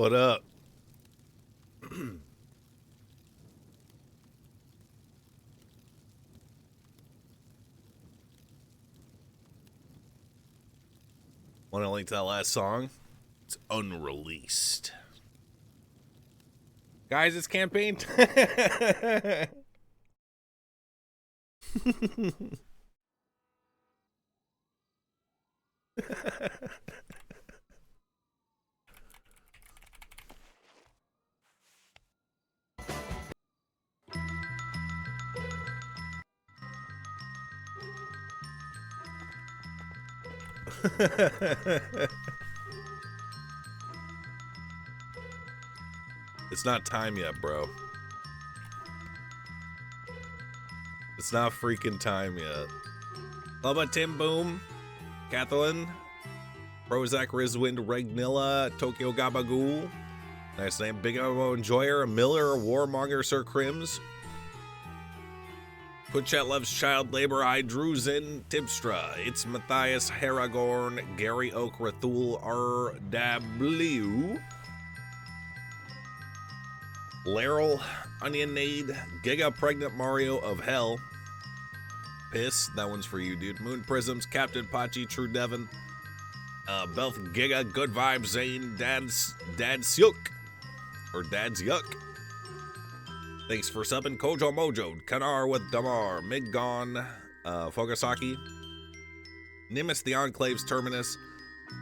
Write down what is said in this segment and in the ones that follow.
What up? Want to link to that last song? It's unreleased. Guys, it's campaign. It's not time yet, bro. It's not freaking time yet. Bubba, Tim Boom, Kathleen, Prozac, Rizwind, Regnilla, Tokyo Gabagool. Nice name. Big Elmo Enjoyer, Miller, Warmonger, Sir Crims. Putchat loves child labor. I Druzin, Tibstra. It's Matthias, Haragorn, Gary Oak, Rathul, RW. Laryl, Onion Nade, Giga Pregnant Mario of Hell. Piss, that one's for you, dude. Moon Prisms, Captain Pachi, True Devon. Belth Giga, Good Vibes, Zane, Dad's Yuck. Or Dad's Yuck. Thanks for subbing. Kojo Mojo, Kanar with Damar, Miggon, Fogasaki, Nimbus the Enclave's Terminus,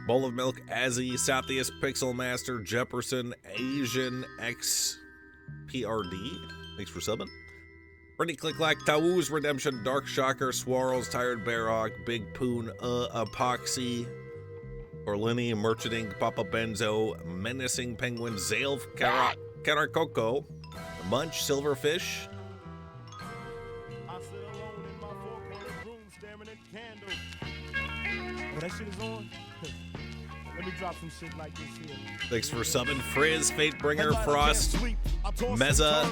Bowl of Milk, Azzy, Sathius, Pixel Master, Jefferson, Asian XPRD. Thanks for subbing. Brittany Click-Clack, Tawoo's Redemption, Dark Shocker, Swarls, Tired Bearhawk, Big Poon, Epoxy, Orlini, Merchanting, Papa Benzo, Menacing Penguin, Zale, Karakoko, Munch, Silverfish. I sit alone in my four-cornered room staring at candles. Oh, that shit is on? Let me drop some shit like this here. Thanks for subbing. Frizz, Fatebringer, Frost, Meza,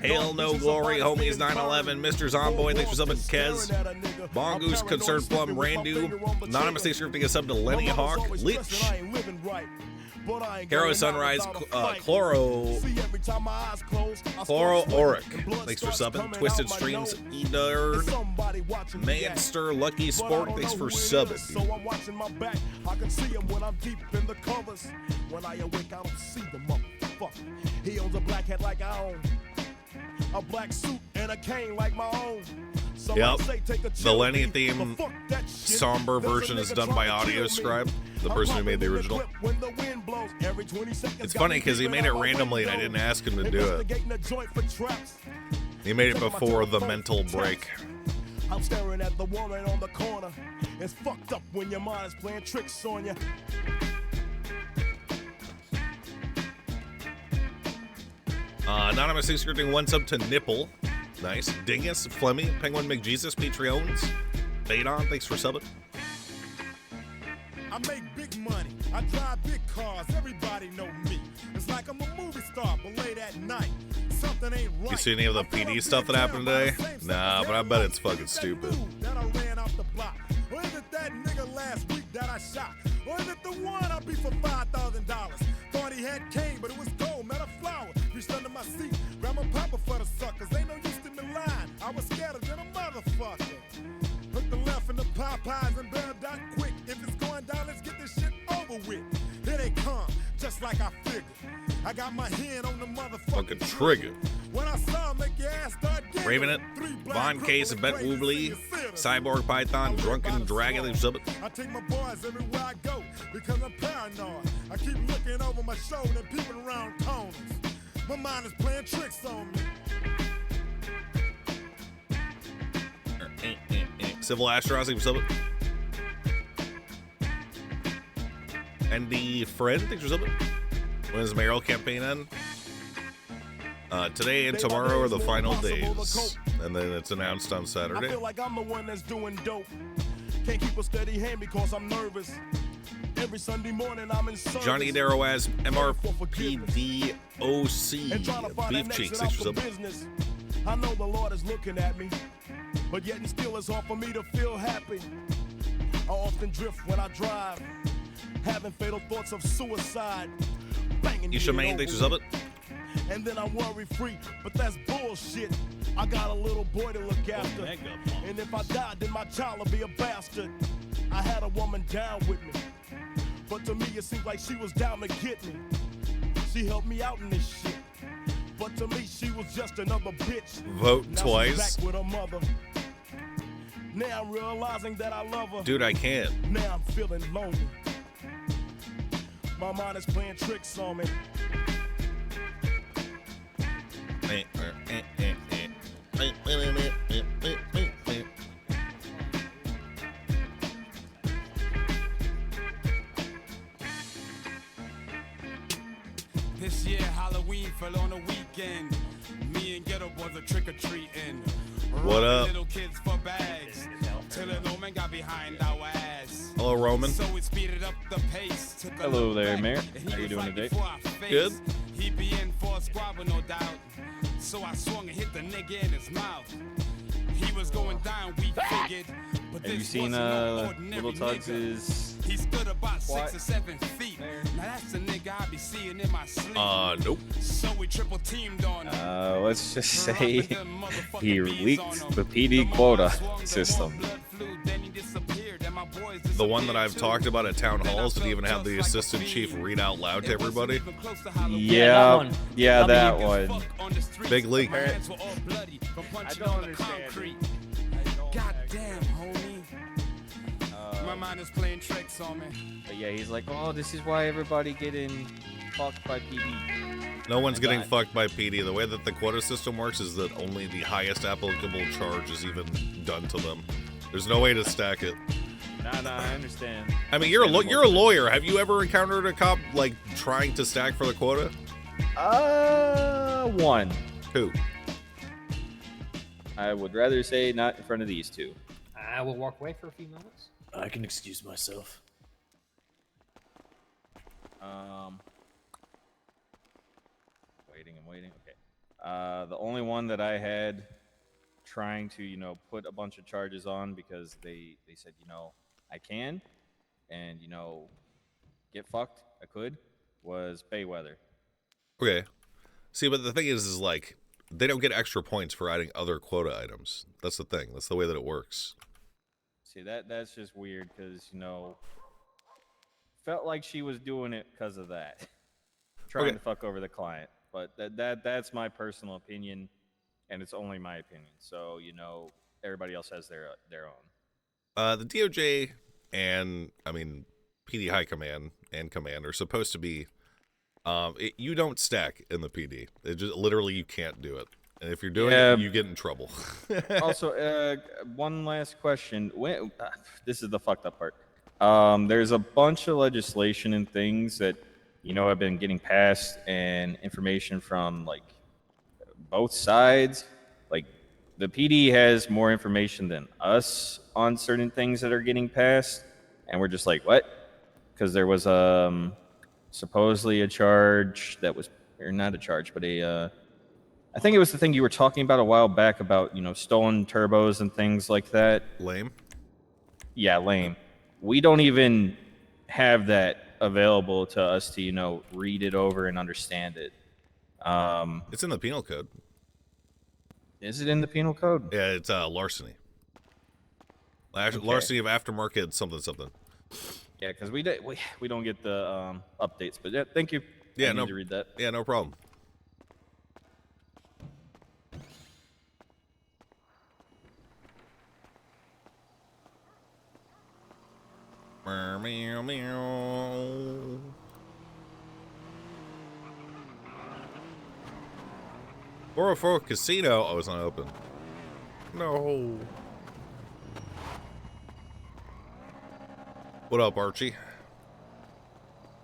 Hail No Glory, Homies 911, Mr. Zomboy, thanks for subbing. Kez, Mongoose, Concerned Plum, Randu, Anonymous, thanks for giving a sub to Lenny Hawk, Lich, Hero Sunrise, Chloro Auric, thanks for subbing. Twisted Streams, Edard, Manster, Lucky Sport, thanks for subbing. So I'm watching my back. I can see him when I'm deep in the covers. When I awake, I don't see the motherfucker. He owns a black hat like I own, a black suit and a cane like my own. So yep, say, the Lenny theme somber version is done by AudioScribe, the person who made the original. It's funny because he made it randomly and I didn't ask him to do it. He made it before the mental break. I'm staring at the woman on the corner. It's fucked up when your mind is playing tricks on you. Anonymous scripting one sub to Nipple. Nice. Dingus, Flemmy, Penguin McJesus, Patreons. Badon, thanks for subbing. I make big money. I drive big cars. Everybody know me. It's like I'm a movie star, but late at night, something ain't right. You see any of the PD stuff that happened today? Nah, but I bet it's fucking stupid. That I ran off the block. Or is it that nigga last week that I shot? Or is it the one I beat for $5,000? Thought he had cane, but it was gold, not a flower. Reached under my seat, grabbed my papa for the suckers. Ain't no use to me lying. I was scared of them a motherfucker. Hook the left in the Popeyes and bail down quick. If it's going down, let's get this shit over with. Here they come, just like I figured. I got my hand on the motherfucking trigger. When I saw make your ass start getting Raven it, Von Case, Bet Woobly, Cyborg Python, Drunken Dragon, they sub it. I take my boys everywhere I go because I'm paranoid. I keep looking over my shoulder and peeping around corners. My mind is playing tricks on me. Civil Astros, they sub it. And the friend, thanks for subbing. When does the mayoral campaign end? Today and tomorrow are the final days, and then it's announced on Saturday. I feel like I'm the one that's doing dope. Can't keep a steady hand because I'm nervous. Every Sunday morning I'm in service. Johnny Darrow-as MRPDOC Beef Cheeks, thanks for subbing. I know the Lord is looking at me, but yet and still it's hard for me to feel happy. I often drift when I drive, having fatal thoughts of suicide. banging You should main thanks for subbing. and then I'm worry free, but that's bullshit. I got a little boy to look after, and if I die, then my child will be a bastard. I had a woman down with me, but to me it seemed like she was down to get me. She helped me out in this shit, but to me she was just another bitch. Vote Now twice. she's back with her mother. Now I'm realizing that I love her. Dude, I can't. Now I'm feeling lonely. My mind is playing tricks on me. This year Halloween fell on a weekend. Me and Ghetto Boys are trick-or-treating. What up? Little kids for bags. Till an old man got behind our ass. Hello, Roman. So we speeded up the pace. Took a Hello look there, back, Mayor. and he How you was doing right today? before our face. Good. He be in for a squabble, no doubt. So I swung and hit the nigga in his mouth. He was going down, we figured. But Have you this seen wasn't no ordinary Little Tugs' nigga. He stood about What? 6 or 7 feet. Now that's the nigga I be seeing in my sleep. Nope. So we triple teamed on him. Let's just say he leaked the PD quota system. The one that I've talked about at town halls and even had the assistant chief read out loud to everybody. Yeah, that one. Big leak. I don't understand. God damn, homie. My mind is playing tricks on me. But yeah, he's like, oh, this is why everybody getting fucked by PD. No one's getting fucked by PD. The way that the quota system works is that only the highest applicable charge is even done to them. There's no way to stack it. Nah, I understand. I mean, you're a lawyer. Have you ever encountered a cop like trying to stack for the quota? One. Who? I would rather say not in front of these two. I will walk away for a few moments. I can excuse myself. Waiting. Okay. The only one that I had trying to, put a bunch of charges on because they said, I can, and, get fucked, I could, was Bayweather. Okay. See, but the thing is like, they don't get extra points for adding other quota items. That's the thing. That's the way that it works. See, that's just weird because, felt like she was doing it because of that. Trying to fuck over the client. But that's my personal opinion, and it's only my opinion. So, everybody else has their own. The DOJ and, PD High Command and Command are supposed to be, you don't stack in the PD. It just literally you can't do it. And if you're doing it, you get in trouble. Also, one last question. This is the fucked up part. There's a bunch of legislation and things that, have been getting passed and information from, like, both sides. Like, the PD has more information than us on certain things that are getting passed. And we're just like, what? Because there was supposedly a charge that was, or not a charge, but I think it was the thing you were talking about a while back about, stolen turbos and things like that. Lame. Yeah, lame. We don't even have that available to us to, read it over and understand it. It's in the penal code. Is it in the penal code? Yeah, it's larceny. Larceny of aftermarket something. Yeah, because we don't get the updates. But yeah, thank you. Yeah, I need to read that. Yeah, no problem. Meow, meow. 404 Casino. Oh, it's not open. No. What up, Archie?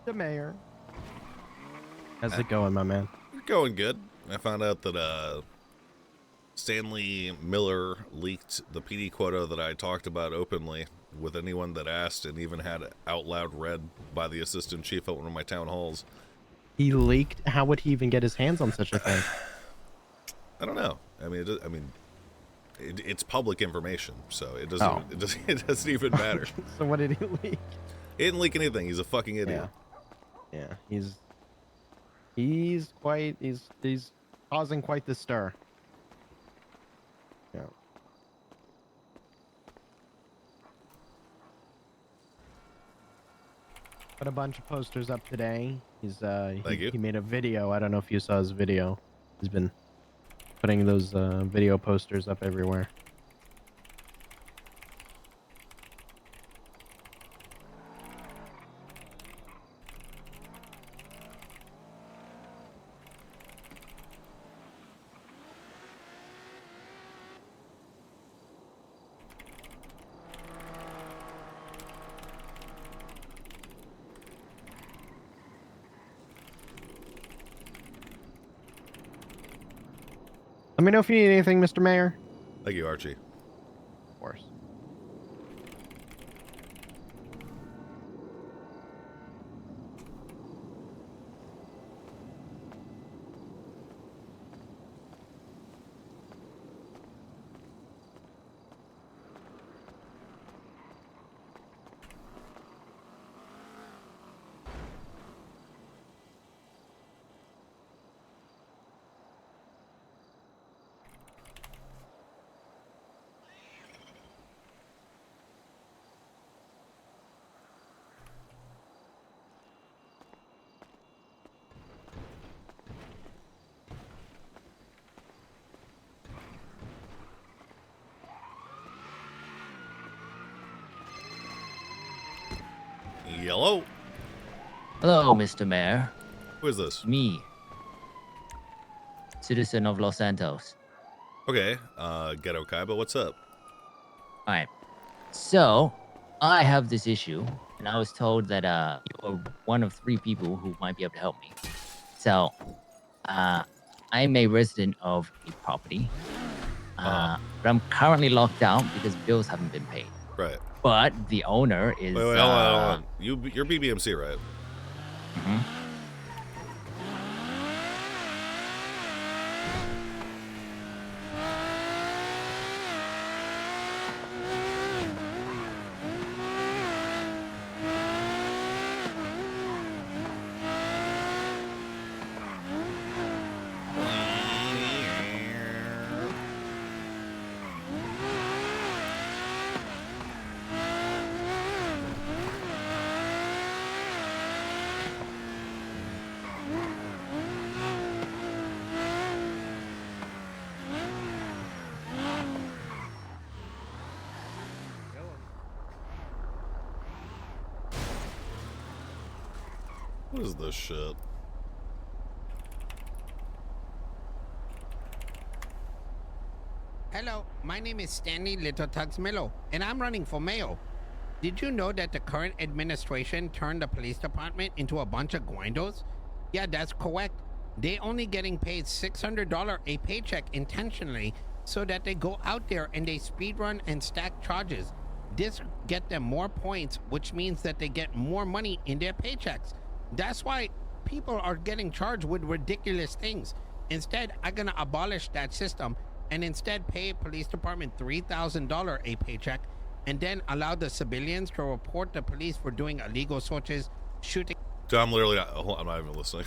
The mayor. How's it going, my man? Going good. I found out that Stanley Miller leaked the PD quota that I talked about openly with anyone that asked, and even had it out loud read by the assistant chief at one of my town halls. He leaked? How would he even get his hands on such a thing? I don't know. It's public information, so it doesn't even matter. So what did he leak? He didn't leak anything. He's a fucking idiot. Yeah, he's He's causing quite the stir. Yeah. Put a bunch of posters up today. Thank you. He made a video. I don't know if you saw his video. He's been putting those video posters up everywhere. Let me know if you need anything, Mr. Mayor. Thank you, Archie. Of course. Yellow. Hello, Mr. Mayor. Who is this? Me, citizen of Los Santos. Okay, Ghetto Kai, but what's up? All right. So, I have this issue, and I was told that you're one of 3 people who might be able to help me. So, I'm a resident of a property, but I'm currently locked out because bills haven't been paid. Right. But the owner is. Wait, hold on. You're BBMC, right? Mhm. What is this shit? Hello, my name is Stanley Little Tugs Milo, and I'm running for mayor. Did you know that the current administration turned the police department into a bunch of guindos? Yeah, that's correct. They only getting paid $600 a paycheck intentionally so that they go out there and they speedrun and stack charges. This get them more points, which means that they get more money in their paychecks. That's why people are getting charged with ridiculous things. Instead, I'm gonna abolish that system and instead pay police department $3,000 a paycheck and then allow the civilians to report the police for doing illegal searches, shooting. So I'm literally, I'm not even listening.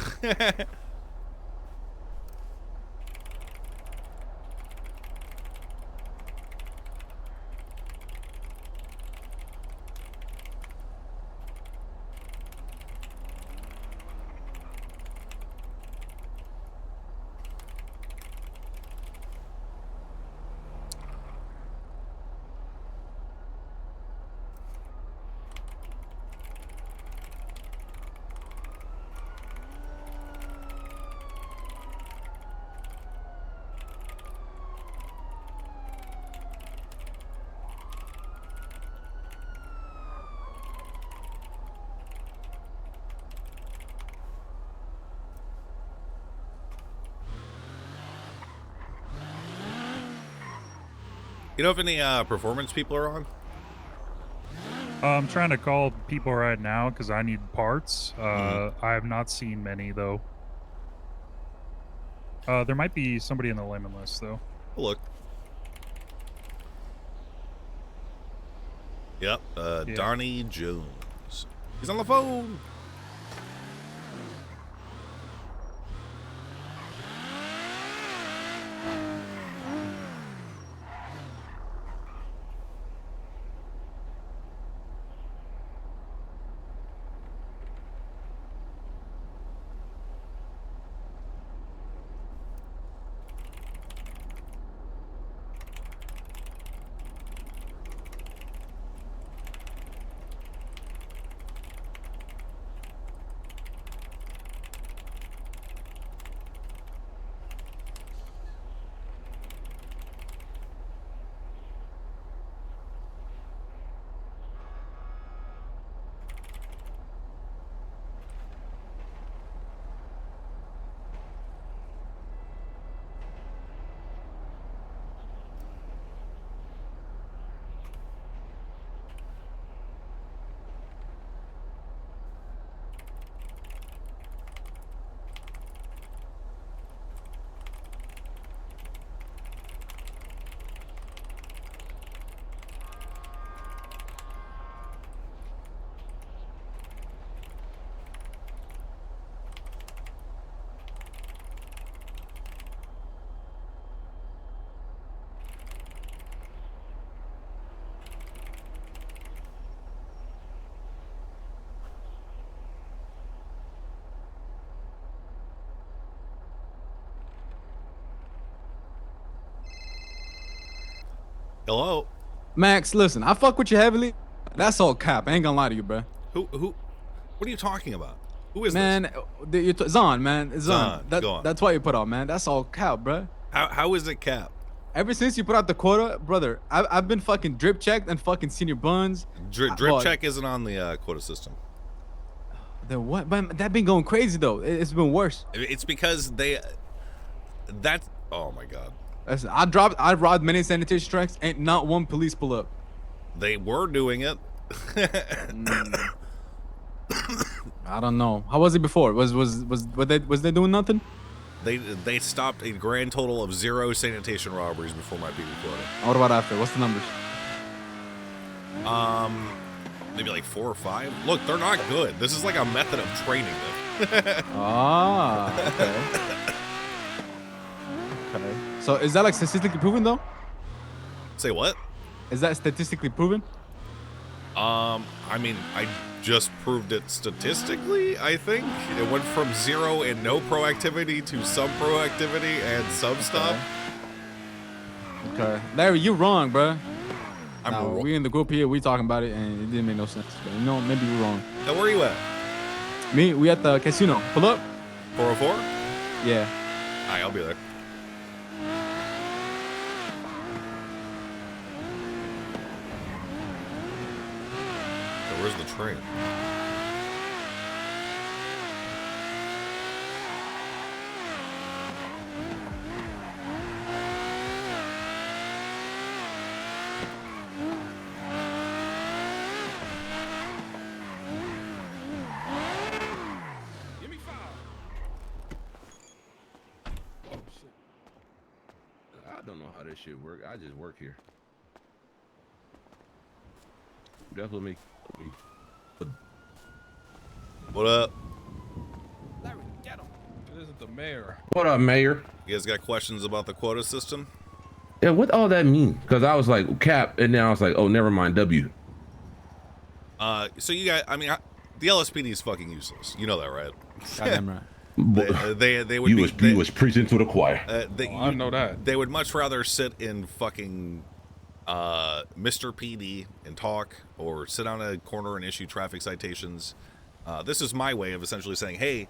You know if any performance people are on? I'm trying to call people right now because I need parts. I have not seen many, though. There might be somebody in the layman list, though. Oh, look. Yep, Yeah. Donnie Jones. He's on the phone. Hello. Max, listen, I fuck with you heavily. That's all cap. I ain't gonna lie to you, bro. Who? What are you talking about? Who is man, this? Zon, man. It's Zon. Go on. That's why you put out, man. That's all cap, bro. How is it cap? Ever since you put out the quota, brother, I've been fucking drip checked and fucking seen your buns. Drip check isn't on the quota system. Then what? But that been going crazy though. It's been worse. It's because that's. Oh my god. Listen, I robbed many sanitation trucks, ain't not one police pull up. They were doing it. I don't know. How was it before? Was they doing nothing? They stopped a grand total of 0 sanitation robberies before my PD quota. What about after? What's the numbers? Maybe like 4 or 5. Look, they're not good. This is like a method of training them. Okay. Okay. So is that like statistically proven though? Say what? Is that statistically proven? I mean, I just proved it statistically, I think. It went from 0 and no proactivity to some proactivity and some stuff. Okay. Larry, you're wrong, bro. I'm we in the group here, we talking about it, and it didn't make no sense. But you know, maybe we're wrong. Now, where are you at? Me, we at the casino. Pull up. 404? Yeah. All right, I'll be there. Where's the train? Give me 5. Oh shit. I don't know how this shit work. I just work here. Definitely me. What up? Larry, get him. This isn't the mayor. What up, Mayor? You guys got questions about the quota system? Yeah, what all that mean? Because I was like cap, and then I was like, oh, never mind, W. So you guys, I mean, the LSPD is fucking useless. You know that, right? Goddamn right. They would. You was preaching to the choir. I know that. They would much rather sit in fucking Mr. PD and talk, or sit on a corner and issue traffic citations. This is my way of essentially saying, hey,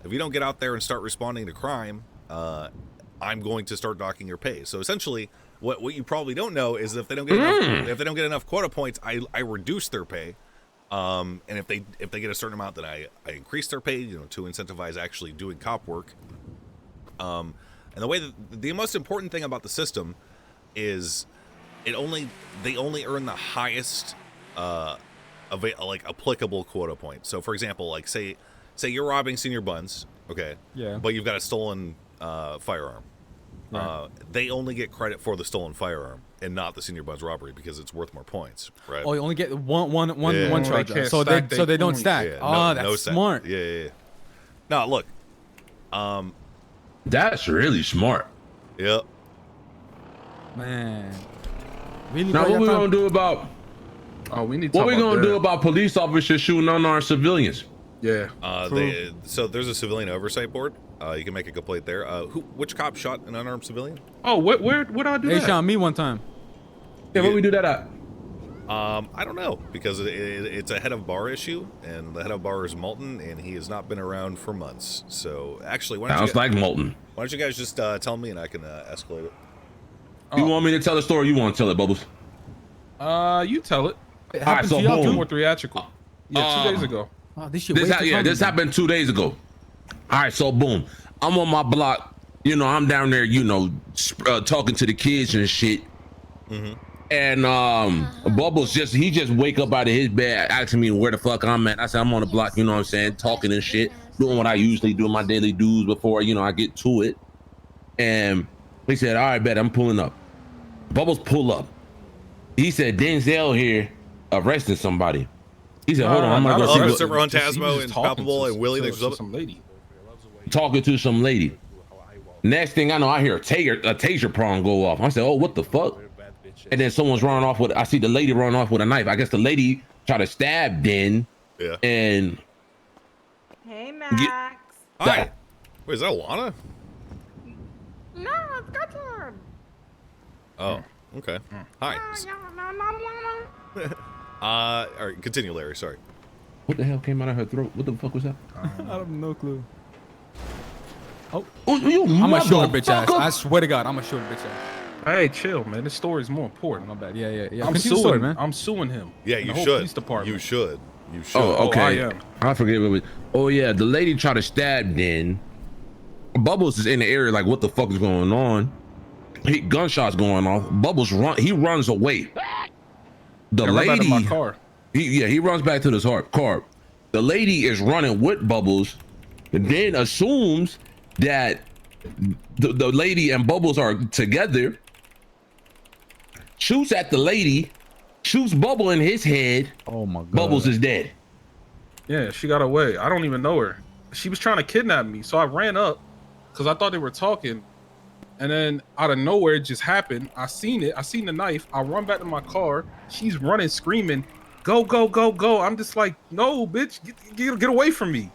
if you don't get out there and start responding to crime, I'm going to start docking your pay. So essentially, what you probably don't know is if they don't get enough quota points, I reduce their pay. And if they get a certain amount, then I increase their pay, to incentivize actually doing cop work. And the way that the most important thing about the system is they only earn the highest applicable quota point. So for example, like say you're robbing Senior Buns, okay? Yeah. But you've got a stolen firearm. Right. They only get credit for the stolen firearm and not the Senior Buns robbery because it's worth more points, right? Oh, you only get one Yeah. charge. They So can't they don't stack. Yeah, That's stack. smart. Yeah. No, look. That's really smart. Yep. Man. Really? Now, bro, what we y'all gonna do about? We need to What talk we gonna about do that. about police officers shooting unarmed civilians? Yeah. So there's a civilian oversight board. You can make a complaint there. Which cop shot an unarmed civilian? Oh, where I do They that? shot me one time. Yeah, where we do that at? I don't know, because it's a head of bar issue, and the head of bar is Molten, and he has not been around for months. So actually, Sounds like Molten. why don't you guys just tell me and I can escalate it? You want me to tell the story? Or you want to tell it, Bubbles? You tell it. It All right, happened so to y'all boom. too? More theatrical. Yeah, 2 days ago. Oh, this shit. way too common, This man. happened 2 days ago. All right, so boom, I'm on my block. I'm down there, talking to the kids and shit. Mm-hmm. And Bubbles he just wake up out of his bed asking me where the fuck I'm at. I said I'm on the block, you know what I'm saying, talking and shit, doing what I usually do, my daily dues before I get to it. And he said, all right, bet, I'm pulling up. Bubbles pull up. He said Denzel here arresting somebody. He said, hold on, I'm gonna go see Server on Tasmo and Palpable and Willie. There's some lady. talking to some lady. Next thing I know, I hear a taser prong go off. I said, oh, what the fuck? And then someone's running off I see the lady running off with a knife. I guess the lady tried to stab Den. Yeah. And Hey, Max. Hi. Wait, is that Alana? No, it's Gutton. Oh, Okay. Hi. All right, continue, Larry. Sorry. What the hell came out of her throat? What the fuck was that? I have no clue. Oh, you I'm gonna shoot her bitch ass. motherfucker. I swear to God, I'm gonna shoot her bitch ass. Hey, chill, man. This story is more important. My bad. Yeah. I'm Continue suing, the story, man. I'm suing him. Yeah, and you the whole should. Police department. You should. You should. Oh, okay. I am. I forget what. Oh yeah, the lady tried to stab Den. Bubbles is in the area, like what the fuck is going on? Gunshots going off. Bubbles he runs away. The Right back lady, to my car. He runs back to this car. The lady is running with Bubbles, and then assumes that the lady and Bubbles are together. Shoots at the lady, shoots Bubble in his head. Oh my God. Bubbles is dead. Yeah, she got away. I don't even know her. She was trying to kidnap me, so I ran up because I thought they were talking. And then out of nowhere, it just happened. I seen it. I seen the knife. I run back to my car. She's running, screaming, "Go, go, go, go!" I'm just like, "No, bitch, get away from me!"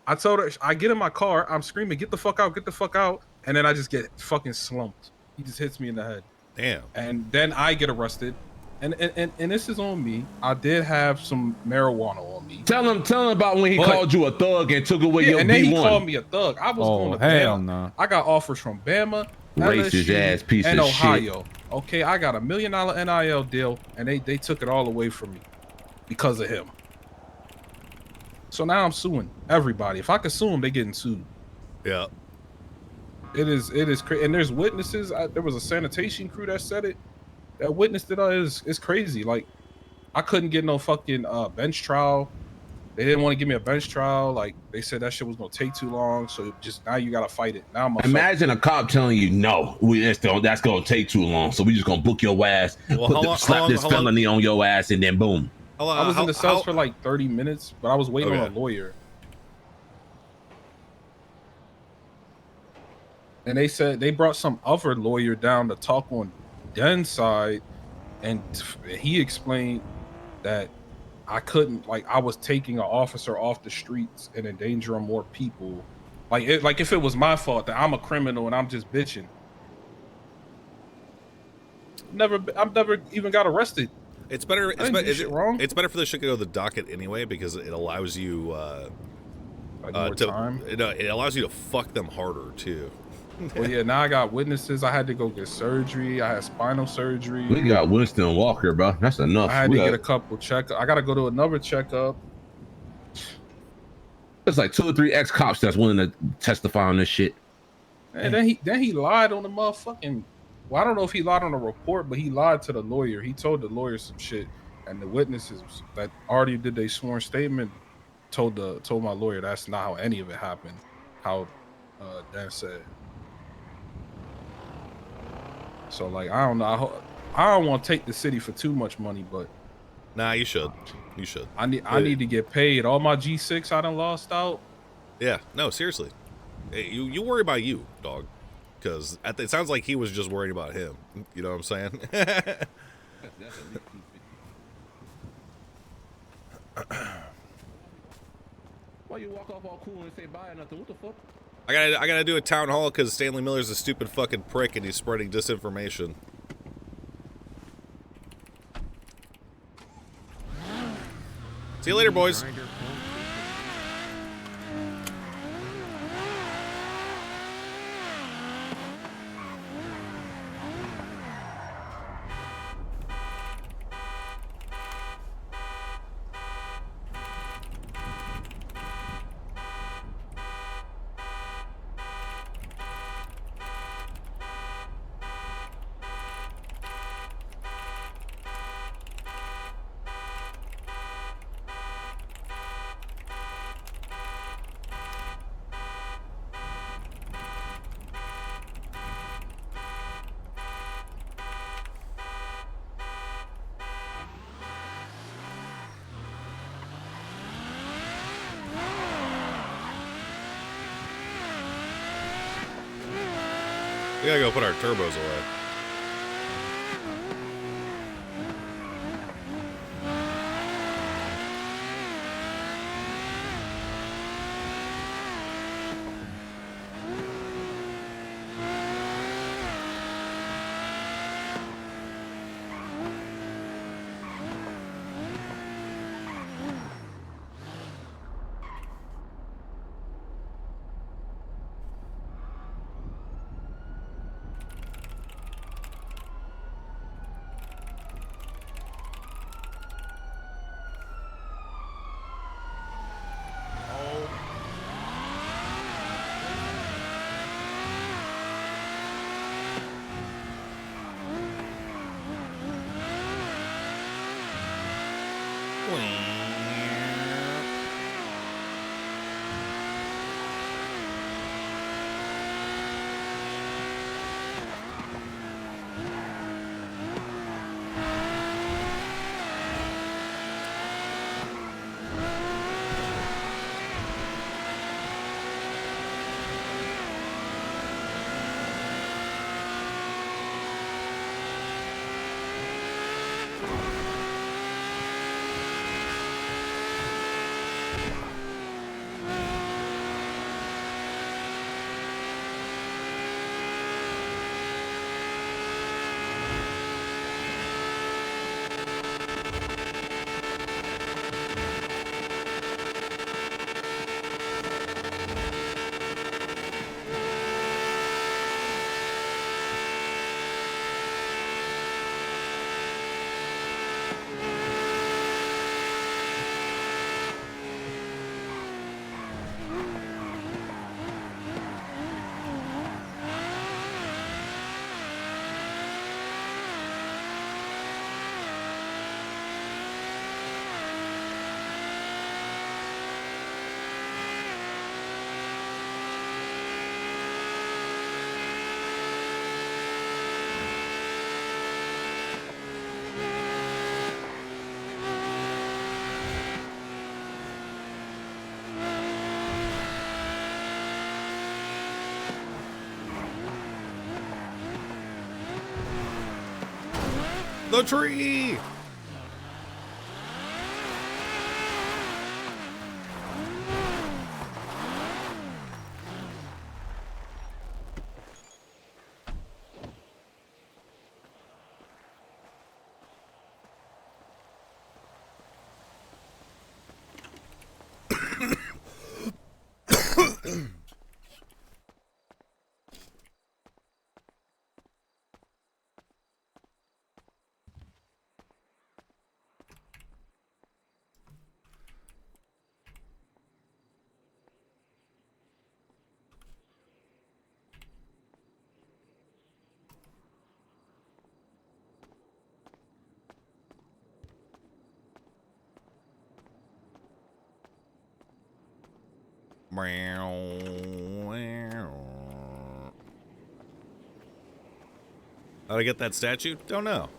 I told her. I get in my car. I'm screaming, "Get the fuck out! Get the fuck out!" And then I just get fucking slumped. He just hits me in the head. Damn. And then I get arrested. And this is on me. I did have some marijuana on me. Tell him about when he called you a thug and took away your and then B1. he called me a thug. I was going to hell Bama. no. I got offers from Bama, Racist LSU, ass piece and of Ohio. shit. Okay, I got $1 million NIL deal, and they took it all away from me because of him. So now I'm suing everybody. If I could sue them, they getting sued. Yeah. It is crazy. And there's witnesses. There was a sanitation crew that said it. That witnessed it. It's crazy. Like, I couldn't get no fucking bench trial. They didn't want to give me a bench trial. Like, they said that shit was gonna take too long. So just now you gotta fight it. Now I'm Imagine a cop telling you, "No, that's gonna take too long. So we just gonna book your ass, slap this felony on your ass, and then boom." I was in the cells for like 30 minutes, but I was waiting on a lawyer. And they said they brought some other lawyer down to talk on Den's side, and he explained that I couldn't, like, I was taking an officer off the streets and endangering more people. Like if it was my fault that I'm a criminal and I'm just bitching. I've never even got arrested. It's better. Wrong. It's better for this shit to go to the docket anyway because it allows you time. It allows you to fuck them harder too. Well, yeah. Now I got witnesses. I had to go get surgery. I had spinal surgery. We got Winston Walker, bro. That's enough. I had to get a couple checkups. I got to go to another checkup. There's like 2 or 3 ex-cops that's willing to testify on this shit. And then he lied on the motherfucking. Well, I don't know if he lied on the report, but he lied to the lawyer. He told the lawyer some shit, and the witnesses that already did their sworn statement told my lawyer that's not how any of it happened. How Dan said. So like I don't know. I don't want to take the city for too much money, but nah, you should. You should. I need to get paid. All my G6 I done lost out. Yeah. No, seriously. Hey, you worry about you, dog. Because it sounds like he was just worried about him. You know what I'm saying? Why you walk off all cool and say bye or nothing? What the fuck? I gotta do a town hall because Stanley Miller's a stupid fucking prick and he's spreading disinformation. See you later, boys. We gotta go put our turbos away. The tree! How'd I get that statue? Don't know.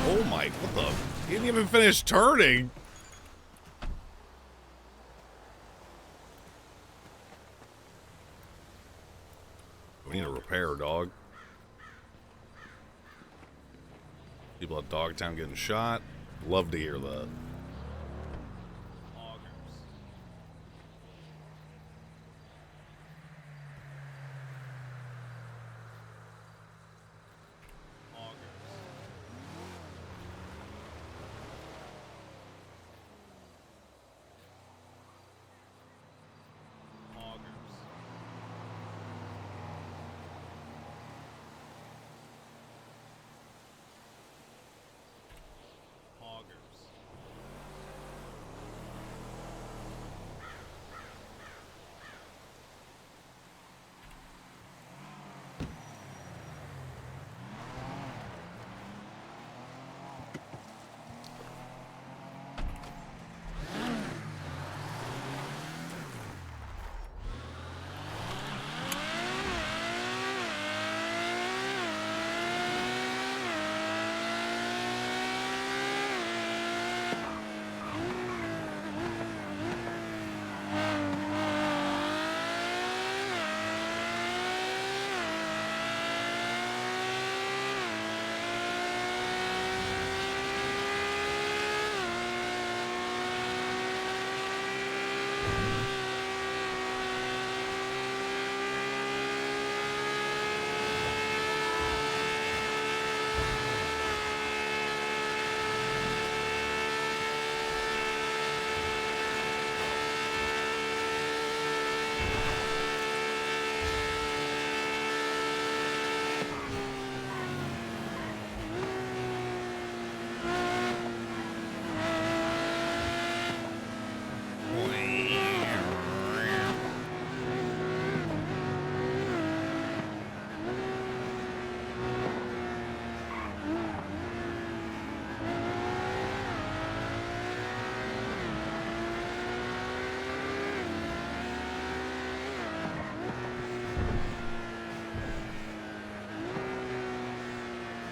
Oh my, what the? He didn't even finish turning. We need a repair, dog. People at Dogtown getting shot. Love to hear that.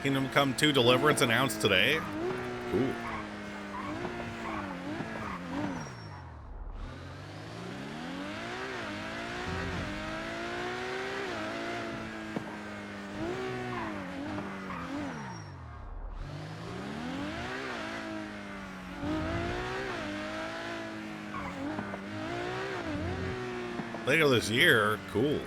Kingdom Come 2 Deliverance announced today. Cool. Later this year, cool.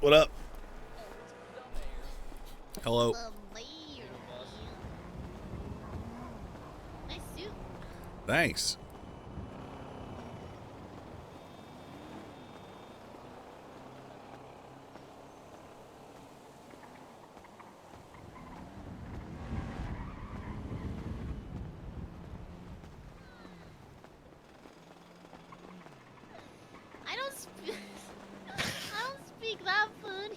What up? Hello. Nice suit. Thanks. I don't speak. I don't speak that funny.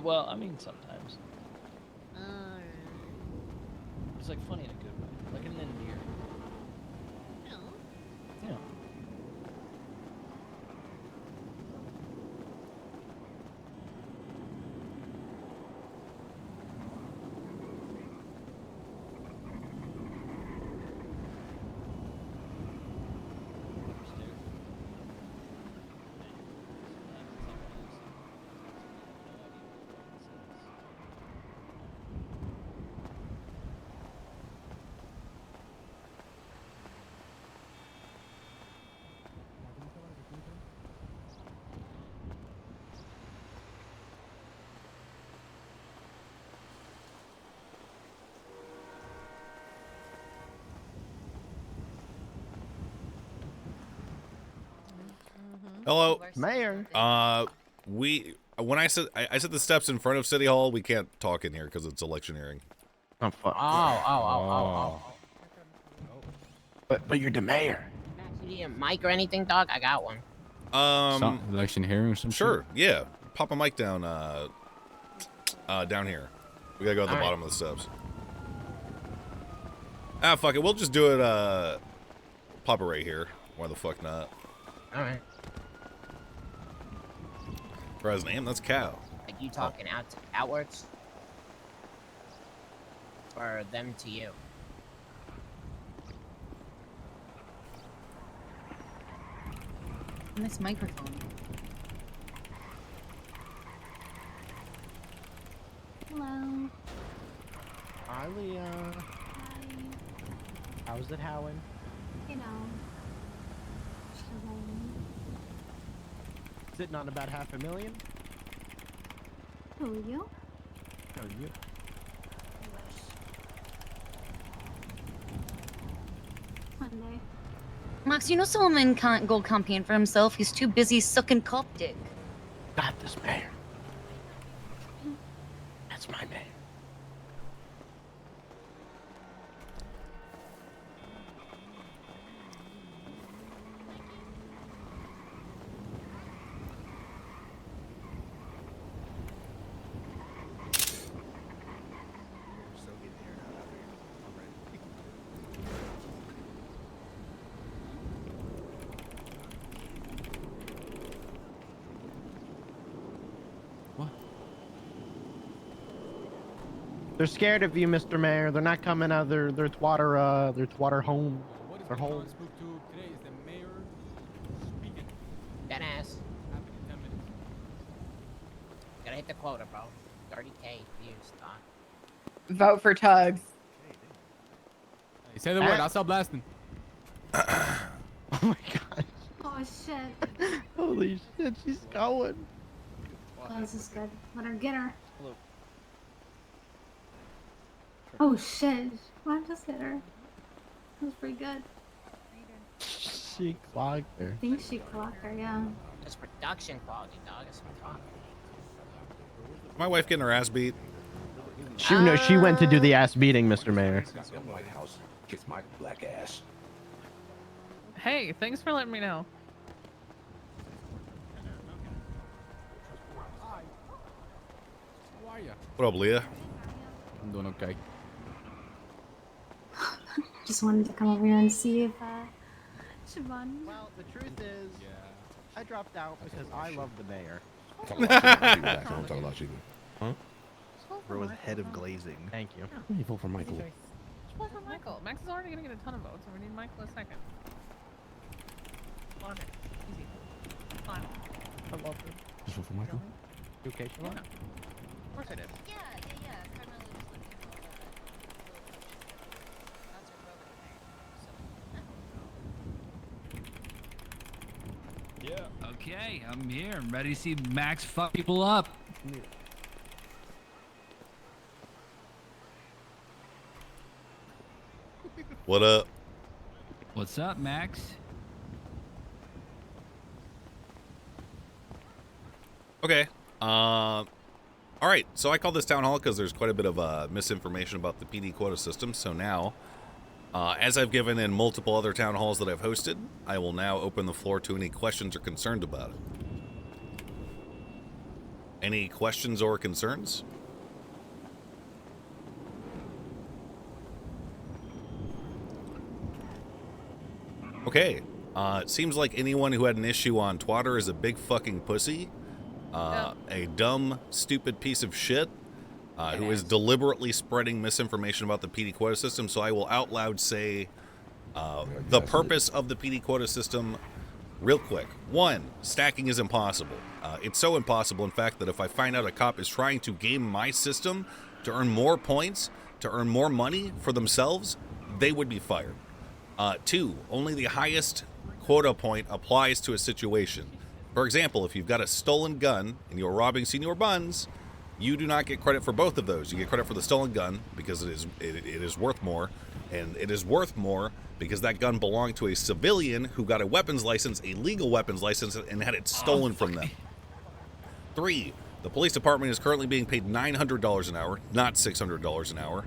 Well, I mean, sometimes. Alright. It's like funny in a good way. Like an endearing. No. Yeah. Hello. Mayor. When I said the steps in front of City Hall, we can't talk in here because it's electioneering. Oh fuck. Oh. But you're the mayor. Max, you need a mic or anything, dog? I got one. Election hearing or some Sure. Yeah. Pop a mic down. Down here. We gotta go at the All right. bottom of the steps. Ah, fuck it. We'll just do it. Pop it right here. Why the fuck not? All right. For his name, that's Cow. Like you talking outwards? Or them to you? Nice microphone. Hello. Hi, Leah. Hi. How's it howing? You know. Chilling. Sitting on about $500,000. Who are you? Oh, you. Monday. Max, you know Solomon can't go campaign for himself. He's too busy sucking cop dick. Got this, mayor. That's my mayor. They're scared of you, Mr. Mayor. They're not coming out of their thwatter home. Their home. Today is the mayor speaking. That ass. Happening in 10 minutes. Gotta hit the quota, bro. 30K views, dog. Vote for Tugs. Hey, say the word. I'll stop blasting. Oh my god. Oh shit. Holy shit, she's going. Oh, this is good. Let her get her. Oh shit. Well, I just hit her. That was pretty good. She clogged her. I think she clocked her, yeah. That's production quality, dog. That's what I'm talking. My wife getting her ass beat. She went to do the ass beating, Mr. Mayor. White House kiss my black ass. Hey, thanks for letting me know. How are you? What up, Leah? I'm doing okay. Just wanted to come over here and see if Siobhan. Well, the truth is, I dropped out because I love the mayor. Talk about you. Huh? Bro was head of glazing. Thank you. You vote for Michael. Vote for Michael. Max is already gonna get a ton of votes, and we need Michael a second. On it. Easy. Fine. I love her. Just vote for Michael. You okay, Siobhan? Of course I did. Yeah. Carmelo was looking for Yeah. Okay, I'm here. I'm ready to see Max fuck people up. What up? What's up, Max? Okay. All right. So I call this town hall because there's quite a bit of misinformation about the PD quota system. So now, as I've given in multiple other town halls that I've hosted, I will now open the floor to any questions or concerns about it. Any questions or concerns? Okay. It seems like anyone who had an issue on Twitter is a big fucking pussy. A dumb, stupid piece of shit who is deliberately spreading misinformation about the PD quota system. So I will out loud say the purpose of the PD quota system real quick. 1, stacking is impossible. It's so impossible, in fact, that if I find out a cop is trying to game my system to earn more points, to earn more money for themselves, they would be fired. 2, only the highest quota point applies to a situation. For example, if you've got a stolen gun and you're robbing Senor Buns, you do not get credit for both of those. You get credit for the stolen gun because it is worth more, and it is worth more because that gun belonged to a civilian who got a weapons license, a legal weapons license, and had it stolen from them. 3, the police department is currently being paid $900 an hour, not $600 an hour.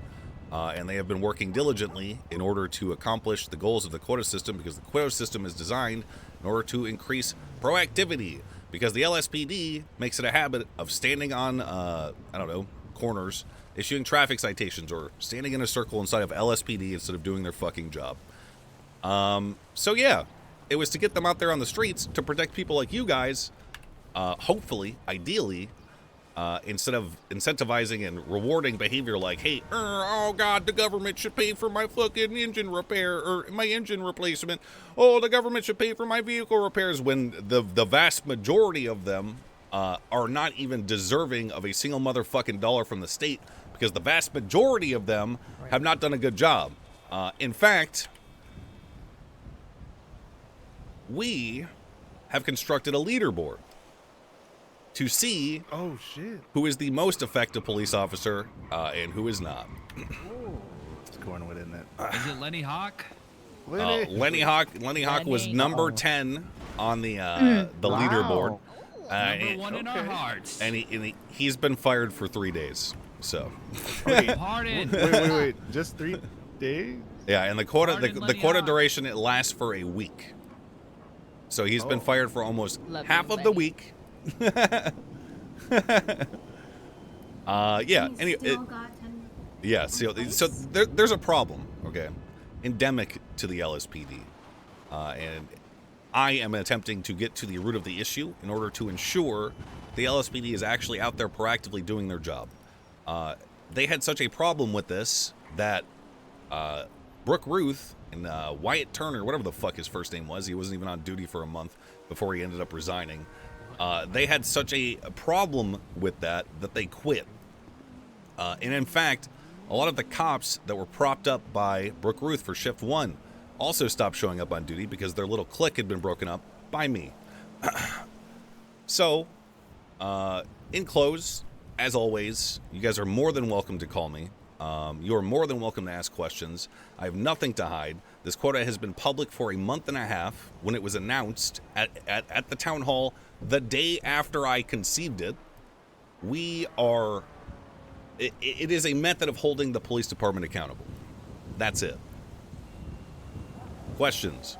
And they have been working diligently in order to accomplish the goals of the quota system, because the quota system is designed in order to increase proactivity, because the LSPD makes it a habit of standing on, I don't know, corners, issuing traffic citations, or standing in a circle inside of LSPD instead of doing their fucking job. So yeah, it was to get them out there on the streets to protect people like you guys, hopefully, ideally, instead of incentivizing and rewarding behavior like, hey, oh God, the government should pay for my fucking engine repair or my engine replacement. Oh, the government should pay for my vehicle repairs, when the vast majority of them are not even deserving of a single motherfucking dollar from the state, because the vast majority of them have not done a good job. In fact, we have constructed a leaderboard to see who is the most effective police officer and who is not. It's Cornwood, isn't it? Is it Lenny Hawk? Lenny Hawk was number 10 on the leaderboard. Number 1 in our hearts. And he's been fired for 3 days. So. Pardon. Wait. Just 3 days? Yeah, and the quota duration, it lasts for a week. So he's been fired for almost half of the week. Yeah. Yeah. So there's a problem. Okay, endemic to the LSPD, and I am attempting to get to the root of the issue in order to ensure the LSPD is actually out there proactively doing their job. They had such a problem with this that Brooke Ruth and Wyatt Turner, whatever the fuck his first name was, he wasn't even on duty for a month before he ended up resigning. They had such a problem with that they quit. And in fact, a lot of the cops that were propped up by Brooke Ruth for shift 1 also stopped showing up on duty because their little clique had been broken up by me. So, in close, as always, you guys are more than welcome to call me. You are more than welcome to ask questions. I have nothing to hide. This quota has been public for a month and a half. When it was announced at the town hall the day after I conceived it, it is a method of holding the police department accountable. That's it. Questions?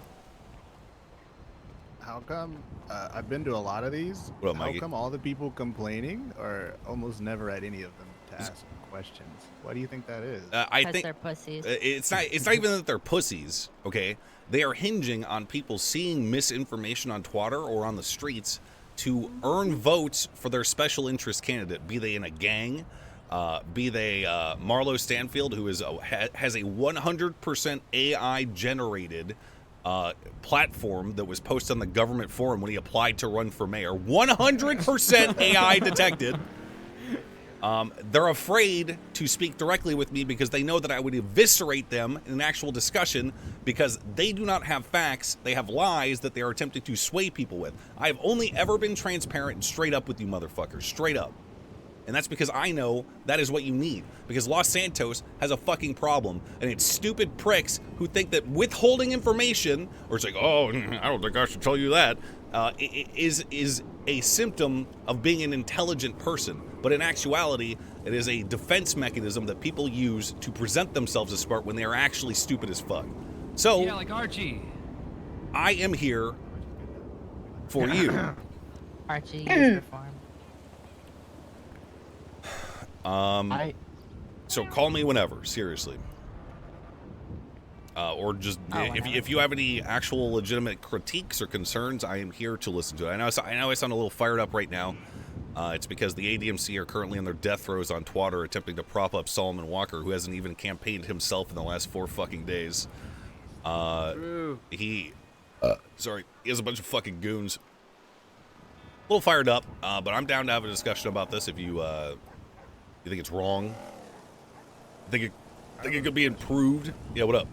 How come, I've been to a lot of these, What up, how Mikey? come all the people complaining are almost never at any of them to ask questions? Why do you think that is? I think they're pussies. It's not even that they're pussies, okay? They are hinging on people seeing misinformation on Twitter or on the streets to earn votes for their special interest candidate, be they in a gang, be they Marlo Stanfield, who has a 100% AI generated platform that was posted on the government forum when he applied to run for mayor. 100% AI detected. They're afraid to speak directly with me because they know that I would eviscerate them in an actual discussion because they do not have facts. They have lies that they are attempting to sway people with. I've only ever been transparent and straight up with you motherfuckers. Straight up. And that's because I know that is what you need. Because Los Santos has a fucking problem. And it's stupid pricks who think that withholding information, or it's like, oh, I don't think I should tell you that, is a symptom of being an intelligent person. But in actuality, it is a defense mechanism that people use to present themselves as smart when they are actually stupid as fuck. So, Yeah, like Archie. I am here for you. Archie, use your farm. So call me whenever, seriously. Or just if you have any actual legitimate critiques or concerns, I am here to listen to it. I know I sound a little fired up right now. It's because the ADMC are currently on their death throes on Twitter attempting to prop up Solomon Walker, who hasn't even campaigned himself in the last 4 fucking days. He has a bunch of fucking goons. A little fired up, but I'm down to have a discussion about this if you think it's wrong. Think it could be improved? Yeah, what up?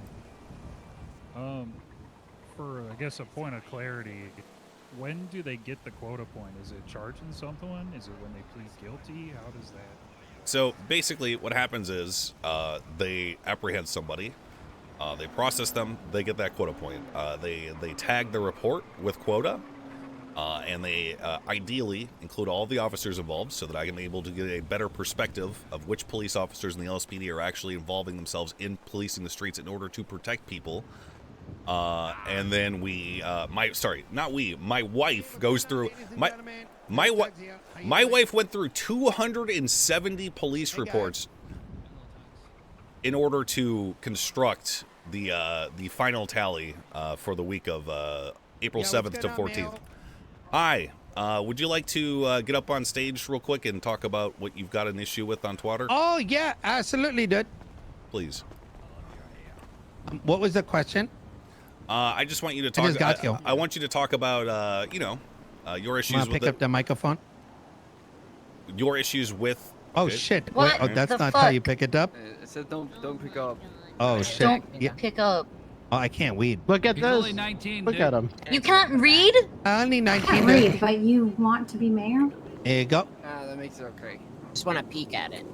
For I guess a point of clarity, when do they get the quota point? Is it charging someone? Is it when they plead guilty? How does that? So basically, what happens is they apprehend somebody, they process them, they get that quota point. They tag the report with quota, and they ideally include all the officers involved so that I am able to get a better perspective of which police officers in the LSPD are actually involving themselves in policing the streets in order to protect people. And then my wife goes through my wife went through 270 police reports in order to construct the final tally for the week of April 7th to 14th. Hi, would you like to get up on stage real quick and talk about what you've got an issue with on Twitter? Oh yeah, absolutely, dude. Please. What was the question? I just want you to talk. I want you to talk about, your issues with pick up the microphone. Your issues with. Oh shit! Wait, oh, that's not how you pick it up. It said don't pick up. Oh shit! Don't pick up. Oh, I can't read. Look at He's this. only 19, Look dude. at him. You can't read? Only 19. I can't read, but you want to be mayor? There you go. That makes it okay. Just want to peek at it.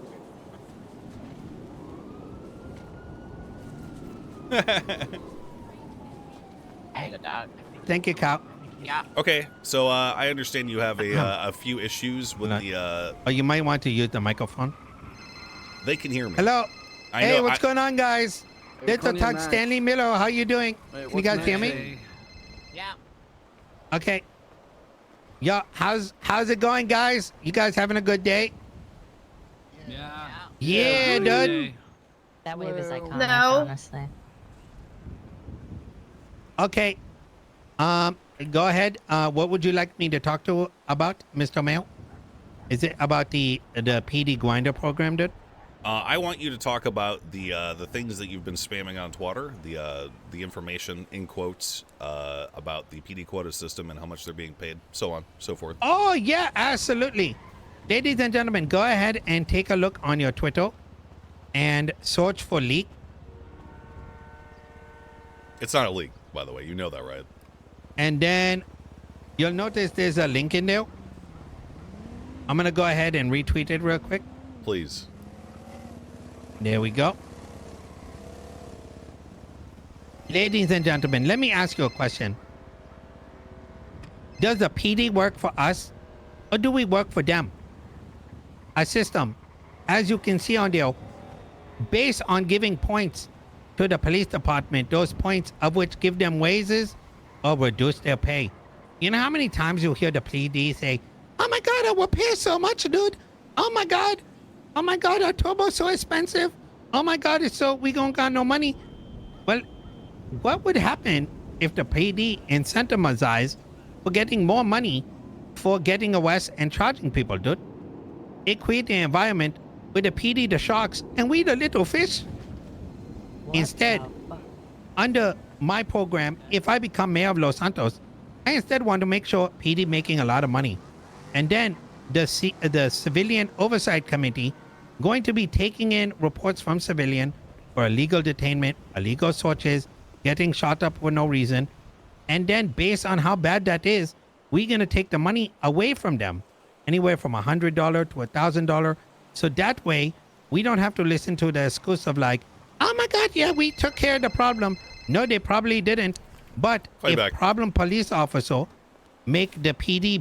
Hey, the dog. Thank you, Cal. Yeah. Okay, so I understand you have a few issues with the. Oh, you might want to use the microphone. They can hear me. Hello. Hey, what's going on, guys? Little Tuck Stanley Miller, how you doing? Can you guys hear me? Yeah. Okay. Yeah, how's it going, guys? You guys having a good day? Yeah. Yeah, dude. That wave is iconic, No. honestly. Okay. Go ahead. What would you like me to talk to about, Mr. Mail? Is it about the PD grinder program, dude? I want you to talk about the things that you've been spamming on Twitter, the information in quotes about the PD quota system and how much they're being paid, so on, so forth. Oh yeah, absolutely. Ladies and gentlemen, go ahead and take a look on your Twitter and search for leak. It's not a leak, by the way. You know that, right? And then you'll notice there's a link in there. I'm gonna go ahead and retweet it real quick. Please. There we go. Ladies and gentlemen, let me ask you a question. Does the PD work for us or do we work for them? A system, as you can see on there, based on giving points to the police department, those points of which give them raises or reduce their pay. You know how many times you hear the PD say, oh my God, our pay so much, dude. Oh my God, our turbo's so expensive. Oh my God, we don't got no money. Well, what would happen if the PD incentivized for getting more money for getting arrested and charging people, dude? It creates an environment where the PD the sharks and we the little fish. Instead, under my program, if I become mayor of Los Santos, I instead want to make sure PD making a lot of money. And then the Civilian Oversight Committee going to be taking in reports from civilian for illegal detainment, illegal searches, getting shot up for no reason, and then based on how bad that is, we're gonna take the money away from them, anywhere from $100 to $1,000, so that way we don't have to listen to the excuse of like, oh my God, yeah, we took care of the problem. No, they probably didn't. But if problem police officer make the PD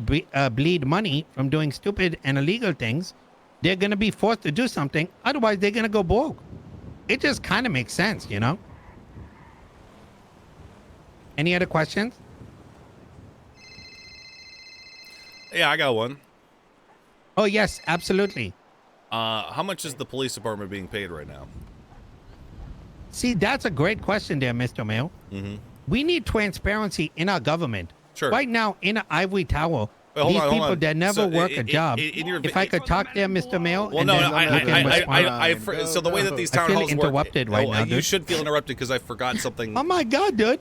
bleed money from doing stupid and illegal things, they're going to be forced to do something. Otherwise, they're going to go broke. It just kind of makes sense, you know? Any other questions? Yeah, I got one. Oh, yes, absolutely. How much is the police department being paid right now? See, that's a great question there, Mr. Mayo. Mm-hmm. We need transparency in our government. Sure. Right now, in an ivory tower, Wait, these people that never work a job. If I could talk there, Mr. Mayo. Well, no, so the way that these town halls work, interrupted right now, you dude. should feel interrupted because I forgot something. Oh my God, dude!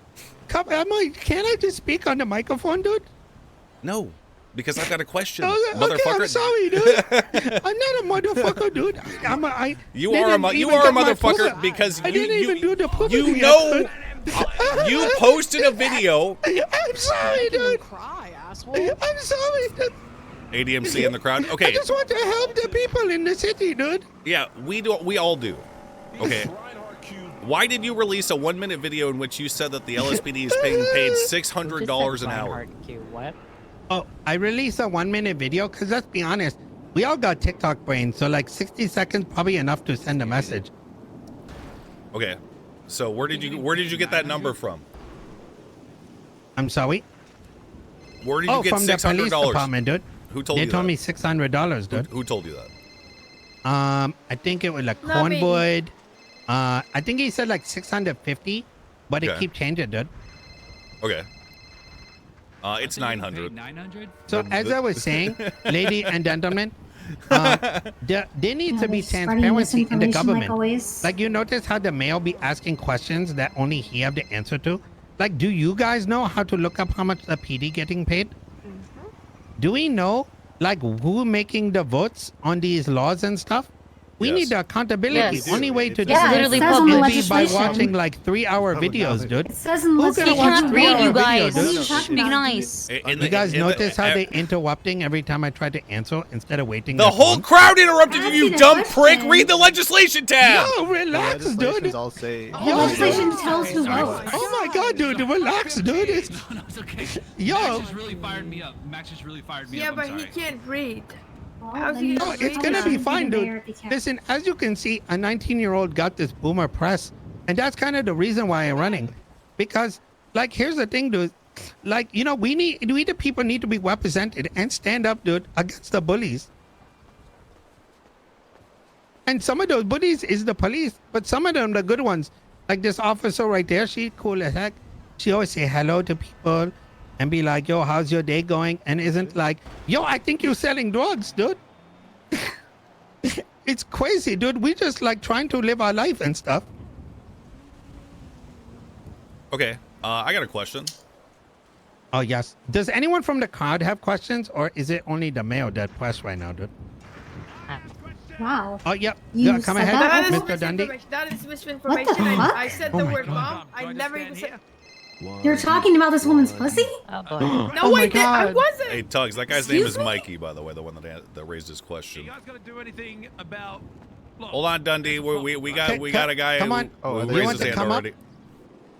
Can I just speak on the microphone, dude? No, because I've got a question, Okay, motherfucker. I'm sorry, dude. I'm not a motherfucker, dude. You are a motherfucker because you know. You posted a video. I'm sorry, dude. I'm sorry, dude. ADMC in the crowd. Okay. I just want to help the people in the city, dude. Yeah, we do. We all do. Okay. Why did you release a 1-minute video in which you said that the LSPD is being paid $600 an hour? What? Oh, I released a 1-minute video because let's be honest, we all got TikTok brains, so like 60 seconds probably enough to send a message. Okay. So where did you get that number from? I'm sorry? Where did you get from the police $600? department, dude. Who told you They told that? me $600, dude. Who told you that? I think it was like Not me. Cornwood. I think he said like 650, but it Okay. keep changing, dude. Okay. It's 900. 900? So as I was saying, lady and gentlemen, there needs to be spreading transparency in the misinformation government. like always. Like you notice how the mail be asking questions that only he have the answer to? Like, do you guys know how to look up how much the PD getting paid? Do we know like who making the votes on these laws and stuff? We need the accountability. Yes. Only way to do Yeah, that it says on the is by legislation. watching like 3-hour videos, dude. It says in the Who's gonna He watch cannot read, 3-hour you guys. videos, dude? Be nice. You guys notice how they interrupting every time I try to answer instead of waiting? The their whole turn? crowd interrupted you, Ask you me the dumb question. prick. Read the legislation tab. Yo, relax, dude. Legislations all say. The legislation tells who votes. Oh my God, dude, relax, dude. It's, No, it's okay. yo, Max just really fired me up. Max just really fired me Yeah, up. but I'm he sorry. can't read. Well, How's then he you no, gonna it's read? gonna be Yeah. fine, Be the mayor dude. if he can. Listen, as you can see, a 19-year-old got this boomer press, and that's kind of the reason why I'm running, because, like, here's the thing, dude. Like, you know, we the people need to be represented and stand up, dude, against the bullies. And some of those bullies is the police, but some of them the good ones. Like this officer right there, she cool as heck. She always say hello to people and be like, yo, how's your day going? And isn't like, yo, I think you're selling drugs, dude. It's crazy, dude. We just like trying to live our life and stuff. Okay. I got a question. Oh, yes. Does anyone from the crowd have questions, or is it only the male that press right now, dude? Wow. Oh, yep. You Yeah, come said ahead, that? That is Mr. Dundee. misinformation. That is What misinformation. the fuck? I said Oh the my word God. bomb. I never even said. You're talking about this woman's pussy? No, Oh my wait, I God. wasn't. Hey, Tugs, that guy's name Excuse is me? Mikey, by the way, the one that raised his question. You guys gonna do anything about? Look, Hold on, Dundee. We got Okay, a guy come who, on. who You raised want his to hand come up? already. do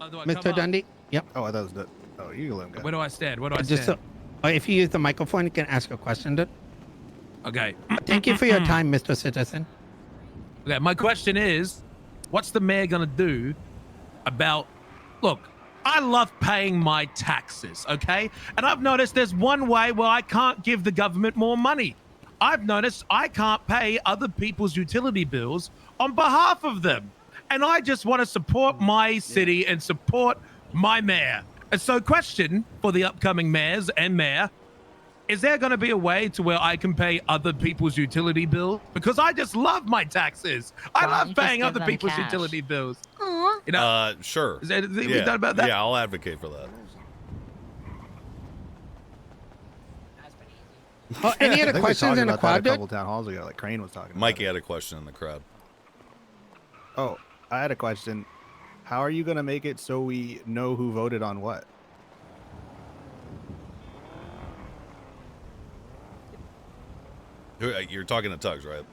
I come Mr. up? Dundee? Yep. Oh, I thought it was the. Oh, you let him go. Where do I stand? Where do I Just stand? so, if you use the microphone, you can ask a question, dude. Okay. Thank you for your time, Mr. Citizen. Okay, my question is, what's the mayor gonna do about? Look, I love paying my taxes, okay? And I've noticed there's one way where I can't give the government more money. I've noticed I can't pay other people's utility bills on behalf of them. And I just want to support my city and support my mayor. And so question for the upcoming mayors and mayor, is there going to be a way to where I can pay other people's utility bills? Because I just love my taxes. I Why love don't you just paying give other them people's cash? utility bills. Aw. You know, Sure. is there anything Yeah. we've done about that? Yeah, I'll advocate for that. Oh, any other I think we questions talked in the about that crowd, a dude? couple town halls ago, like Crane was talking about. Mikey had a question in the crowd. Oh, I had a question. How are you gonna make it so we know who voted on what? You're talking to Tugs, right?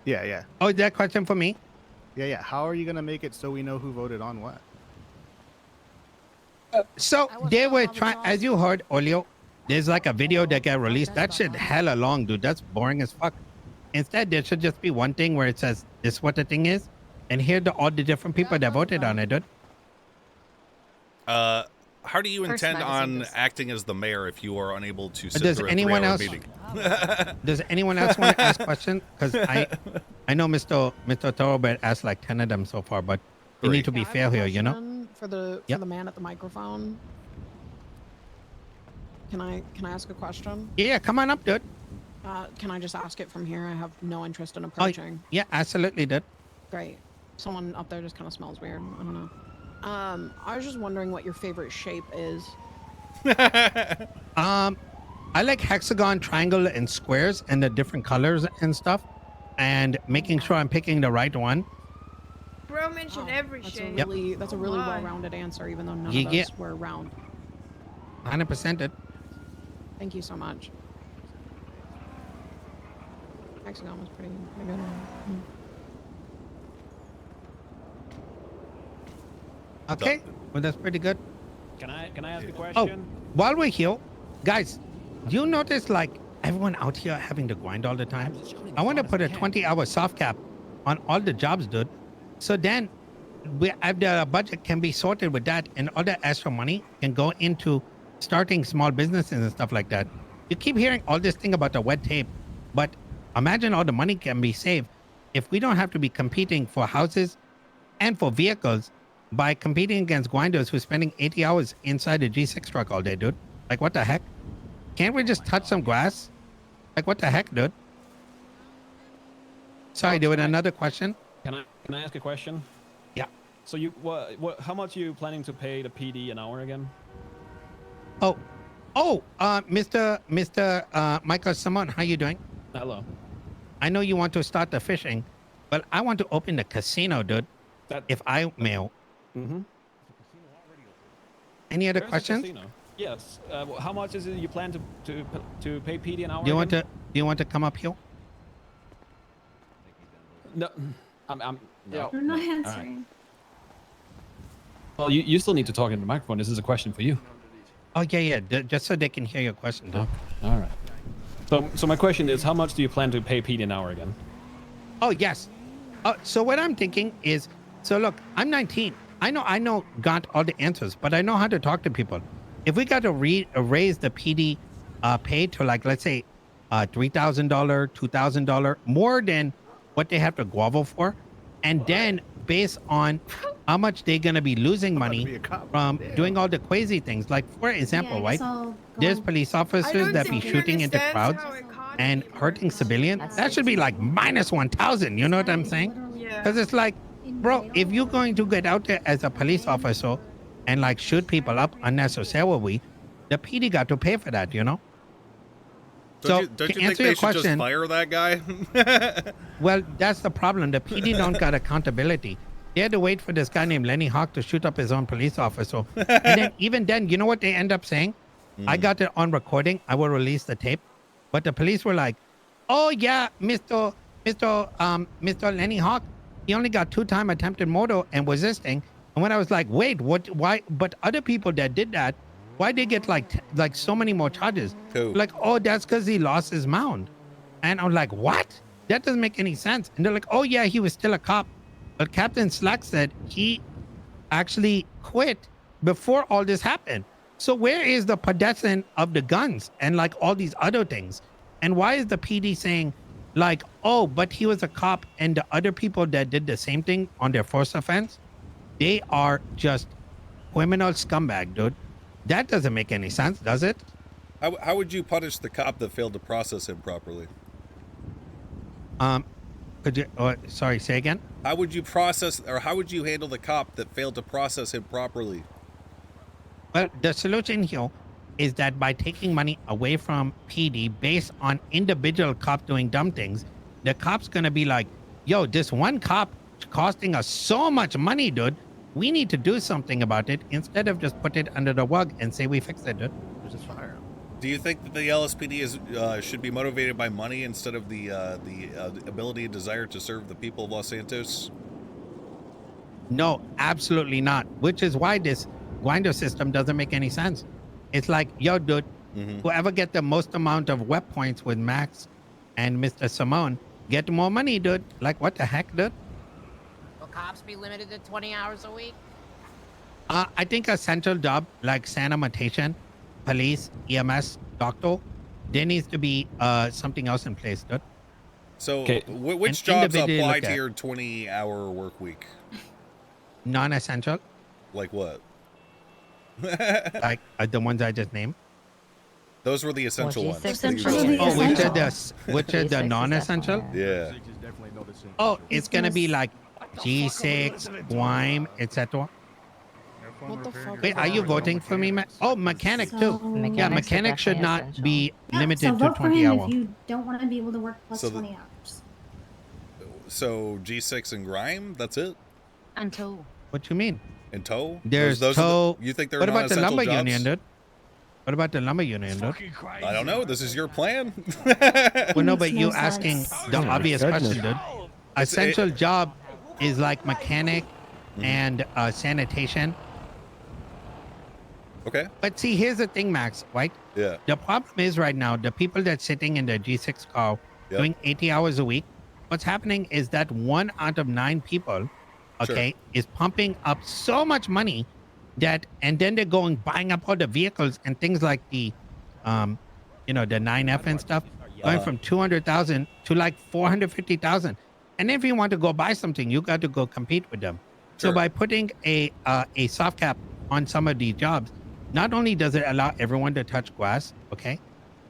Yeah, yeah. Oh, is that question for me? Yeah, yeah. How are you gonna make it so we know who voted on what? So they were trying, as you heard earlier, there's like a video that got released. That shit hella long, dude. That's boring as fuck. Instead, there should just be one thing where it says, this is what the thing is. And here are all the different people that voted on it, dude. How do you First intend magazine on goes- acting as the mayor if you are unable to sit Does through a anyone 3-hour else- meeting? Does anyone else want to ask questions? Because I know Mr. Thoroughbred asked like 10 of them so far, but we need to be fair here, you know? For the Yep. man at the microphone. Can I ask a question? Yeah, come on up, dude. Can I just ask it from here? I have no interest in Oh, approaching. yeah, absolutely, dude. Great. Someone up there just kind of smells weird. I don't know. I was just wondering what your favorite shape is. I like hexagon, triangle, and squares and the different colors and stuff, and making sure I'm picking the right one. Bro mentioned every That's shape. a really, that's a really Why? well-rounded answer, even though none You of get- us were round. 100% it. Thank you so much. Hexagon was pretty good. Okay, well that's pretty good. Can I ask a Oh, question? while we're here, guys, do you notice like everyone out here having to grind all the time? I want to put a 20-hour soft cap on all the jobs, dude. So then the budget can be sorted with that, and all the extra money can go into starting small businesses and stuff like that. You keep hearing all this thing about the red tape, but imagine all the money can be saved if we don't have to be competing for houses and for vehicles by competing against grinders who's spending 80 hours inside a G6 truck all day, dude. Like, what the heck? Can't we just touch some grass? Like, what the heck, dude? Sorry, dude, another question? Can I ask a question? Yeah. So how much are you planning to pay the PD an hour again? Mr. Michael Simon, how you doing? Hello. I know you want to start the fishing, but I want to open the casino, dude. If I may. Mm-hmm. Any other Where's the questions? casino? Yes. How much is it you plan to pay PD an hour? Do again? you want to come up here? No. I'm. No. You're not All right. answering. Well, you still need to talk into the microphone. This is a question for you. Oh yeah. Just so they can hear your question, dude. All right. So my question is, how much do you plan to pay PD an hour again? Oh yes. So what I'm thinking is, so look, I'm 19. I know got all the answers, but I know how to talk to people. If we got to raise the PD pay to like, let's say, $3,000, $2,000, more than what they have to grovel for, and then based on how much they're gonna be losing money from doing all the crazy things. Like for example, right? There's police officers that be shooting into crowds and hurting civilians. That should be like minus 1,000. You know what I'm saying? Because it's like, bro, if you're going to get out there as a police officer and like shoot people up unnecessarily, the PD got to pay for that, you know? Don't you to think answer they your should just question, fire that guy? well, that's the problem. The PD don't got accountability. They had to wait for this guy named Lenny Hawk to shoot up his own police officer. And then even then, you know what they end up saying? I got it on recording. I will release the tape. But the police were like, oh yeah, Mr. Lenny Hawk, he only got 2-time attempted murder and resisting. And when I was like, wait, what? Why? But other people that did that, why they get like so many more charges? Like, oh, that's because he lost his mount. And I'm like, what? That doesn't make any sense. And they're like, oh yeah, he was still a cop. But Captain Slack said he actually quit before all this happened. So where is the pedestrian of the guns and like all these other things? And why is the PD saying like, oh, but he was a cop and the other people that did the same thing on their first offense, they are just criminal scumbag, dude. That doesn't make any sense, does it? How would you punish the cop that failed to process him properly? Could you, sorry, say again? How would you process, or how would you handle the cop that failed to process him properly? Well, the solution here is that by taking money away from PD based on individual cop doing dumb things, the cop's gonna be like, yo, this one cop costing us so much money, dude. We need to do something about it instead of just put it under the rug and say we fixed it, dude. Just fire him. Do you think that the LSPD is should be motivated by money instead of the ability and desire to serve the people of Los Santos? No, absolutely not. Which is why this grinder system doesn't make any sense. It's like, yo, dude, whoever get the most amount of web points with Max and Mr. Simone get more money, dude. Like, what the heck, dude? Will cops be limited to 20 hours a week? I think a central job like sanitation, police, EMS, doctor, there needs to be something else in place, dude. So, Okay. which An jobs individual apply look to at. your 20-hour work week? Non-essential, Like what? like the ones I just named. Those were the essential ones. Essential. Oh, which are the non-essential? Yeah. Oh, it's gonna be like G6, Wime, etc. What the fuck? Wait, are you voting for me? Oh, mechanic too. Yeah, Mechanics are mechanic should definitely not essential. be Yeah, limited so to vote for 20 him hours. if you don't want to be able to work plus So the- 20 hours. So G6 and Grime, that's it? And tow. What you mean? And tow? There's those are tow. you think they're What about the non-essential lumber jobs? union, dude? What about the lumber union, dude? I don't know. This is your plan. Well, no, but Makes you no asking sense. the Oh my obvious goodness. question, dude. It's- Essential job is like mechanic and sanitation. Okay. But see, here's the thing, Max, right? Yeah. The problem is right now, the people that's sitting in the G6 car Yep. doing 80 hours a week, what's happening is that 1 out of 9 people, okay, is pumping up so much money that, and then they're going buying up all the vehicles and things like the, the 9F and stuff, going from 200,000 to like 450,000. And if you want to go buy something, you got to go compete with them. So Sure. by putting a soft cap on some of these jobs, not only does it allow everyone to touch grass, okay,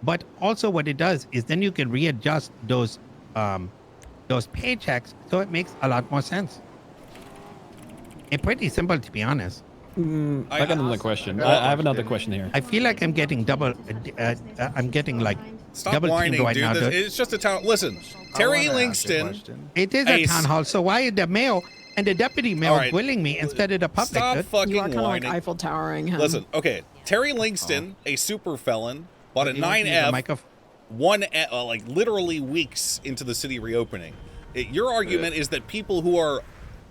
but also what it does is then you can readjust those paychecks so it makes a lot more sense. It's pretty simple, to be honest. I got another question. I have another question here. I feel like I'm getting I'm getting like Stop double teamed whining, right dude. now. This- dude. It's just a town. Listen, Terry Langston. It is Hey, a town hall, so why is the mayor and the deputy mayor All right. grilling me instead of the public? Stop dude? fucking You are kind of like whining. Eiffel Towering him. Listen, okay. Terry Langston, a super felon, bought a You want to use the 9F, microphone? like literally weeks into the city reopening. Your argument is that people who are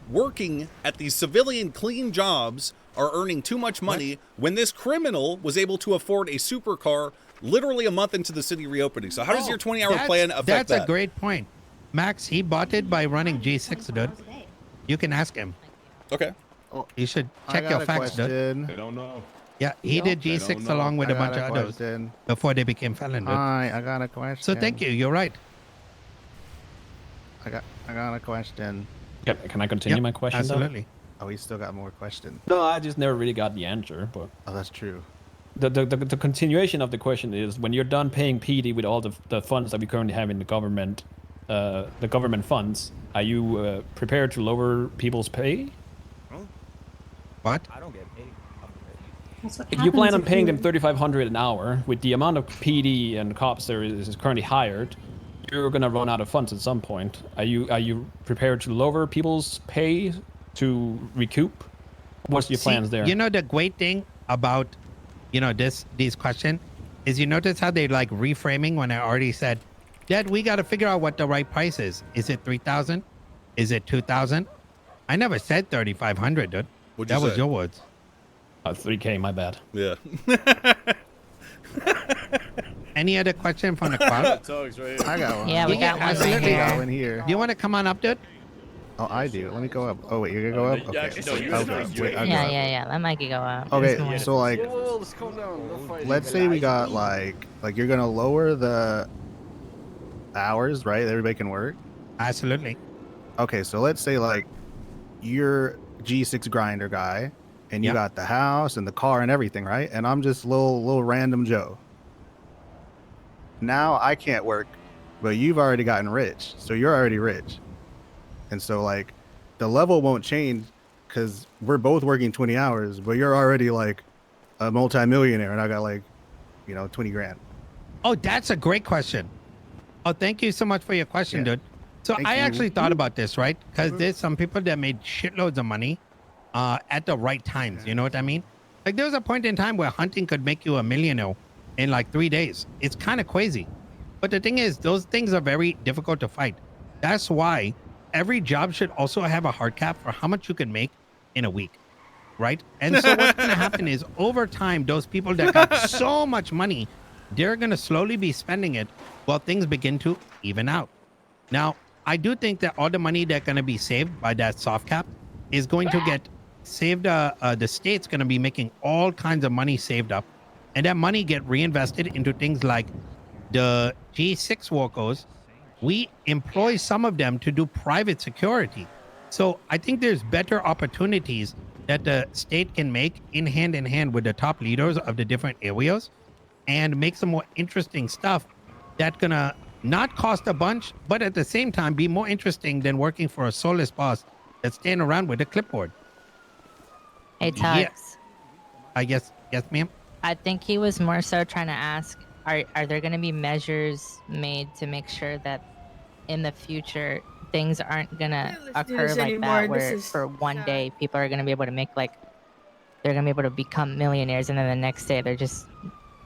working at these civilian clean jobs are earning too much money when this criminal was able to afford a supercar literally a month into the city reopening. So how does your 20-hour plan affect That's that? a great point. Max, he bought it by running G6, dude. You can ask him. Okay. You should I check got your a facts, dude. question. They don't know. Yeah, he did G6 along with I a bunch got of a others question. before they became felon, dude. Hi, I got a question. So thank you. You're right. I got a question. Can I continue Yep, my question? though? absolutely. Oh, we still got more questions. No, I just never really got the answer. But Oh, that's true. the continuation of the question is: when you're done paying PD with all the funds that we currently have in the government funds, are you prepared to lower people's pay? What? I don't get paid. That's what If you plan on happens if paying you- them 3,500 an hour, with the amount of PD and cops there is currently hired, you're gonna run out of funds at some point. Are you prepared to lower people's pay to recoup? What's your See, plans there? You know the great thing about, these questions is you notice how they like reframing when I already said, Dad, we got to figure out what the right price is. Is it 3,000? Is it 2,000? I never said 3,500, dude. What'd you That was say? your words. 3K, my bad. Yeah. Any other question from the crowd? I got one. Yeah, we got one right absolutely. here. got one here. Do you want to come on up, dude? Oh, I do. Let me go up. Oh, wait, you're gonna go up? Okay. I'll go. Wait, I'll go up. Yeah. Let Mikey go up. Okay, so like, let's say we got like you're gonna lower the hours, right? Everybody can work. Absolutely. Okay, so let's say like you're G6 grinder guy, and you Yep. got the house and the car and everything, right? And I'm just little random Joe. Now I can't work, but you've already gotten rich, so you're already rich, and so like the level won't change because we're both working 20 hours, but you're already like a multimillionaire, and I got like 20 grand. Oh, that's a great question. Oh, thank you so much for your question, dude. So Thank I you. actually thought about this, right? Because there's some people that made shitloads of money at the right times. You know what I mean? Like there was a point in time where hunting could make you a millionaire in like 3 days. It's kind of crazy. But the thing is, those things are very difficult to fight. That's why every job should also have a hard cap for how much you can make in a week, right? And so what's going to happen is over time, those people that got so much money, they're going to slowly be spending it while things begin to even out. Now, I do think that all the money that's going to be saved by that soft cap is going to get saved. The state's going to be making all kinds of money saved up, and that money get reinvested into things like the G6 workers. We employ some of them to do private security. So I think there's better opportunities that the state can make in hand with the top leaders of the different areas and make some more interesting stuff that's gonna not cost a bunch, but at the same time be more interesting than working for a soulless boss that's staying around with a clipboard. Hey, Tux. Yes. Yes, ma'am. I think he was more so trying to ask, are there going to be measures made to make sure that in the future things aren't going to occur this like anymore. that, where This is for one day people are going to be able to make like, they're going to be able to become millionaires, and then the next day they're just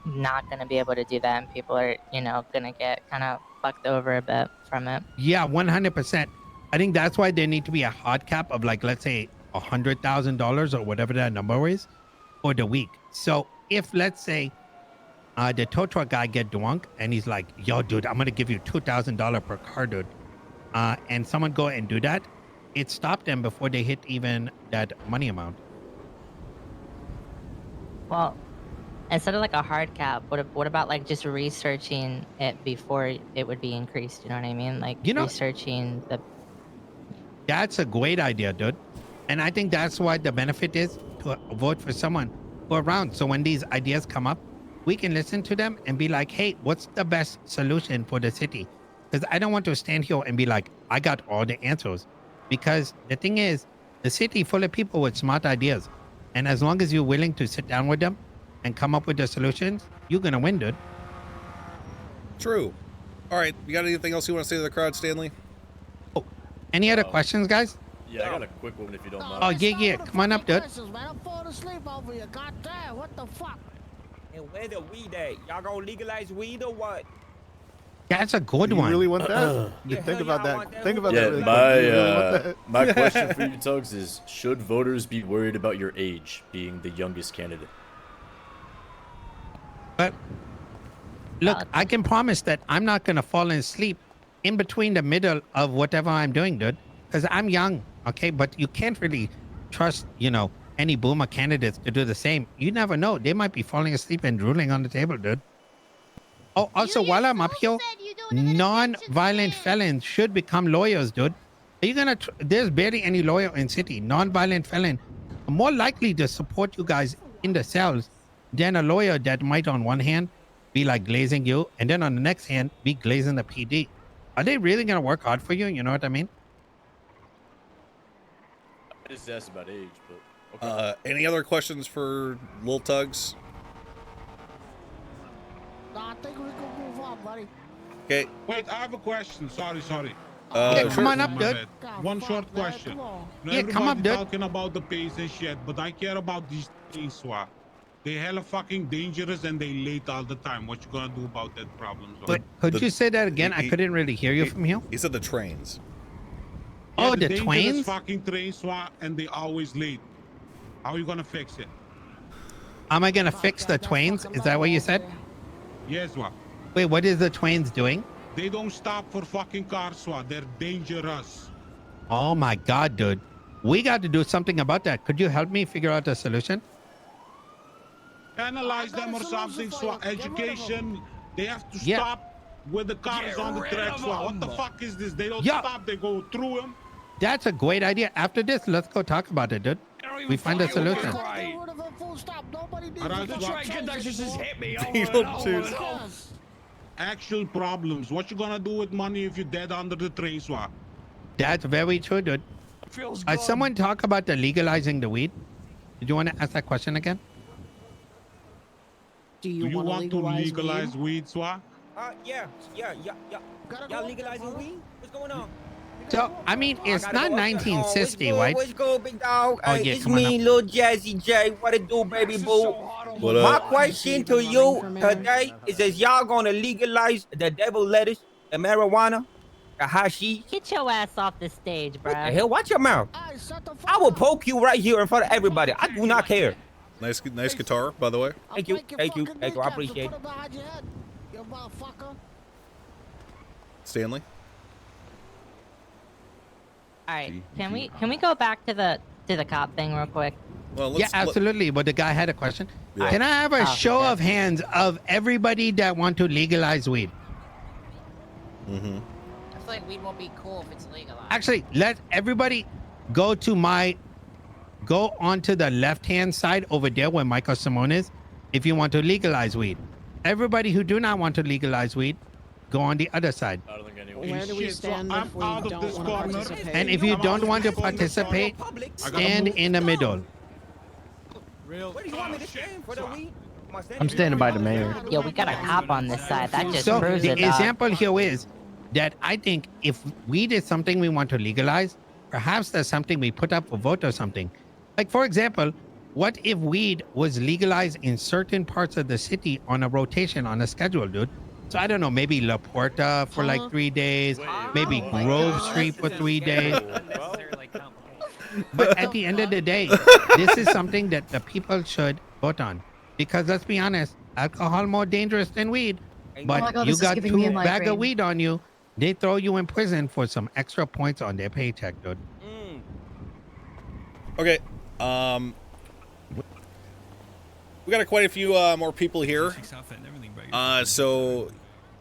not going to be able to do that, and people are, going to get kind of fucked over a bit from it. Yeah, 100%. I think that's why there need to be a hard cap of like, let's say $100,000 or whatever that number is for the week. So if let's say the tow truck guy get drunk and he's like, yo, dude, I'm going to give you $2,000 per car, dude. And someone go and do that, it stopped them before they hit even that money amount. Well, instead of like a hard cap, what about like just researching it before it would be increased? You know what I mean? Like researching the. That's a great idea, dude. And I think that's why the benefit is to vote for someone who around. So when these ideas come up, we can listen to them and be like, hey, what's the best solution for the city? Because I don't want to stand here and be like, I got all the answers. Because the thing is, the city full of people with smart ideas. And as long as you're willing to sit down with them and come up with the solutions, you're going to win, dude. True. All right. You got anything else you want to say to the crowd, Stanley? Oh, any other questions, guys? Yeah, I got a quick one if you don't mind. Oh, yeah. Come on up, dude. I'm falling asleep over here. Goddamn, what the fuck? And where the weed at? Y'all gonna legalize weed or what? That's a good one. You really want that? Yeah, Think about that. Think about Yeah, that. Really quick. my question for you, Tugs, is should voters be worried about your age being the youngest candidate? But look, I can promise that I'm not going to fall asleep in between the middle of whatever I'm doing, dude, because I'm young, okay? But you can't really trust, any boomer candidates to do the same. You never know. They might be falling asleep and drooling on the table, dude. Oh, also, while I'm up here, non-violent felons should become lawyers, dude. Are you going to... There's barely any lawyer in city. Non-violent felon are more likely to support you guys in the cells than a lawyer that might on one hand be like glazing you and then on the next hand be glazing the PD. Are they really going to work hard for you? You know what I mean? I just asked about age, but okay. Any other questions for Lil Tugs? Nah, I think we can move on, buddy. Okay. Wait, I have a question. Sorry. Come on up, dude. One short question. Yeah, come up, dude. Talking about the pace and shit, but I care about these things, Swat. They hella fucking dangerous and they late all the time. What you gonna do about that problem? But could you say that again? I couldn't really hear you from here. He said the trains. Yeah, Oh, the dangerous trains? fucking trains, Swat, and they always late. How are you gonna fix it? Am I going to fix the twains? Is that what you said? Yes, Swat. Wait, what is the twains doing? They don't stop for fucking cars, Swat. They're dangerous. Oh my God, dude. We got to do something about that. Could you help me figure out a solution? Analyze them or something, Swat. Education. They have to stop with the cars on the track, Swat. What the fuck is this? They don't stop. They go through them. That's a great idea. After this, let's go talk about it, dude. We find a solution. Actual problems. What you gonna do with money if you're dead under the train, Swat? That's very true, dude. Someone talk about the legalizing the weed. Did you want to ask that question again? Do you, Do you want to legalize legalize weed? weed, Swa? Yeah. Y'all legalizing weed? What's going on? So, I mean, it's I not gotta go up there. 1960, what's right? What's good, big dog? Oh, Hey, yeah, it's come on me, Lil Jazzy J. What it do, baby boo? What My up? question to you today is y'all gonna legalize the devil lettuce, the marijuana, the hashish? Get your ass off the stage, What the bruh. hell? Watch your mouth. I will poke you right here in front of everybody. I do not care. Nice guitar, by the way. Thank you. I appreciate it. Stanley. All right, can we go back to the cop thing real quick? Well, Yeah, absolutely. But the guy had a question. Yeah. Can I have a Oh, show okay. of hands of everybody that want to legalize weed? Mm-hmm. I feel like weed won't be cool if it's legalized. Actually, let everybody go onto the left-hand side over there where Michael Simone is if you want to legalize weed. Everybody who do not want to legalize weed, go on the other side. I don't think anyone. Where do we stand if we don't want to participate? And if you don't want to participate, stand in the middle. Where do you want me to stand for the weed? I'm standing by the mayor. Yo, we got a cop on this side. That just So proves the it, dog. example here is that I think if weed is something we want to legalize, perhaps that's something we put up for vote or something. Like, for example, what if weed was legalized in certain parts of the city on a rotation, on a schedule, dude? So I don't know, maybe La Puerta for like 3 days, maybe Grove Street for 3 days. But at the end of the day, this is something that the people should vote on. Because let's be honest, alcohol more dangerous than weed. But my God, you this is got giving me a 2 bag of migraine. weed on you, they throw you in prison for some extra points on their paycheck, dude. Okay. We got quite a few more people here. So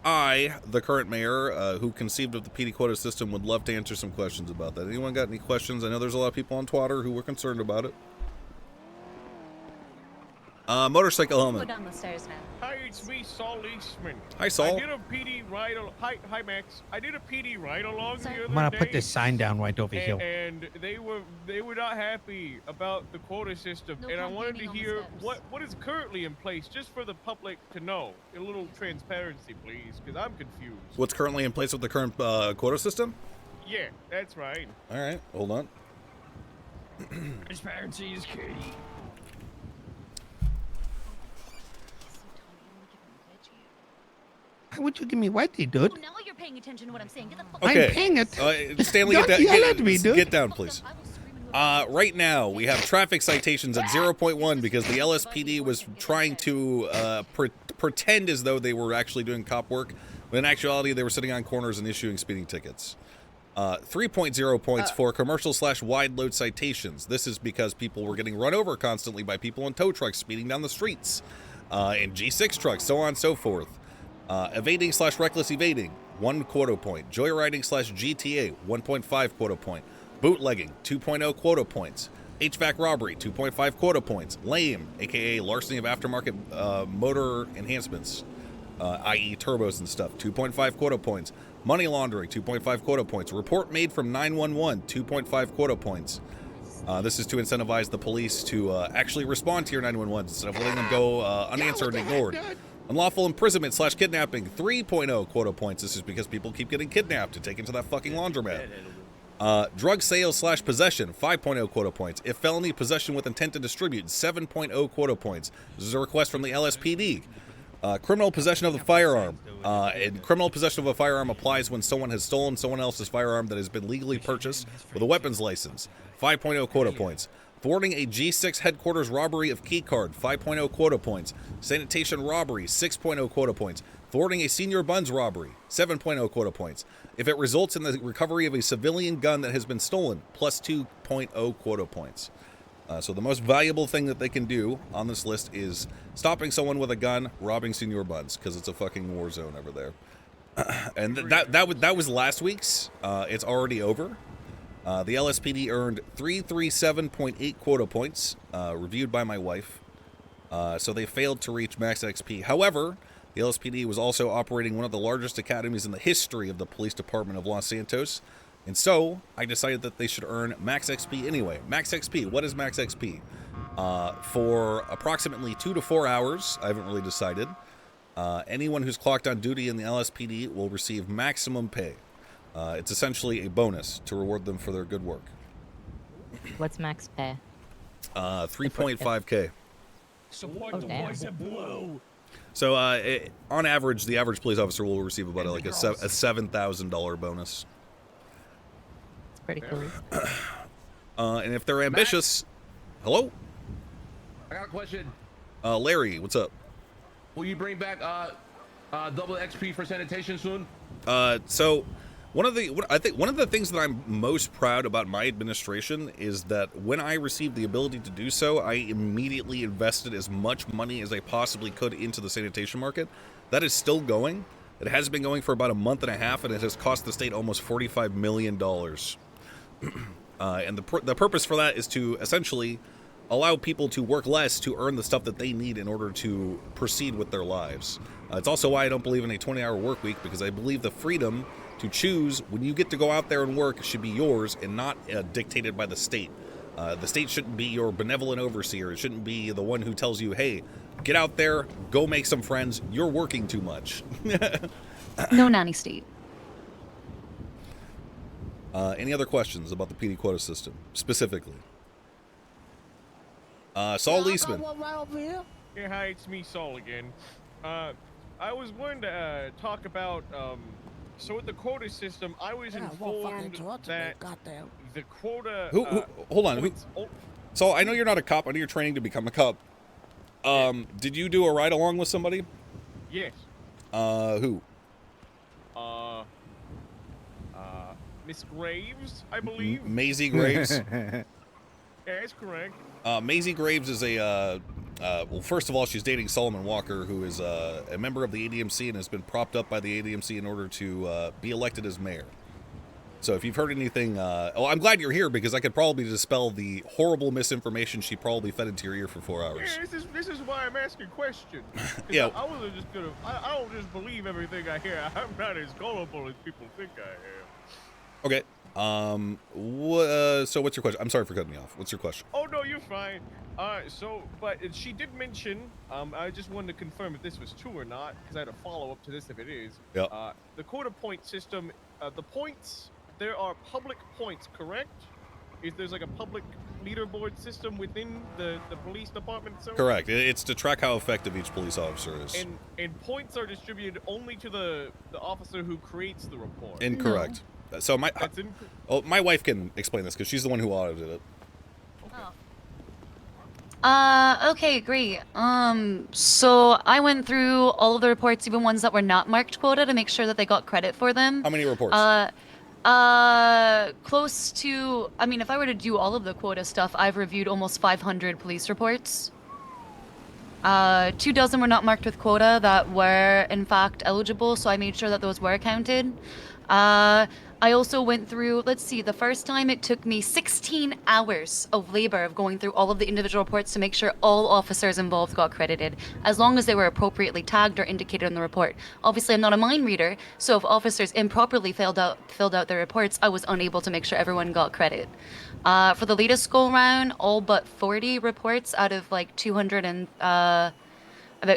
I, the current mayor, who conceived of the PD quota system, would love to answer some questions about that. Anyone got any questions? I know there's a lot of people on Twitter who were concerned about it. Motorcycle Go helmet. down the stairs now. Hi, it's me, Saul Eastman. Hi, Saul. I did a PD ride. Hi, Max. I did a PD ride along the other I'm gonna day, put this sign down right over here. and they were not happy about the quota system, and I wanted to hear what is currently in place, just for the public to know. A little transparency, please, because I'm confused. What's currently in place with the current quota system? Yeah, that's right. All right, hold on. Transparency is key. Why would you give me whitey, dude? Oh, now you're paying attention to what I'm saying. Get the fuck Okay. I'm paying it. Stanley, Don't get down. yell at me, dude. Get down, please. Right now, we have traffic citations at 0.1 because the LSPD was trying to pretend as though they were actually doing cop work, but in actuality, they were sitting on corners and issuing speeding tickets. 3.0 points for commercial/wide load citations. This is because people were getting run over constantly by people in tow trucks speeding down the streets, in G6 trucks, so on and so forth. Evading/reckless evading, 1 quota point. Joyriding/GTA, 1.5 quota point. Bootlegging, 2.0 quota points. HVAC robbery, 2.5 quota points. Lame, aka larceny of aftermarket motor enhancements, i.e. turbos and stuff, 2.5 quota points. Money laundering, 2.5 quota points. Report made from 911, 2.5 quota points. This is to incentivize the police to actually respond to your 911s instead of letting them go unanswered and ignored. Unlawful imprisonment/kidnapping, 3.0 quota points. This is because people keep getting kidnapped and taken to that fucking laundromat. Drug sales/possession, 5.0 quota points. If felony, possession with intent to distribute, 7.0 quota points. This is a request from the LSPD. Criminal possession of the firearm. And criminal possession of a firearm applies when someone has stolen someone else's firearm that has been legally purchased with a weapons license, 5.0 quota points. Thwarting a G6 headquarters robbery of keycard, 5.0 quota points. Sanitation robbery, 6.0 quota points. Thwarting a senior buns robbery, 7.0 quota points. If it results in the recovery of a civilian gun that has been stolen, plus 2.0 quota points. So the most valuable thing that they can do on this list is stopping someone with a gun, robbing senior buns, because it's a fucking war zone over there. And that was last week's. It's already over. The LSPD earned 337.8 quota points, reviewed by my wife. So they failed to reach max XP. However, the LSPD was also operating one of the largest academies in the history of the police department of Los Santos. And so I decided that they should earn max XP anyway. Max XP, what is max XP? For approximately 2 to 4 hours, I haven't really decided, anyone who's clocked on duty in the LSPD will receive maximum pay. It's essentially a bonus to reward them for their good work. What's max pay? 3.5K. Support the boys in blue. So, on average, the average police officer will receive about like a $7,000 bonus. It's pretty cool. And if they're ambitious, hello, I got a question. Larry, what's up? Will you bring back double XP for sanitation soon? So one of the things that I'm most proud about my administration is that when I received the ability to do so, I immediately invested as much money as I possibly could into the sanitation market. That is still going. It has been going for about a month and a half, and it has cost the state almost $45 million. And the purpose for that is to essentially allow people to work less to earn the stuff that they need in order to proceed with their lives. It's also why I don't believe in a 20-hour work week, because I believe the freedom to choose when you get to go out there and work should be yours and not dictated by the state. The state shouldn't be your benevolent overseer. It shouldn't be the one who tells you, hey, get out there, go make some friends, you're working too much. No nanny state. Any other questions about the PD quota system, specifically? Saul Leisman. Yeah, hi, it's me, Saul, again. I was going to talk about, so with the quota system, I was informed that the quota... Hold on. Saul, I know you're not a cop. I know you're training to become a cop. Did you do a ride-along with somebody? Yes. Who? Miss Graves, I believe. Maisie Graves? Yeah, that's correct. Maisie Graves is a, well, first of all, she's dating Solomon Walker, who is a member of the ADMC and has been propped up by the ADMC in order to be elected as mayor. So if you've heard anything, oh, I'm glad you're here, because I could probably dispel the horrible misinformation she probably fed into your ear for 4 hours. Yeah, this is why I'm asking questions. Yeah. I wasn't just gonna, I don't just believe everything I hear. I'm not as gullible as people think I am. Okay. So what's your question? I'm sorry for cutting me off. What's your question? Oh, no, you're fine. But she did mention, I just wanted to confirm if this was true or not, because I had a follow-up to this if it is. Yep. The quota point system, the points, there are public points, correct? If there's like a public leaderboard system within the police department itself? Correct. It's to track how effective each police officer is. And points are distributed only to the officer who creates the report. Incorrect. No. So my wife can explain this, because she's the one who audited it. Okay, great. So I went through all of the reports, even ones that were not marked quota, to make sure that they got credit for them. How many reports? Close to, I mean, if I were to do all of the quota stuff, I've reviewed almost 500 police reports. 24 were not marked with quota that were, in fact, eligible, so I made sure that those were counted. I also went through, let's see, the first time it took me 16 hours of labor of going through all of the individual reports to make sure all officers involved got credited, as long as they were appropriately tagged or indicated in the report. Obviously, I'm not a mind reader, so if officers improperly filled out their reports, I was unable to make sure everyone got credit. For the latest go round, all but 40 reports out of like 200 and, about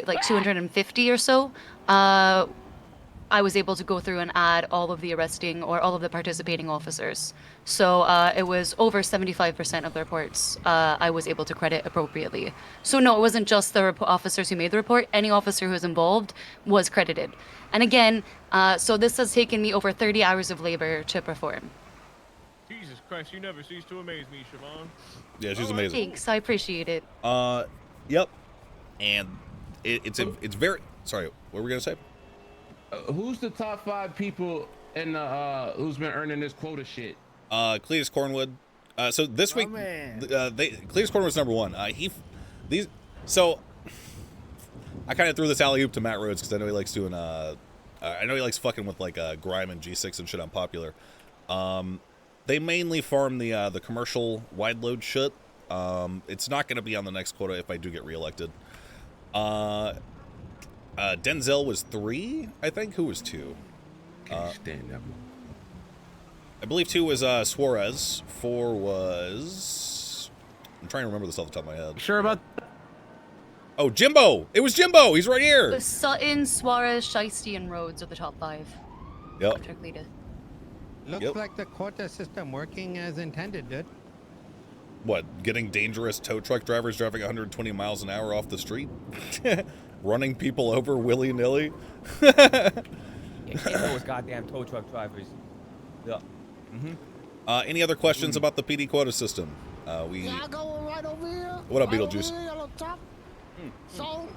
like 250 or so, I was able to go through and add all of the arresting or all of the participating officers. So it was over 75% of the reports I was able to credit appropriately. So no, it wasn't just the officers who made the report. Any officer who was involved was credited. And again, so this has taken me over 30 hours of labor to perform. Jesus Christ, you never cease to amaze me, Siobhan. Yeah, she's amazing. Thanks, I appreciate it. Yep. And it's very, sorry, what were we gonna say? Who's the top 5 people in who's been earning this quota shit? Cletus Cornwood. So this week, Cletus Cornwood's number 1. So I kind of threw this alley oop to Matt Rhodes, because I know he likes doing I know he likes fucking with like Grime and G6 and shit on Popular. They mainly farm the commercial wide load shit. It's not going to be on the next quota if I do get reelected. Denzel was 3, I think. Who was 2? Can't stand that. I believe 2 was Suarez. 4 was trying to remember this off the top of my head. Sure about? Oh, Jimbo! It was Jimbo. He's right here. The Sutton, Suarez, Shiesty, and Rhodes are the top 5. Yep. Looks like the quota system working as intended, dude. What? Getting dangerous tow truck drivers driving 120 miles an hour off the street, running people over willy nilly. Yeah, can't know it's goddamn tow truck drivers. Yeah. Any other questions about the PD quota system? Yeah, I go right over here. What up, right Beetlejuice? Over here, yellow top. So,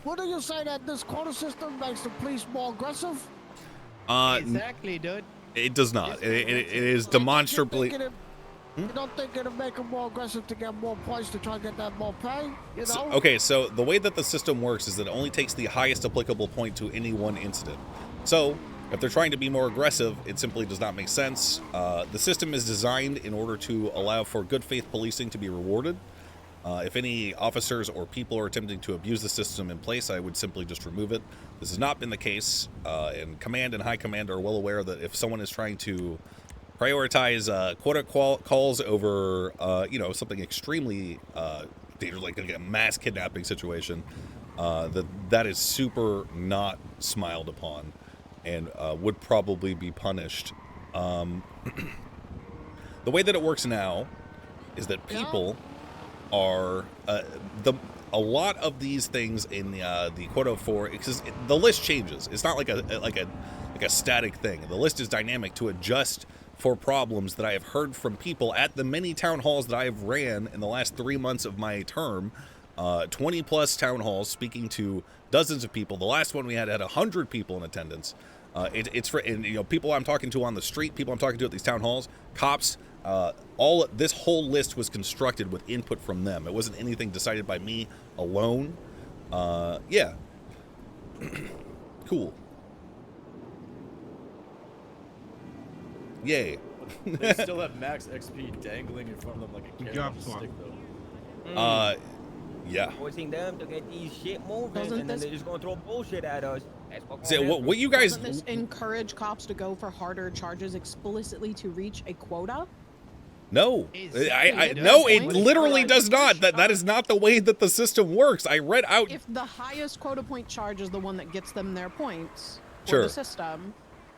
what do you say that this quota system makes the police more aggressive? Exactly, dude. It does not. It is demonstrably. You don't think it'll make them more aggressive to get more points to try to get that more pay? You know? Okay, so the way that the system works is that it only takes the highest applicable point to any one incident. So, if they're trying to be more aggressive, it simply does not make sense. The system is designed in order to allow for good faith policing to be rewarded. If any officers or people are attempting to abuse the system in place, I would simply just remove it. This has not been the case, and Command and High Command are well aware that if someone is trying to prioritize quota calls over, something extremely dangerous, like a mass kidnapping situation, that is super not smiled upon and would probably be punished. The way that it works now is that people are a lot of these things in the quota for, because the list changes. It's not like a static thing. The list is dynamic to adjust for problems that I have heard from people at the many town halls that I have ran in the last 3 months of my term. 20 plus town halls, speaking to dozens of people. The last one we had 100 people in attendance. It's for, and people I'm talking to on the street, people I'm talking to at these town halls, cops. This whole list was constructed with input from them. It wasn't anything decided by me alone. Yeah. Cool. Yay. They still have max XP dangling in front of them like a carrot on a stick, though. Yeah. Forcing them to get these shit moving, and then they're just gonna throw bullshit at us. What you guys... Doesn't this encourage cops to go for harder charges explicitly to reach a quota? No, no, it literally does not. That is not the way that the system works. I read out. If the highest quota point charge is the one that gets them their points for Sure. the system,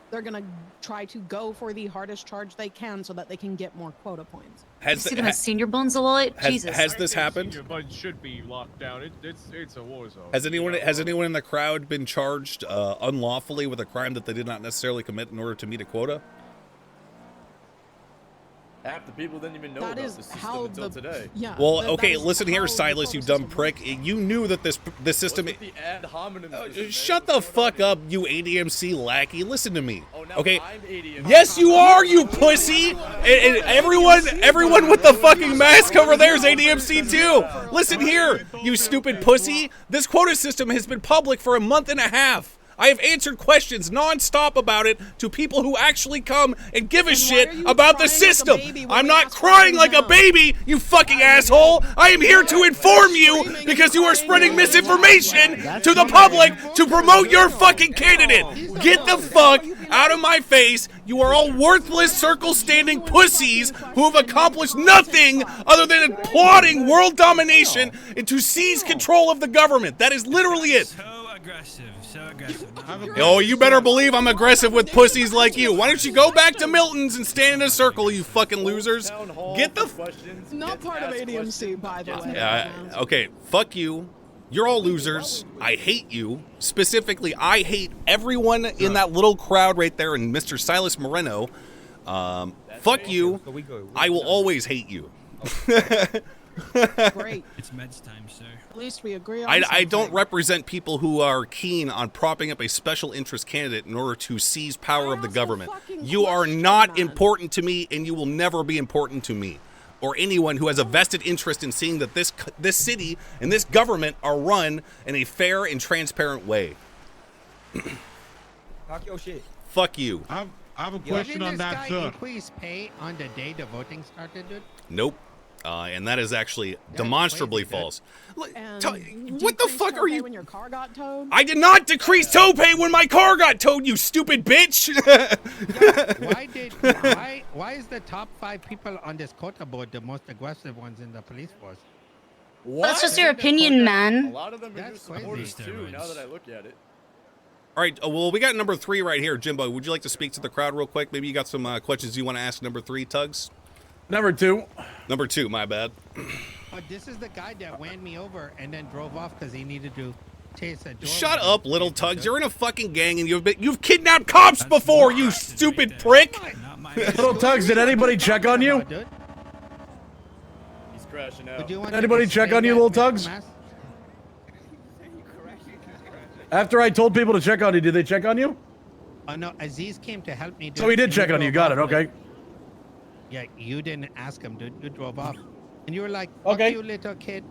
they're gonna try to go for the hardest charge they can so that they can get more quota points. See them as senior buns a lot. Jesus. Has this happened? Senior buns should be locked down. It's a war zone. Has anyone in the crowd been charged unlawfully with a crime that they did not necessarily commit in order to meet a quota? Half the people didn't even know That about is the system how until the- today. Yeah. Well, that okay, is listen here, how Silas, the you quota dumb system prick. You knew that this system. What's with the ad hominem system, Shut the fuck up, you ADMC lackey. Listen to me. Oh, now Okay. I'm ADMC. Yes, you are, you pussy. And everyone with the fucking mask over there is ADMC too. Listen here, you stupid pussy. This quota system has been public for a month and a half. I have answered questions non-stop about it to people who actually come and give a shit about the system. I'm not crying like a baby, you fucking asshole. I am here to inform you because you are spreading misinformation to the public to promote your fucking candidate. Get the fuck out of my face. You are all worthless circle-standing pussies who have accomplished nothing other than applauding world domination and to seize control of the government. That is literally it. So aggressive. Oh, you better believe I'm aggressive with pussies like you. Why don't you go back to Milton's and stand in a circle, you fucking losers? Get the... Not part of ADMC, by the way. Okay, fuck you. You're all losers. I hate you. Specifically, I hate everyone in that little crowd right there and Mr. Silas Moreno. Fuck you. I will always hate you. Great. It's Meds time, sir. At least we agree on I don't represent people who are keen on propping up a special interest candidate in order to seize power of the government. You are not important to me, and you will never be important to me or anyone who has a vested interest in seeing that this city and this government are run in a fair and transparent way. Talk your shit. Fuck you. I have a question on that, sir. Increase pay on the day the voting started, dude? Nope. And that is actually demonstrably false. And What the fuck are you? When your car got towed? I did not decrease tow pay when my car got towed, you stupid bitch! Why is the top 5 people on this quota board the most aggressive ones in the police force? That's just your opinion, man. A lot of them are just supporters too, now that I look at it. All right, well, we got number 3 right here. Jimbo, would you like to speak to the crowd real quick? Maybe you got some questions you want to ask number 3, Tugs? Number 2. Number 2, my bad. Oh, this is the guy that ran me over and then drove off because he needed to chase a door. Shut up, little Tugs. You're in a fucking gang and you've kidnapped cops before, you stupid prick! Little Tugs, did anybody check on you? He's crashing out. Did anybody check on you, little Tugs? After I told people to check on you, did they check on you? Oh no, Aziz came to help me. Dude. So he did check on you. Got it. Okay. Yeah, you didn't ask him, dude. You drove off, and you were like, "Okay, you little kid."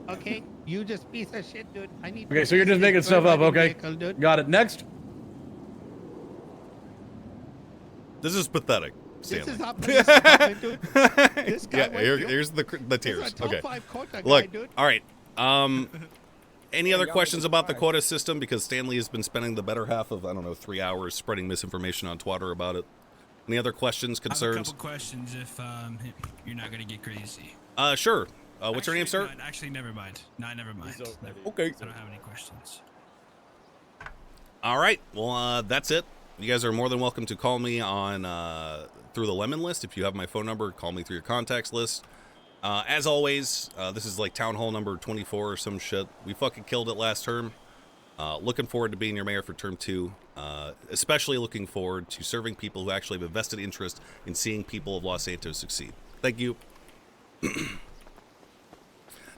Okay, you just piece of shit, dude. I need. Okay, so you're just making stuff up. Okay. Got it. Next. This is pathetic, Stanley. This is not police department, dude. This guy here's the tears. top Okay. 5 quota Look, guy, dude. all right. Any other questions about the quota system? Because Stanley has been spending the better half of, I don't know, 3 hours spreading misinformation on Twitter about it. Any other questions, I have a concerns? couple questions if you're not gonna get crazy. Sure. What's your name, sir? Actually, never mind. No, never mind. Okay. I don't have any questions. All right. Well, that's it. You guys are more than welcome to call me on through the Lemon list. If you have my phone number, call me through your contacts list. As always, this is like town hall number 24 or some shit. We fucking killed it last term. Looking forward to being your mayor for term 2. Especially looking forward to serving people who actually have a vested interest in seeing people of Los Santos succeed. Thank you.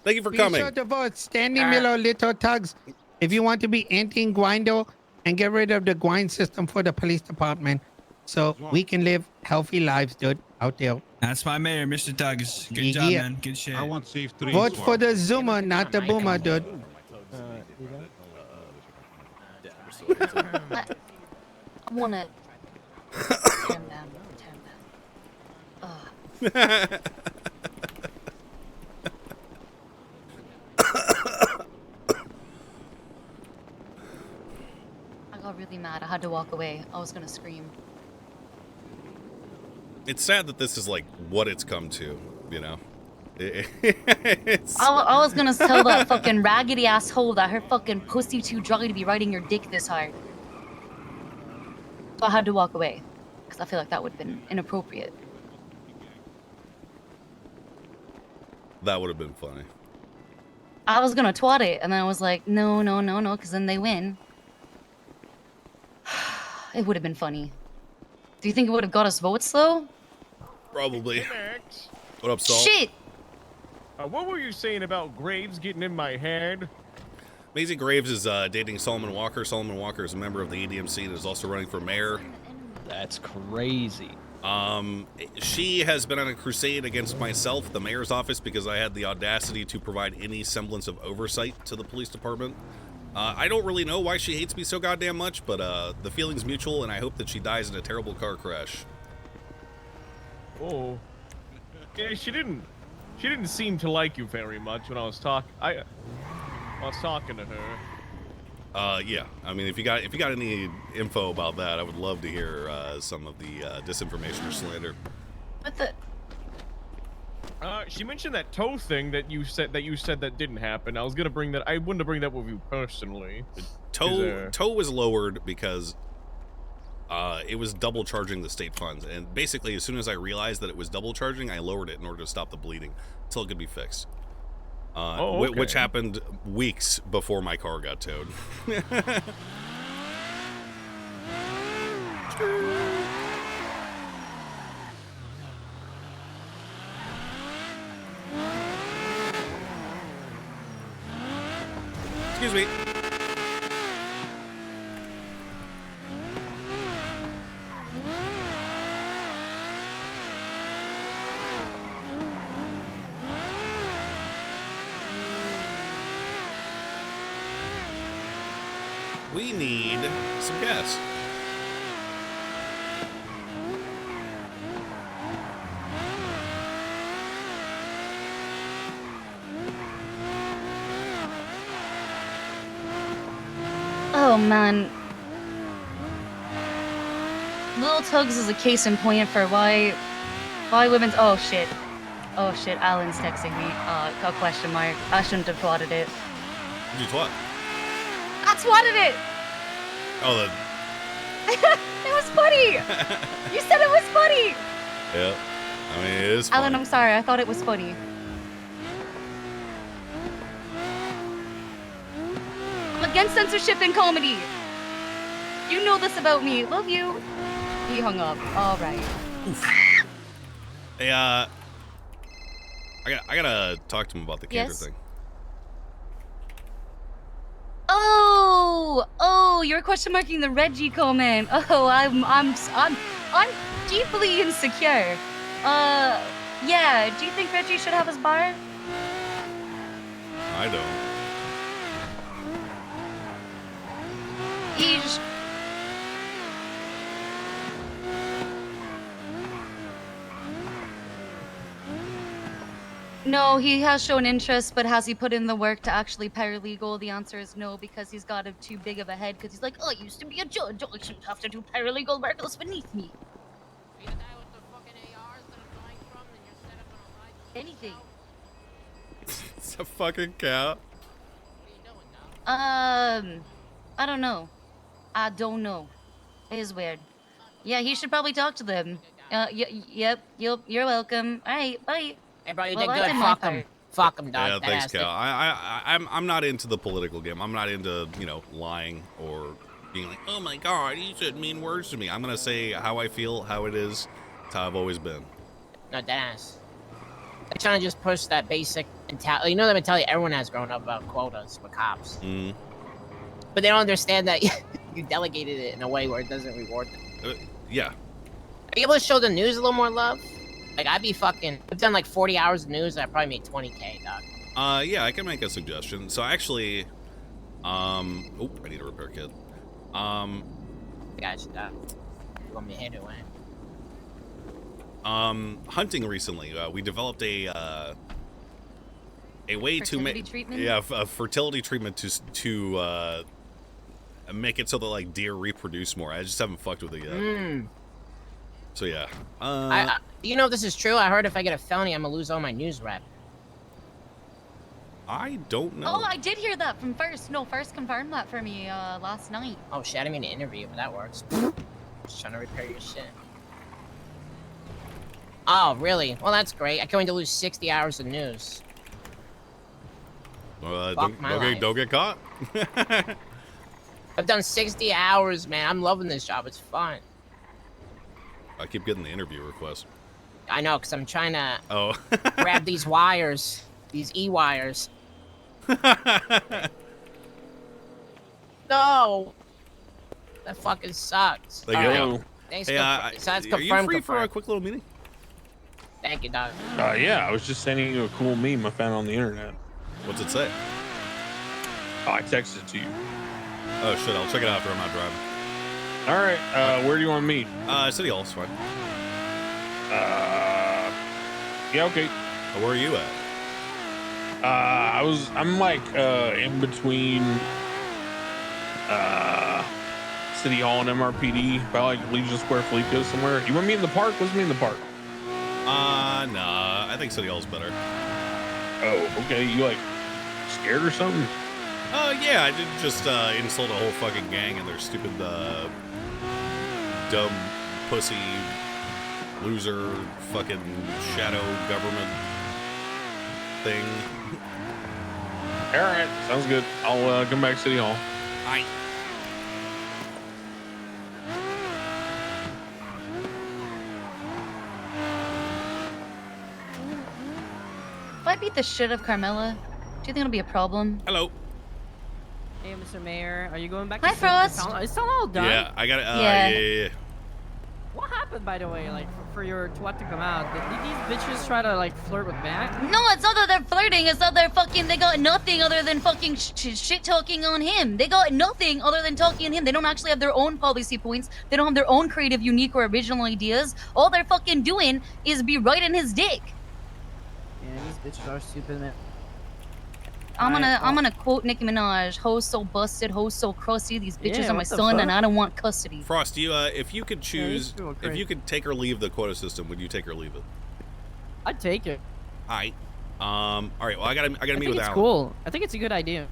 Thank you for coming. Be sure to vote Standing Milo Little Tugs if you want to be anti-Guindo and get rid of the Guind system for the police department so we can live healthy lives, dude, out there. That's my mayor, Mr. Tugs. Good job, man. Good shit. I want safe 3. Vote for the Zoomer, not the Boomer, dude. I wanna turn down. I got really mad. I had to walk away. I was gonna scream. It's sad that this is like what it's come to, you know. I was gonna tell that fucking raggedy asshole that her fucking pussy too dry to be riding your dick this hard. So I had to walk away because I feel like that would have been inappropriate. That would have been funny. I was gonna twat it, and then I was like, no, because then they win. It would have been funny. Do you think it would have got us votes though? Probably. Max. What up, Saul? Shit! What were you saying about Graves getting in my head? Maisie Graves is dating Solomon Walker. Solomon Walker is a member of the ADMC and is also running for mayor. That's crazy. She has been on a crusade against myself, the mayor's office, because I had the audacity to provide any semblance of oversight to the police department. I don't really know why she hates me so goddamn much, but the feeling's mutual, and I hope that she dies in a terrible car crash. Oh. Yeah, she didn't seem to like you very much when I was talking. I was talking to her. Yeah. I mean, if you got any info about that, I would love to hear some of the disinformation or slander. What the? She mentioned that toe thing that you said that didn't happen. I was gonna bring that. I wanted to bring that up with you personally. Toe was lowered because it was double charging the state funds, and basically as soon as I realized that it was double charging, I lowered it in order to stop the bleeding until it could be fixed. Okay. Which happened weeks before my car got towed. Excuse me. We need some gas. man. Little Tugs is a case in point for why women's. Oh shit. Oh shit. Alan's texting me. A question mark. I shouldn't have twatted it. You twat. I twatted it. Oh, It was funny. You said it was funny. yeah. I mean, it is. Alan, I'm sorry. I thought it was funny. I'm against censorship in comedy. You know this about me. Love you. He hung up. All right. Hey, I gotta talk to him about the cancer Yes? thing. Oh, you're question marking the Reggie comment. Oh, I'm deeply insecure. Yeah. Do you think Reggie should have his bar? I don't. He's. No, he has shown interest, but has he put in the work to actually paralegal? The answer is no, because he's got too big of a head, because he's like, oh, I used to be a judge, I shouldn't have to do paralegal work, that's beneath me. Anything. It's a fucking cow. I don't know. I don't know. It is weird. Yeah, he should probably talk to them. Yep, you're welcome. Alright, bye. Hey, bro, you Well, did I good. did my Fuck him. part. Fuck him, dog. Yeah, That thanks, ass did- Cal. I'm not into the political game. I'm not into, you know, lying or being like, oh my god, you said mean words to me. I'm gonna say how I feel, how it is. It's how I've always been. No, that ass. They're trying to just push that basic mentality. You know the mentality everyone has grown up about quotas with cops. Mm. But they don't understand that you delegated it in a way where it doesn't reward them. Yeah. Are you able to show the news a little more love? Like, I've done like 40 hours of news and I probably made 20K, dog. Yeah, I can make a suggestion. So actually, I need a repair kit. I got you, dog. You want me to hit it, Hunting recently, we developed a way Fertility to treatment? make a fertility treatment to make it so that like deer reproduce more. I just haven't fucked with it yet. So yeah. You know if this is true? I heard if I get a felony, I'm gonna lose all my news rep. I don't know. Oh, I did hear that from First. No, First confirmed that for me last night. Oh shit, I didn't mean to interview, but that works. Just trying to repair your shit. Oh, really? Well, that's great. I can only lose 60 hours of news. Don't get caught. I've done 60 hours, man. I'm loving this job. It's fun. I keep getting the interview request. I know, because I'm trying to grab these wires. These E-wires. No! That fucking sucks. Thank you. Alright. Thanks, Hey, so that's are confirmed. you free for a confirmed. quick little meeting? Thank you, dog. Yeah, I was just sending you a cool meme I found on the internet. What's it say? Oh, I texted it to you. Oh shit, I'll check it out after I'm not driving. All right, where do you want to meet? City Hall's fine. Yeah, okay. Where are you at? I'm like in between City Hall and MRPD, by like Legion Square, Felipe somewhere. You want me in the park? Let's meet in the park. Nah, I think City Hall's better. Oh, okay. You like scared or something? Yeah, I did just insult a whole fucking gang and their stupid, dumb, pussy, loser, fucking shadow government thing. All right, sounds good. I'll come back to City Hall. Aye. If I beat the shit out of Carmela, do you think it'll be a problem? Hello. Hey, Mr. Mayor, are you going back Hi, to Frost. Is it all done? Yeah, I got it. Yeah. Yeah. What happened, by the way, like, for your twat to come out? Did these bitches try to, like, flirt with Mac? No, it's not that they're flirting. It's that they got nothing other than fucking shit talking on him. They got nothing other than talking on him. They don't actually have their own policy points. They don't have their own creative, unique, or original ideas. All they're fucking doing is be right in his dick. Yeah, these bitches are stupid, man. I'm gonna quote Nicki Minaj: "Hoes so busted, hoes so crusty. These bitches Yeah, are my what the son, and fuck? I don't want custody." Frost, you if you could choose, feel if crazy. you could take or leave the quota system, would you take or leave it? I'd take it. All right. All right. Well, I gotta I meet think with it's Alan. cool. I think it's a good idea.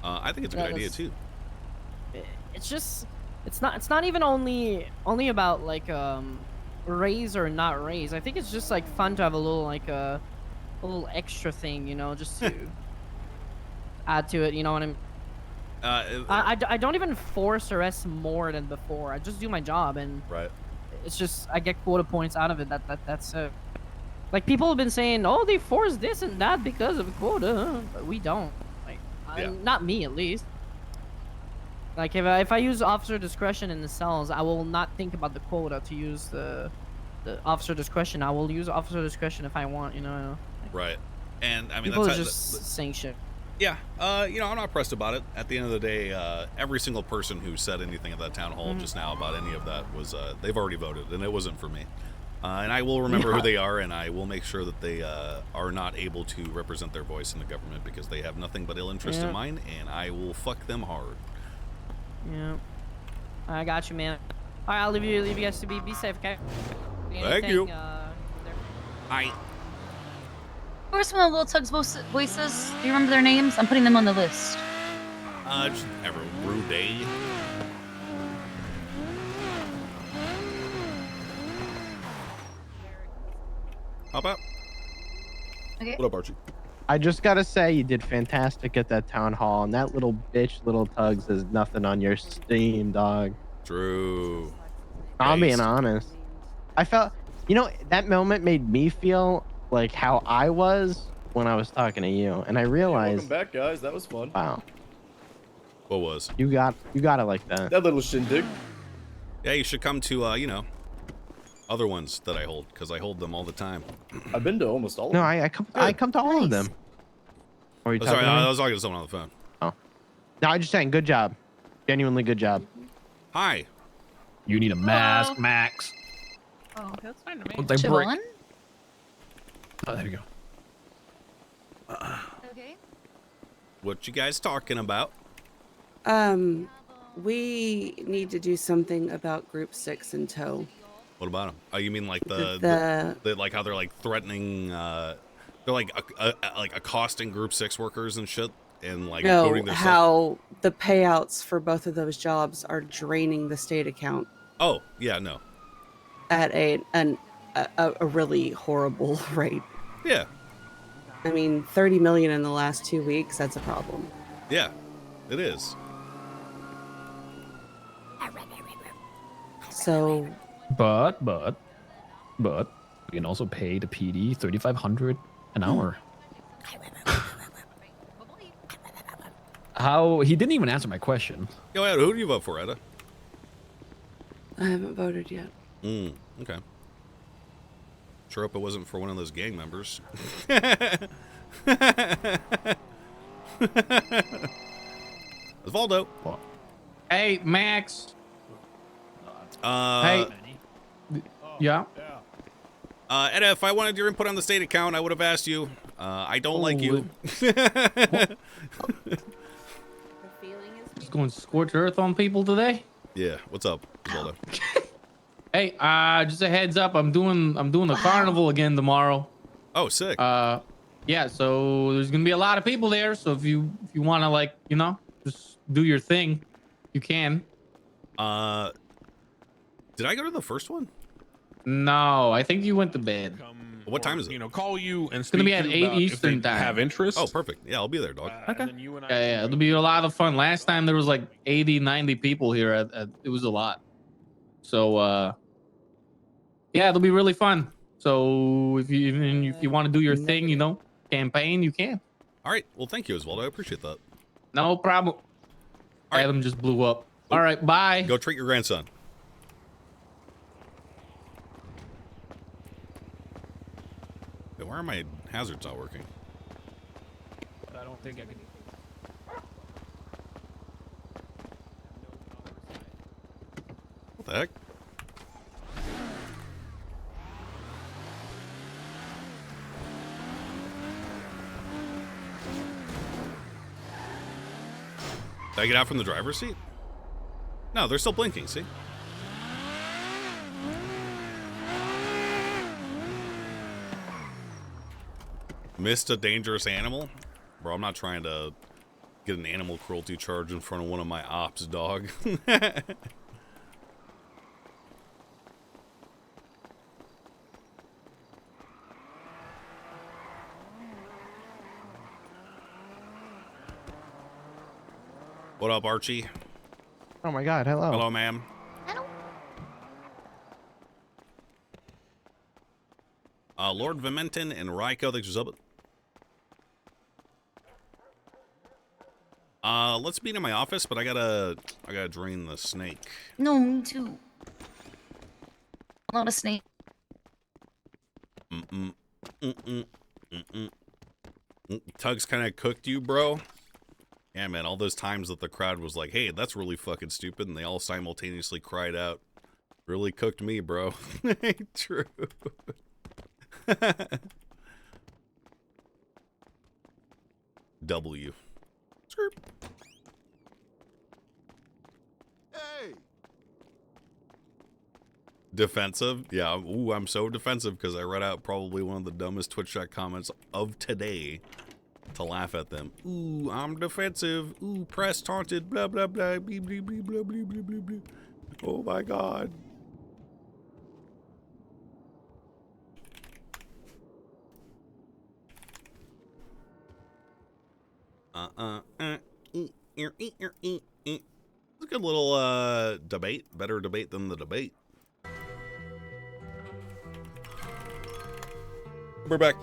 I think it's a good idea too. It's just, it's not even only about like raise or not raise. I think it's just like fun to have a little like a little extra thing, you know, just to add to it. You know what I mean? I don't even force arrests more than before. I just do my job, and it's just I get quota points out of it. That's it. Like people have been saying, oh, they force this and that because of quota, but we don't. Like, not me at least. Like if I use officer discretion in the cells, I will not think about the quota to use the officer discretion. I will use officer discretion if I want, you know. Right. And I mean, people that's are just saying shit. Yeah. You know, I'm not pressed about it. At the end of the day, every single person who said anything at that town hall just now about any of that was they've already voted, and it wasn't for me. And I will remember who they are, and I will make sure that they are not able to represent their voice in the government because they have nothing but ill interest in mind, and I will fuck them hard. Yeah. I got you, man. All right, I'll leave you guys to be safe, okay? Thank you. I. Who are some of the little Tugs voices? Do you remember their names? I'm putting them on the list. Just ever Rude. How about? Okay. What up, Archie? I just gotta say, you did fantastic at that town hall, and that little bitch, little Tugs, is nothing on your Steam, dog. True. I'm being honest. I felt, you know, that moment made me feel like how I was when I was talking to you, and I realized. Welcome back, guys. That was fun. Wow. What was? You got it like that. That little shindig. Yeah, you should come to you know, other ones that I hold because I hold them all the time. I've been to almost all of No, them. I come to all of them. Or you Sorry, talking to me? I was talking to someone on the phone. Oh. No, I'm just saying, good job. Genuinely good job. Hi. You need a mask, Max. Oh, that's fine to me. What they break? Siobhan? Oh, there you go. Okay. What you guys talking about? We need to do something about Group 6 in tow. What about them? Oh, you mean like the like how they're like threatening? They're like accosting Group 6 workers and shit, and like including their how the payouts for both of those jobs are draining the state account. Oh yeah, no. At a really horrible rate. Yeah. I mean, 30 million in the last 2 weeks. That's a problem. Yeah, it is. So. But we can also pay the PD $3,500 an hour. How he didn't even answer my question. Yo, Ed, who do you vote for, Eda? I haven't voted yet. Okay. Sure hope it wasn't for one of those gang members. Osvaldo. Hey, Max. Hey. Yeah. Eda, if I wanted your input on the state account, I would have asked you. I don't like you. Just going to scorch earth on people today. Yeah. What's up, Osvaldo? Hey, just a heads up. I'm doing the carnival again tomorrow. Oh, sick. Yeah. So there's gonna be a lot of people there. So if you want to, like, you know, just do your thing, you can. Did I go to the first one? No, I think you went to bed. What time is it? You know, call you and It's gonna be at 8 Eastern time. Have interest? Oh, perfect. Yeah, I'll be there, dog. Okay. Yeah, it'll be a lot of fun. Last time there was like 80, 90 people here. It was a lot. So yeah, it'll be really fun. So if you want to do your thing, you know, campaign, you can. All right. Well, thank you, Osvaldo. I appreciate that. No problem. Adam just blew up. All right, bye. Go treat your grandson. Hey, why are my hazards not working? I don't think I can. What the heck? Did I get out from the driver's seat? No, they're still blinking, see? Missed a dangerous animal? Bro, I'm not trying to get an animal cruelty charge in front of one of my ops, dog. What up, Archie? Oh my god, hello. Hello, ma'am. Lord Vimenton and Raiko, thanks for subbing. Let's meet in my office, but I gotta drain the snake. No, me too. Not a snake. Tugs kind of cooked you, bro. Yeah, man, all those times that the crowd was like, hey, that's really fucking stupid, and they all simultaneously cried out, really cooked me, bro. True. W. Skirp. Hey. Defensive? Yeah, ooh, I'm so defensive because I read out probably one of the dumbest Twitch chat comments of today to laugh at them. Ooh, I'm defensive. Ooh, press taunted. Blah, blah, blah. Blah, blah, blah, blah, blah, blah, blah, blah. Oh my god. It's a good little debate. Better debate than the debate. We're back.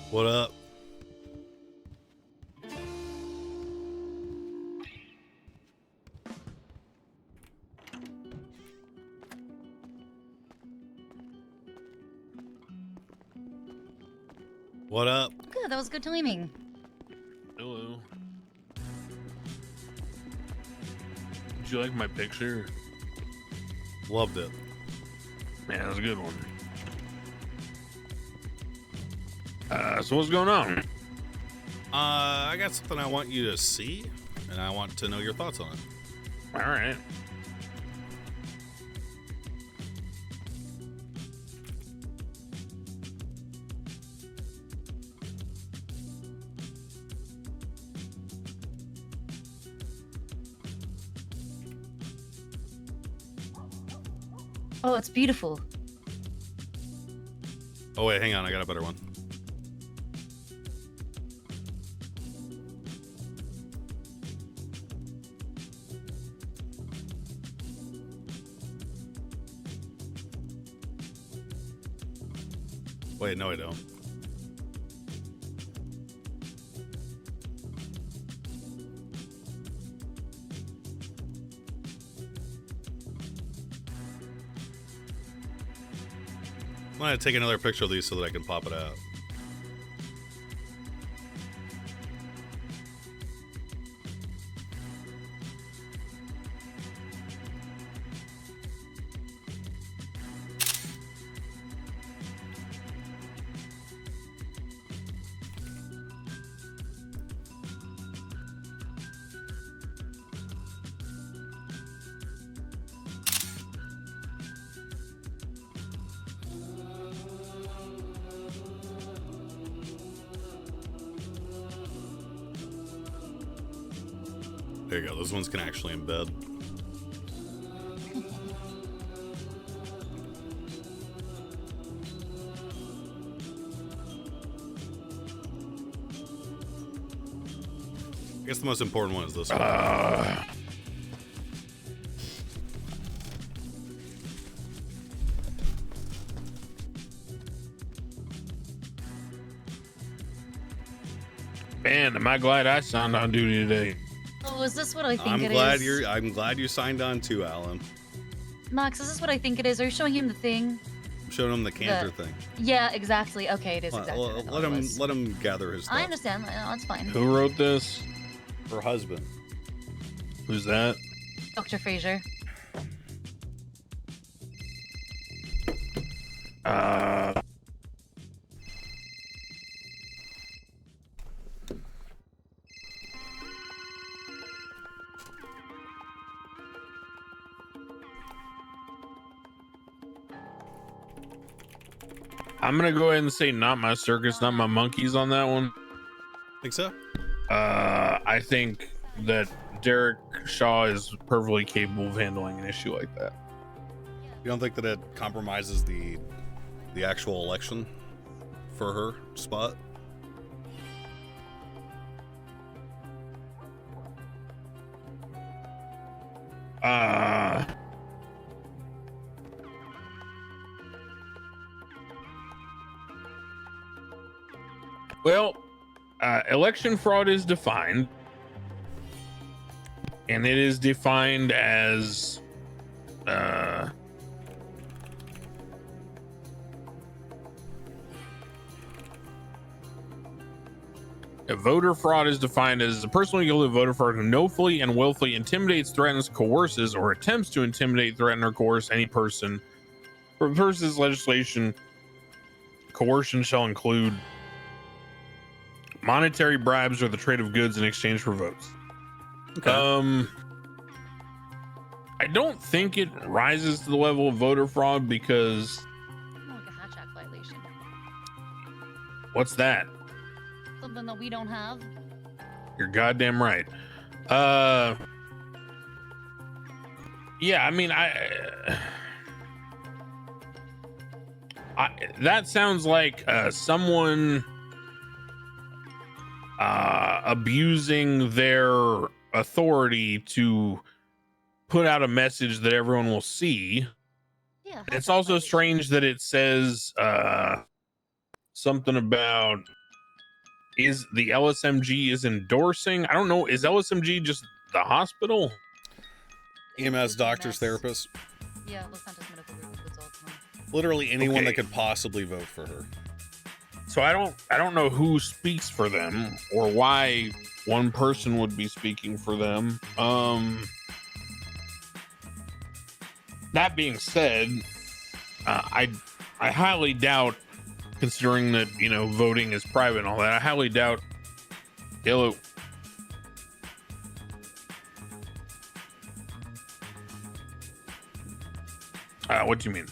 What up? What up? Good, that was good timing. Hello. Did you like my picture? Loved it. Man, that was a good one. So what's going on? I got something I want you to see, and I want to know your thoughts on it. All right. Oh, it's beautiful. Oh wait, hang on, I got a better one. Wait, no I don't. I'm gonna take another picture of these so that I can pop it out. There you go. Those ones can actually embed. I guess the most important one is this one. Man, am I glad I signed on duty today. Oh, is this what I think I'm it glad is? I'm glad you signed on too, Alan. Max, is this what I think it is? Are you showing him the thing? I'm showing him the canter thing. Yeah, exactly. Okay, it is exactly. what I thought it was. Let him gather his I thoughts. understand. No, it's fine. Who wrote this? Her husband. Who's that? Dr. Fraser. I'm gonna go ahead and say not my circus, not my monkeys on that one. Think so? I think that Derek Shaw is perfectly capable of handling an issue like that. You don't think that it compromises the actual election for her spot? Well, election fraud is defined, and it is defined as a voter fraud is defined as a person guilty of voter fraud who knowingly and willfully intimidates, threatens, coerces, or attempts to intimidate, threaten, or coerce any person. For purposes of legislation, coercion shall include monetary bribes or the trade of goods in exchange for votes. Okay. I don't think it rises to the level of voter fraud because Like a Hatch Act violation. what's that? Something that we don't have. You're goddamn right. Yeah, I mean, I that sounds like someone abusing their authority to put out a message that everyone will see. Yeah. It's also strange that it says something about is the LSMG is endorsing. I don't know. Is LSMG just the hospital? EMS, doctors, therapists. Yeah, Los Santos Medical Group includes all of them. Literally anyone Okay. that could possibly vote for her. So I don't know who speaks for them or why one person would be speaking for them. That being said, I highly doubt, considering that, you know, voting is private and all that, I highly doubt Hello. What do you mean?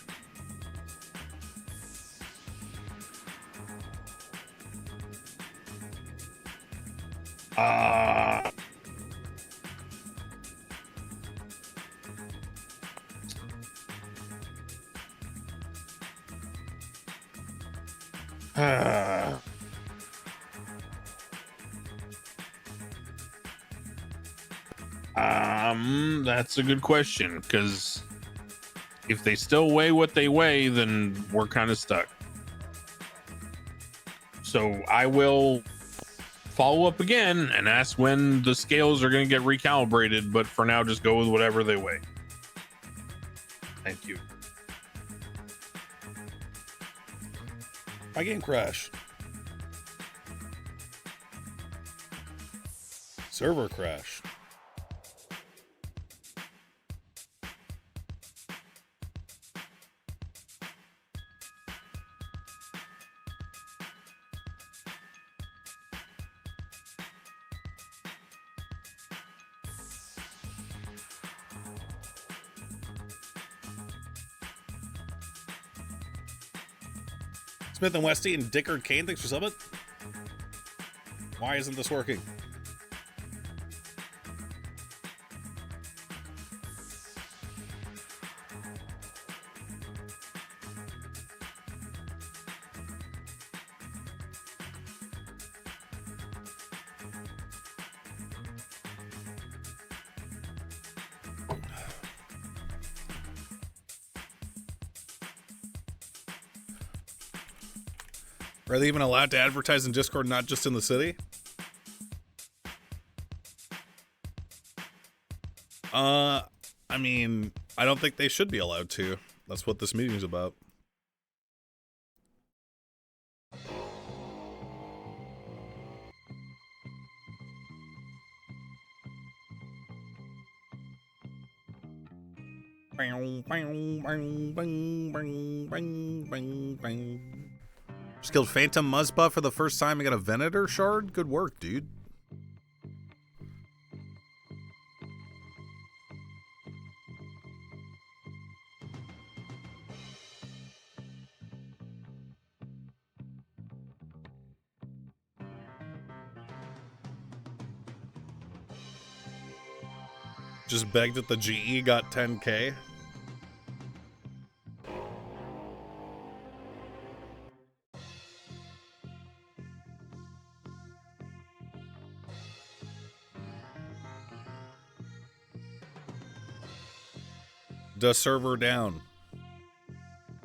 That's a good question, because if they still weigh what they weigh, then we're kind of stuck. So I will follow up again and ask when the scales are going to get recalibrated, but for now, just go with whatever they weigh. Thank you. My game crashed. Server crash. Smith and Westy and Dickard Kane, thanks for subbing. Why isn't this working? Are they even allowed to advertise in Discord, not just in the city? I mean, I don't think they should be allowed to. That's what this meeting's about. Just killed Phantom Muzzbuff for the first time and got a Venator shard? Good work, dude. Just begged that the GE got 10K. Does server down.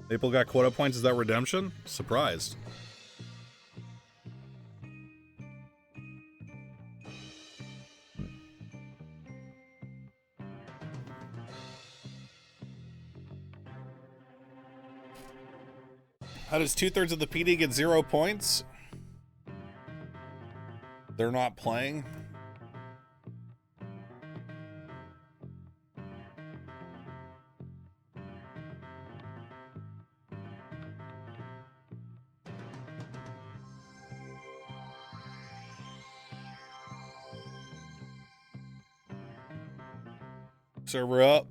Maple got quota points. Is that redemption? Surprised. How does 2/3 of the PD get 0 points? They're not playing. Server up.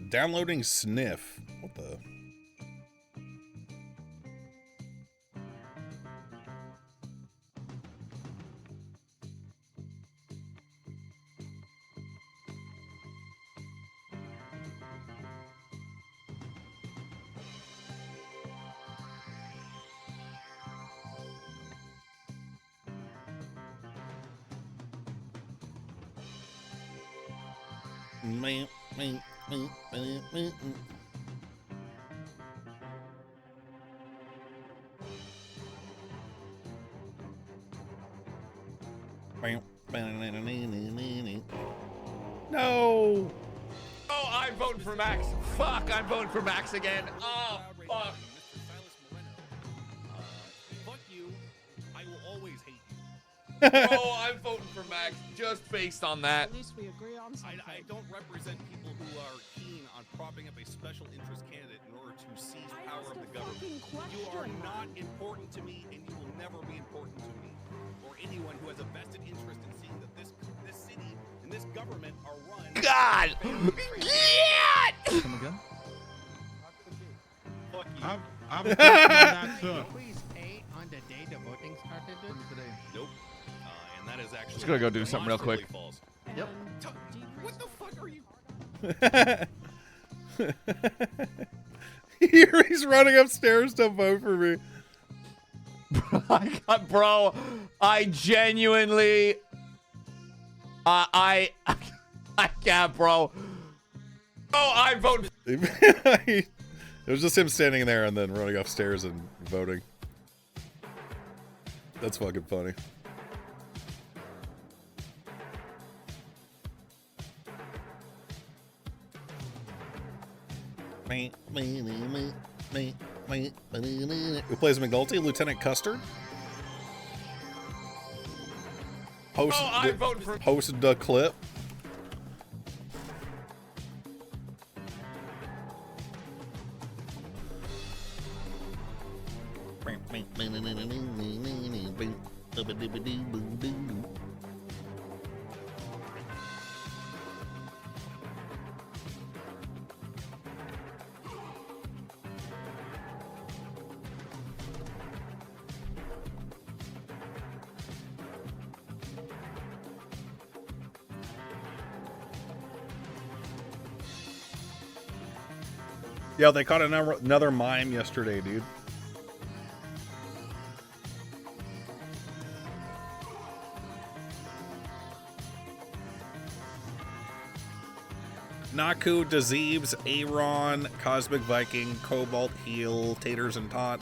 Downloading sniff. What the? No. Oh, I'm voting for Max. Fuck, I'm voting for Max again. Oh, fuck. Fuck you. I will always hate you. Bro, I'm voting for Max just based on that. At least we agree on something. I don't represent people who are keen on propping up a special interest candidate in order to seize power of the government. You are not important to me, and you will never be important to me or anyone who has a vested interest in seeing that this city and this government are run. God! Yeah! Come again? Fuck you. I'm thinking on that too. Please pay on the day the voting started. Today. Nope. And that is actually. Just gonna go do something real quick. False. Yep. What the fuck are you? He's running upstairs to vote for me. Bro, I genuinely, I can't, bro. Oh, I vote. It was just him standing there and then running upstairs and voting. That's fucking funny. Who plays McNulty? Lieutenant Custard? Host the clip. Yeah, they caught another mime yesterday, dude. Naku, Dazeebs, Aaron, Cosmic Viking, Cobalt, Heel, Taters and Tot.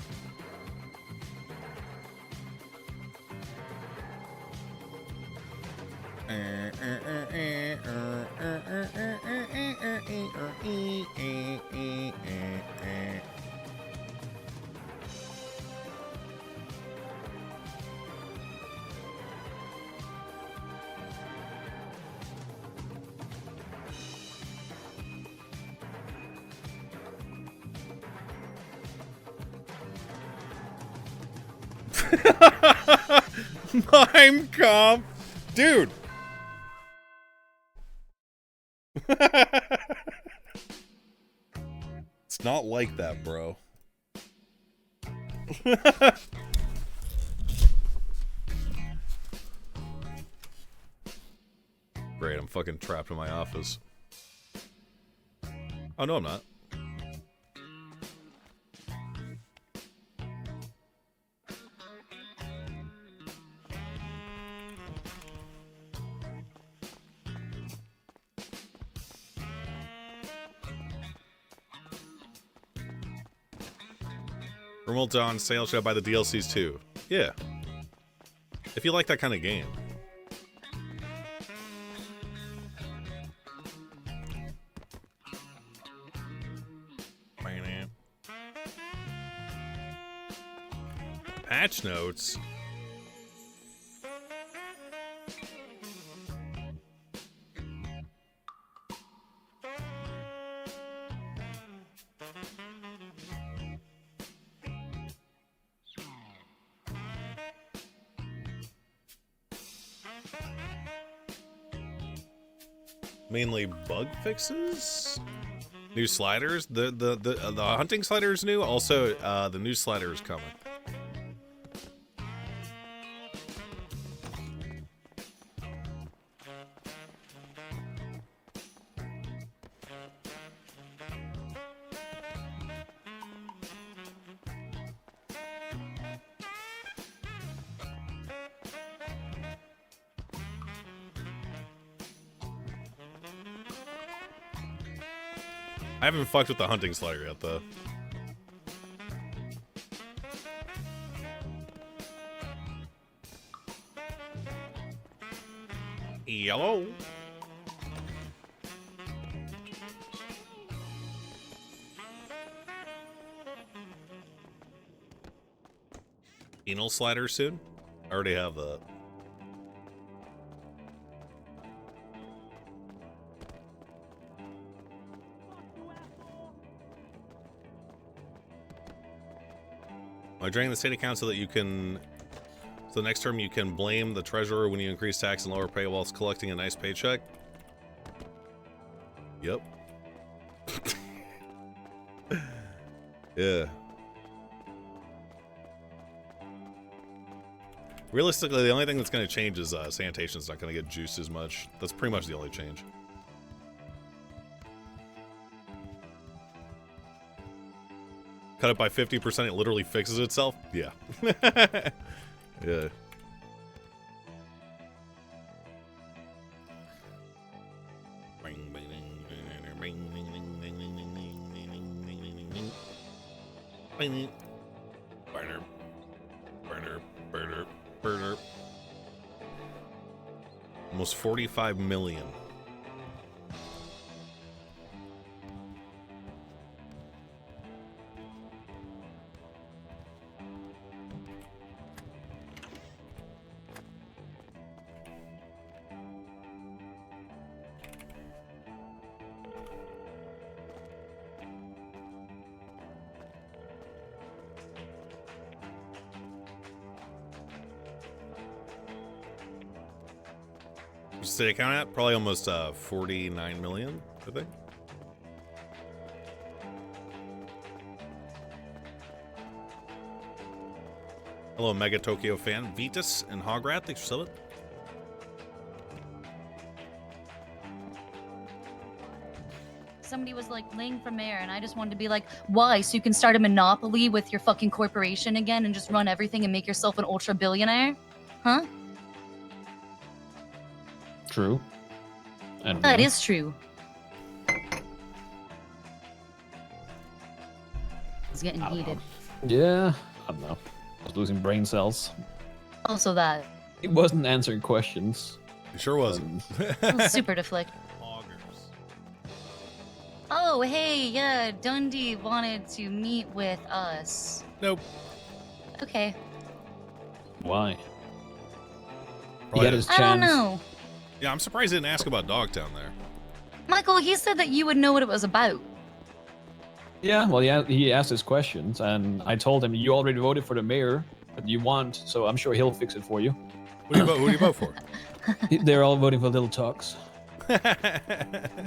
Mime comp, dude. It's not like that, bro. Great, I'm fucking trapped in my office. Oh, no, I'm not. Remote on sale, should I buy the DLCs too? Yeah. If you like that kind of game. Patch notes. Mainly bug fixes, new sliders. The hunting slider is new. Also, the new slider is coming. I haven't fucked with the hunting slider yet, though. Yellow. Penal slider soon? I already have that. I drain the state account so that you can... So next term you can blame the treasurer when you increase tax and lower pay whilst collecting a nice paycheck. Yep. Yeah. Realistically, the only thing that's going to change is sanitation's not going to get juiced as much. That's pretty much the only change. Cut it by 50%, it literally fixes itself? Yeah. Yeah. Burner. Almost 45 million. State account at probably almost 49 million, I think. Hello, Mega Tokyo fan, Vitus and Hograt, thanks for subbing. Somebody was like laying for mayor, and I just wanted to be like, why? So you can start a monopoly with your fucking corporation again and just run everything and make yourself an ultra billionaire? Huh? True. And That is true. It's getting heated. Yeah, I don't know. I was losing brain cells. Also that. It wasn't answering questions. It sure wasn't. Super deflect. Oh, hey, yeah, Dundee wanted to meet with us. Nope. Okay. Why? Probably He had his chance. I don't know. Yeah, I'm surprised he didn't ask about Dogtown there. Michael, he said that you would know what it was about. Yeah, well, he asked his questions, and I told him, you already voted for the mayor that you want, so I'm sure he'll fix it for you. Who do you vote for? They're all voting for Little Talks.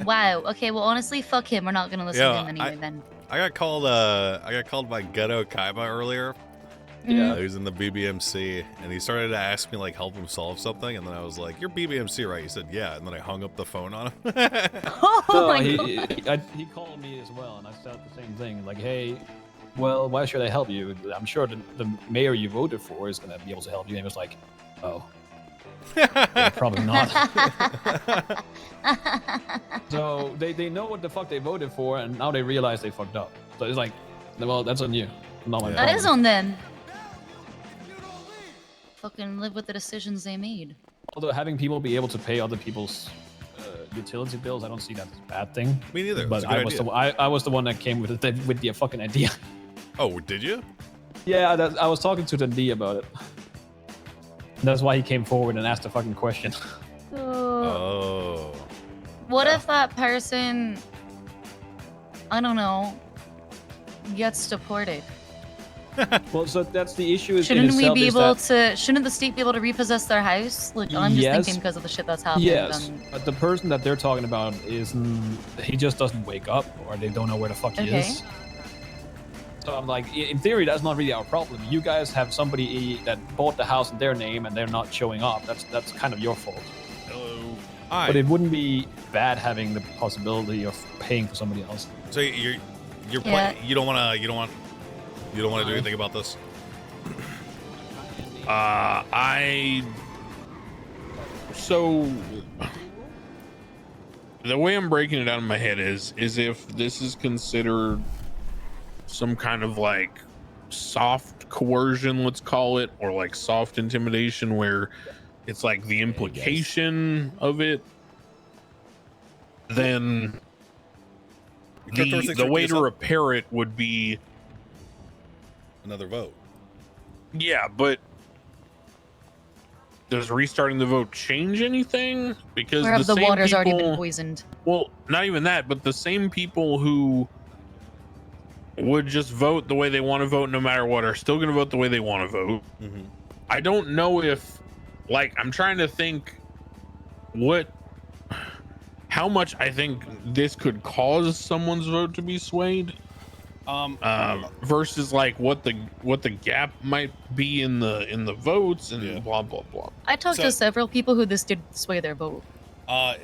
Wow. Okay, well, honestly, fuck him. We're not going to listen to him anyway, then. I got called by Ghetto Kaiba earlier. Yeah. He was in the BBMC, and he started to ask me, like, help him solve something, and then I was like, you're BBMC, right? He said, yeah, and then I hung up the phone on him. He called me as well, and I said the same thing, like, hey, well, why should I help you? I'm sure the mayor you voted for is going to be able to help you. And he was like, oh. Yeah, probably not. So they know what the fuck they voted for, and now they realize they fucked up. So it's like, well, that's on you, not my problem. That is on them. Fucking live with the decisions they made. Although having people be able to pay other people's utility bills, I don't see that as a bad thing. Me neither. But I was the one that came with the fucking idea. Oh, did you? Yeah, I was talking to Dundee about it. That's why he came forward and asked a fucking question. Oh. What if that person, I don't know, gets deported? Well, so that's the issue. Shouldn't we be able to? Shouldn't the state be able to repossess their house? Like, I'm just Yes. thinking because of the shit that's happening. Yes, but the person that they're talking about he just doesn't wake up, or they don't know where the fuck he Okay. is. So I'm like, in theory, that's not really our problem. You guys have somebody that bought the house in their name and they're not showing up. That's kind of your fault. Hello. But it wouldn't be bad having the possibility of paying for somebody else. So you're Yeah. you don't want to do anything about this? the way I'm breaking it down in my head is if this is considered some kind of like soft coercion, let's call it, or like soft intimidation, where it's like the implication of it, then the way to repair it would be another vote. Yeah, but does restarting the vote change anything? Because Or have the same water's already been people- poisoned? Well, not even that, but the same people who would just vote the way they want to vote no matter what are still going to vote the way they want to vote. Mm-hmm. I don't know if, like, I'm trying to think how much I think this could cause someone's vote to be swayed. Versus like what the gap might be in the votes and blah blah blah. I talked to several people who this did sway their vote. I'll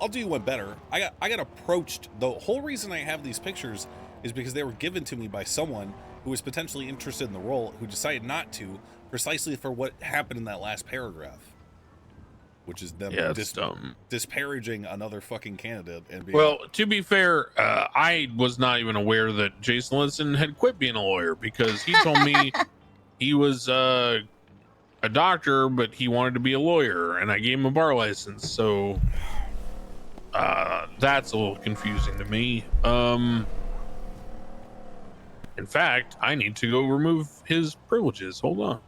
do you one better. I got approached. The whole reason I have these pictures is because they were given to me by someone who was potentially interested in the role, who decided not to, precisely for what happened in that last paragraph, which is them disparaging another fucking candidate. And being Well, to be fair, I was not even aware that Jason Linson had quit being a lawyer, because he told me he was a doctor, but he wanted to be a lawyer, and I gave him a bar license. So that's a little confusing to me. In fact, I need to go remove his privileges. Hold on.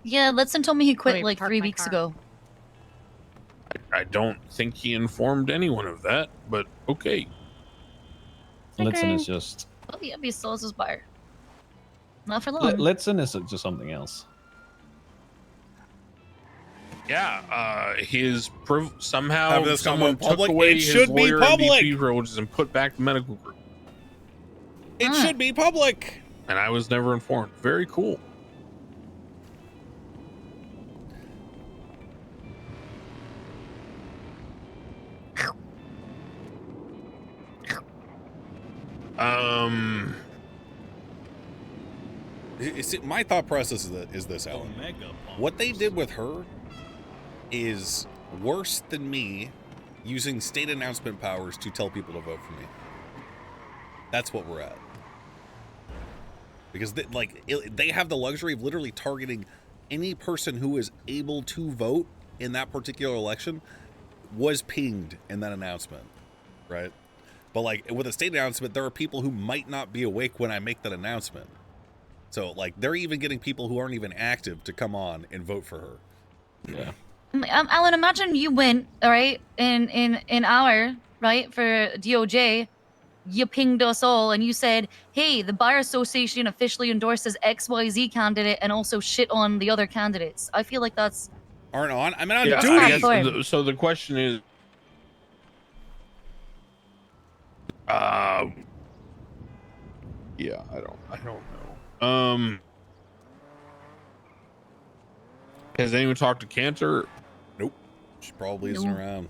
Yeah, Letson told me he quit like 3 weeks ago. I don't think he informed anyone of that, but okay. Litson is just Oh yeah, he still has his bar. Not for long. Litson is just something else. Yeah, his somehow Have this come someone in took public? away It his should be lawyer public. MVP privileges and put back the medical group. It should be public. And I was never informed. Very cool. My thought process is this, Alan. What they did with her is worse than me using state announcement powers to tell people to vote for me. That's what we're at. Because they have the luxury of literally targeting any person who is able to vote in that particular election was pinged in that announcement, right? But like with a state announcement, there are people who might not be awake when I make that announcement. So like they're even getting people who aren't even active to come on and vote for her. Yeah. Alan, imagine you went, all right, in our, right, for DOJ, you pinged us all and you said, hey, the Bar Association officially endorses XYZ candidate and also shit on the other candidates. I feel like that's... Aren't on? I'm on Yeah, duty. I guess so the question is, yeah, I don't know. Has anyone talked to Cantor? Nope. She probably isn't around.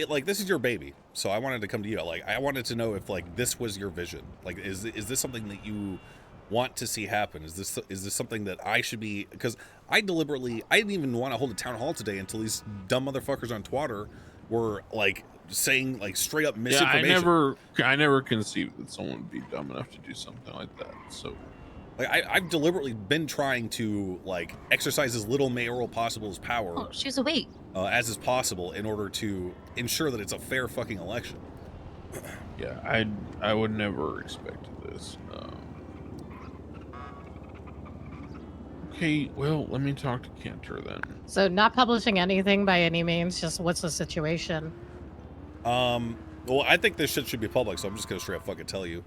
Like, this is your baby, so I wanted to come to you. Like, I wanted to know if like this was your vision. Like, is this something that you want to see happen? Is this something that I should be? Because I didn't even want to hold a town hall today until these dumb motherfuckers on Twitter were like saying like straight up misinformation. I never conceived that someone would be dumb enough to do something like that. So, like, I've deliberately been trying to like exercise as little mayoral possible as power. Oh, she's awake. As is possible in order to ensure that it's a fair fucking election. Yeah, I would never expect this. Okay, well, let me talk to Cantor then. So not publishing anything by any means, just what's the situation? Well, I think this shit should be public, so I'm just gonna straight up fucking tell you.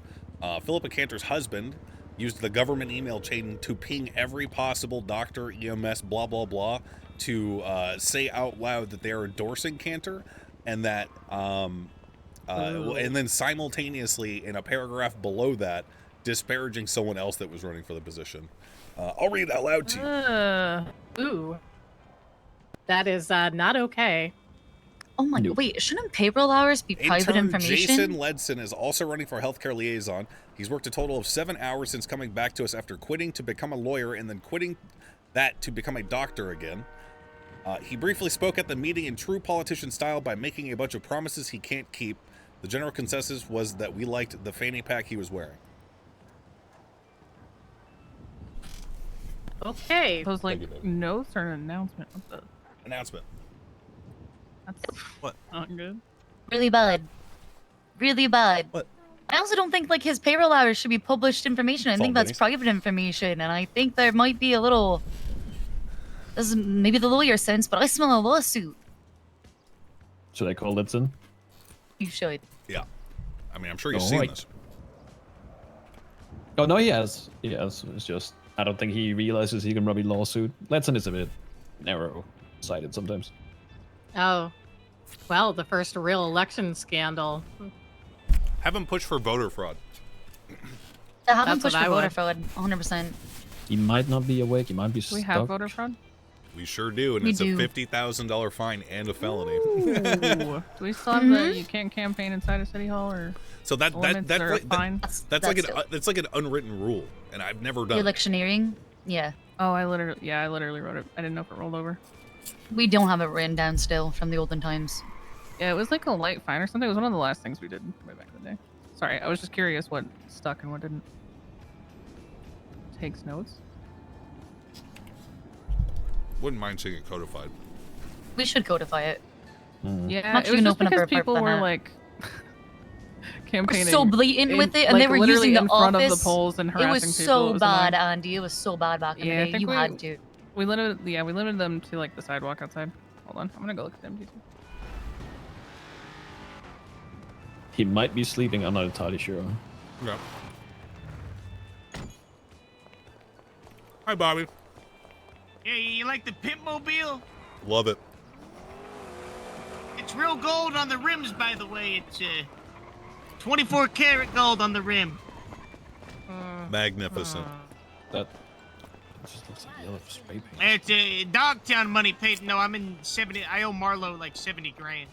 Philippa Cantor's husband used the government email chain to ping every possible doctor, EMS, blah, blah, blah, to say out loud that they are endorsing Cantor, and that, and then simultaneously in a paragraph below that, disparaging someone else that was running for the position. I'll read it out loud to you. Ooh. That is not okay. Oh my, wait, shouldn't payroll hours be private Intern information? Jason Ledson is also running for healthcare liaison. He's worked a total of 7 hours since coming back to us after quitting to become a lawyer and then quitting that to become a doctor again. He briefly spoke at the meeting in true politician style by making a bunch of promises he can't keep. The general consensus was that we liked the fanny pack he was wearing. Okay. Those notes or an announcement? What the? Announcement. That's what? Not good. Really bad. Really bad. What? I also don't think like his payroll hours should be published information. I think that's private information, and I think there might be a little. This is maybe the lawyer sense, but I smell a lawsuit. Should I call Litson? You should. Yeah. I mean, I'm sure you've seen this. Oh no, he has. It's just I don't think he realizes he can probably lawsuit. Letson is a bit narrow-sighted sometimes. Oh, well, the first real election scandal. Have him push for voter fraud. Have him That's push what for I voter would. fraud, 100%. He might not be awake. He might be Do stuck. we have voter fraud? We sure do, and We it's do. a $50,000 fine and a felony. Ooh. Do we still have the you can't campaign inside of City Hall or? So that's limits or like, fine? that's like an unwritten rule, and I've never done it. Electioneering? Yeah. Oh, I literally wrote it. I didn't know if it rolled over. We don't have it written down still from the olden times. Yeah, it was like a light fine or something. It was one of the last things we did way back in the day. Sorry, I was just curious what stuck and what didn't. Takes notes. Wouldn't mind seeing it codified. We should codify it. Yeah, Much it you was can just open up because a report people for were that. like campaigning so blatant with it, and they were literally using the in front office. of the polls and It harassing was people. so It was bad, annoying. Andy. It was so bad back in Yeah, I the day. think You had to. We limited them to like the sidewalk outside. Hold on, I'm gonna go look at them. He might be sleeping. I'm not entirely sure. Yeah. Hi, Bobby. Yeah, you like the pimp mobile? Love it. It's real gold on the rims, by the way. It's 24 karat gold on the rim. Magnificent. That just looks like yellow spray paint. It's Dogtown money paid. No, I'm in 70. I owe Marlowe like 70 grand.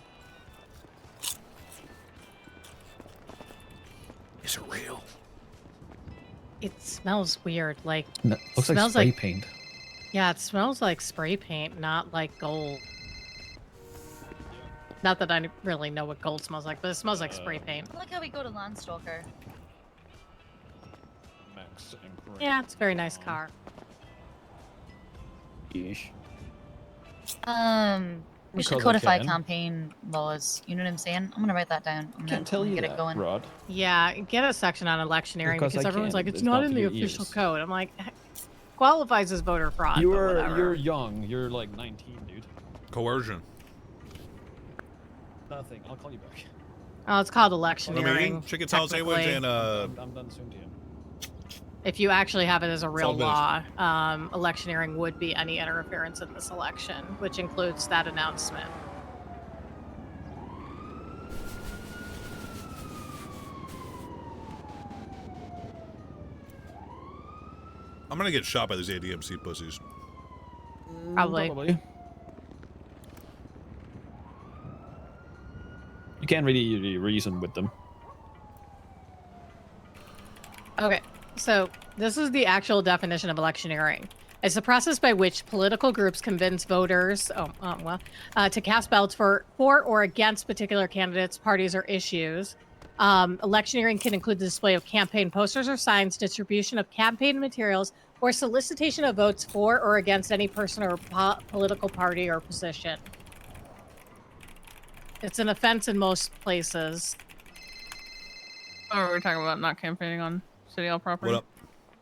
Is it real? It smells weird. Like No, looks like smells spray like paint. Yeah, it smells like spray paint, not like gold. Not that I really know what gold smells like, but it smells like spray paint. I like how we go to Landstalker. Max and Yeah, it's a very nice car. Ish. We should Because I codify can. campaign laws. You know what I'm saying? I'm gonna write that down. I'm Can't tell gonna you get that, it going. Rod. Yeah, get a section on electioneering Because because I everyone's can. like, it's It's not not in for the your official ears. code. I'm like, qualifies as voter fraud. but whatever. You're young. You're like 19, dude. Coercion. Nothing. I'll call you back. Oh, it's called What are we electioneering. eating? Chicken salad sandwich technically. and I'm done soon, TM. If you actually have it as a real all finished. law, electioneering would be any interference in this election, which includes that announcement. I'm gonna get shot by these ADMC pussies. Probably. You can't really reason with them. Okay, so this is the actual definition of electioneering. It's the process by which political groups convince voters, to cast ballots for or against particular candidates, parties, or issues. Electioneering can include the display of campaign posters or signs, distribution of campaign materials, or solicitation of votes for or against any person or political party or position. It's an offense in most places. Oh, we're talking about not campaigning on City Hall property. What up?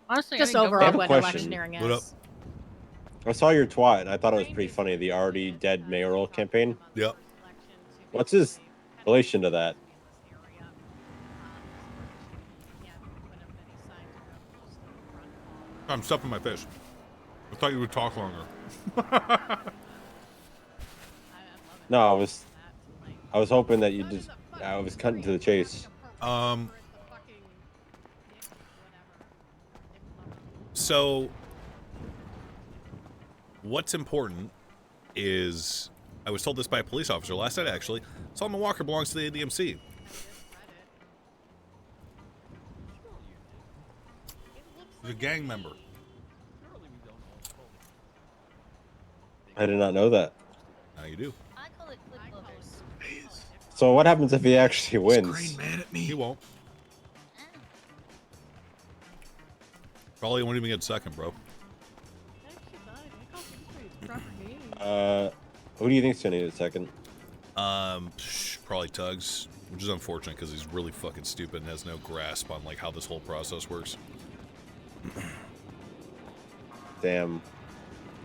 Honestly, Just I overall have a what question. electioneering is. What up? I saw your twat, and I thought it was pretty funny. The already dead mayoral campaign. Yep. What's his relation to that? I'm stuffing my fish. I thought you would talk longer. No, I was hoping that you just. I was cutting to the chase. So what's important is, I was told this by a police officer last night actually, Solomon Walker belongs to the ADMC. He's a gang member. I did not know that. Now you do. I call it flip lovers. So what happens if he actually wins? Mad at me. He won't. Probably won't even get second, bro. Who do you think's gonna get second? Probably Tugs, which is unfortunate because he's really fucking stupid and has no grasp on like how this whole process works. Damn.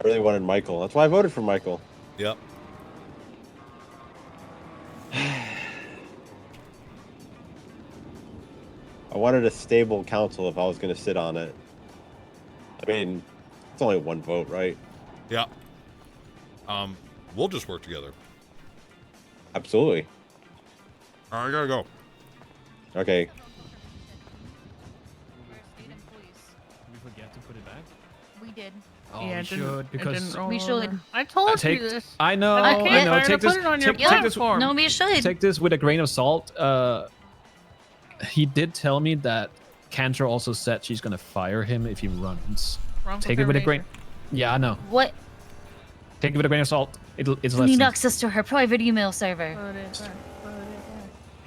I really wanted Michael. That's why I voted for Michael. Yep. I wanted a stable council if I was going to sit on it. I mean, it's only one vote, right? Yeah. We'll just work together. Absolutely. All right, I gotta go. Okay. Did we forget to put it back? We did. Oh, Yeah, we it didn't- should it because didn't roll We should. over. I told take, you this. I know. I I can't know. bear to Take this. put it on your Take this. platform. No, we should. Take this with a grain of salt. He did tell me that Cantor also said she's gonna fire him if he runs. Wrongful Take it with a grain. termination. Yeah, I know. What? Take it with a grain of salt. It's We less. need access to her private email server.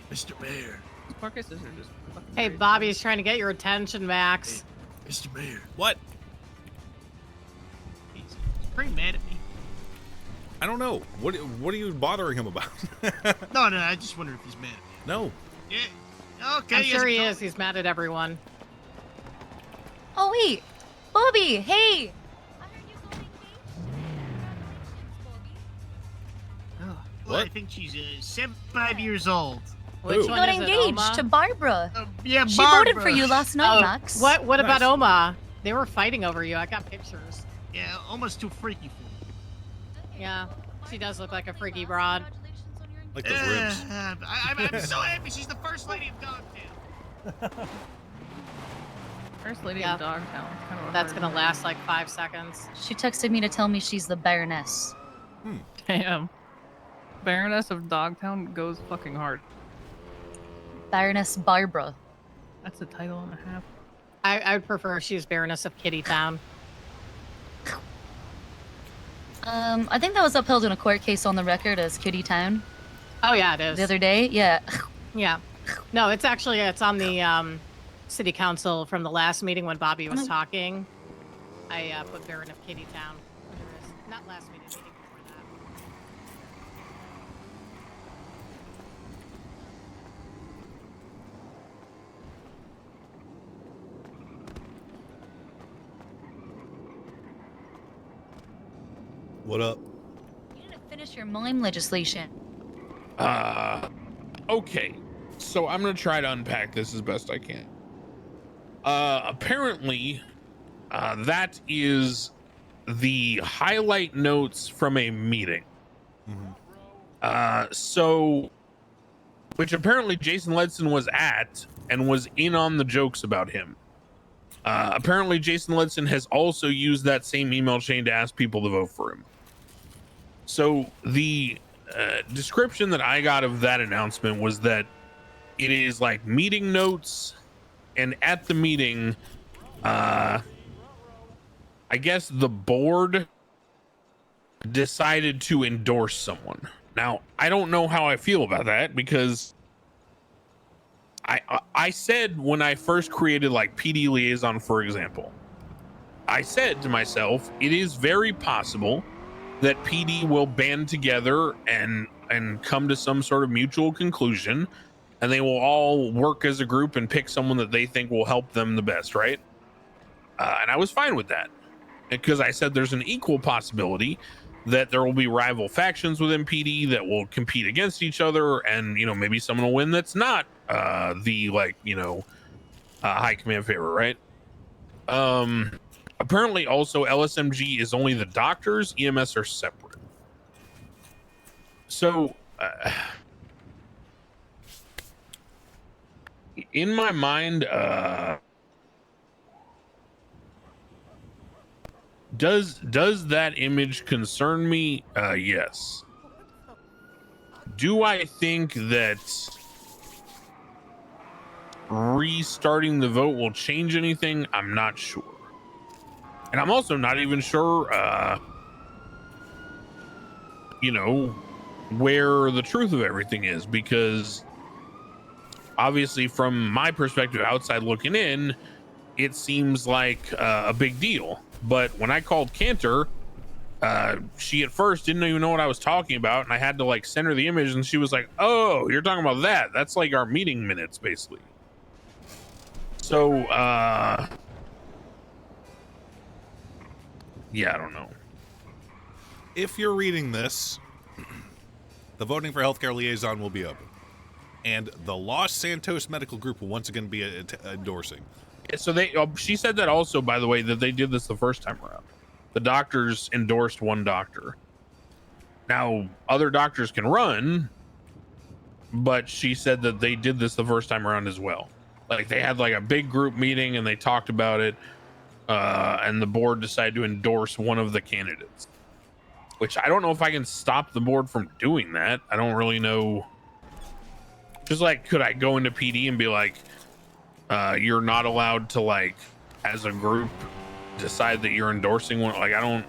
Mr. Bear. Marcus is just fucking Hey, crazy. Bobby's trying to get your attention, Max. Mr. Bear. What? He's pretty mad at me. I don't know. What are you bothering him about? No, I just wonder if he's mad at me. No. Yeah. Okay. I'm sure he has is. He's mad at everyone. Oh wait, Bobby. Hey. Well, I think she's 75 years old. Which She one got is it, engaged Oma? to Barbara. Yeah, She Barbara. voted for you last night, Oh, Max. What about Nice. Oma? They were fighting over you. I got pictures. Yeah, almost too freaky for me. Yeah, she does look like a freaky broad. Like those ribs. I'm so happy she's the first lady of Dogtown. First lady Yeah. of Dogtown. Kind of a That's hard gonna name. last like 5 seconds. She texted me to tell me she's the Baroness. Damn. Baroness of Dogtown goes fucking hard. Baroness Barbara. That's a title and a half. I would prefer if she was Baroness of Kittytown. I think that was upheld in a court case on the record as Kitty Town Oh yeah, it is. the other day. Yeah. Yeah. No, it's on the city council from the last meeting when Bobby was talking. I put Baron of Kittytown. Not last meeting, meeting before that. What up? You didn't finish your mime legislation. Okay. So I'm gonna try to unpack this as best I can. Apparently, that is the highlight notes from a meeting. So, which apparently Jason Ledson was at and was in on the jokes about him. Apparently Jason Ledson has also used that same email chain to ask people to vote for him. So the description that I got of that announcement was that it is like meeting notes, and at the meeting, I guess the board decided to endorse someone. Now, I don't know how I feel about that because I said when I first created like PD liaison, for example, I said to myself, it is very possible that PD will band together and come to some sort of mutual conclusion, and they will all work as a group and pick someone that they think will help them the best, right? And I was fine with that because I said there's an equal possibility that there will be rival factions within PD that will compete against each other, and maybe someone will win that's not the high command favorite, right? Apparently also LSMG is only the doctors, EMS are separate. So in my mind, does that image concern me? Yes. Do I think that restarting the vote will change anything? I'm not sure. And I'm also not even sure you know, where the truth of everything is, because obviously from my perspective outside looking in, it seems like a big deal. But when I called Cantor, she at first didn't even know what I was talking about, and I had to like send her the image, and she was like, oh, you're talking about that? That's like our meeting minutes basically. So yeah, I don't know. If you're reading this, the voting for healthcare liaison will be open, and the Los Santos Medical Group will once again be endorsing. So they, she said that also, by the way, that they did this the first time around. The doctors endorsed one doctor. Now, other doctors can run, but she said that they did this the first time around as well. Like they had like a big group meeting and they talked about it, and the board decided to endorse one of the candidates. Which I don't know if I can stop the board from doing that. I don't really know. Just like, could I go into PD and be like, you're not allowed to, like, as a group, decide that you're endorsing one? Like, I don't.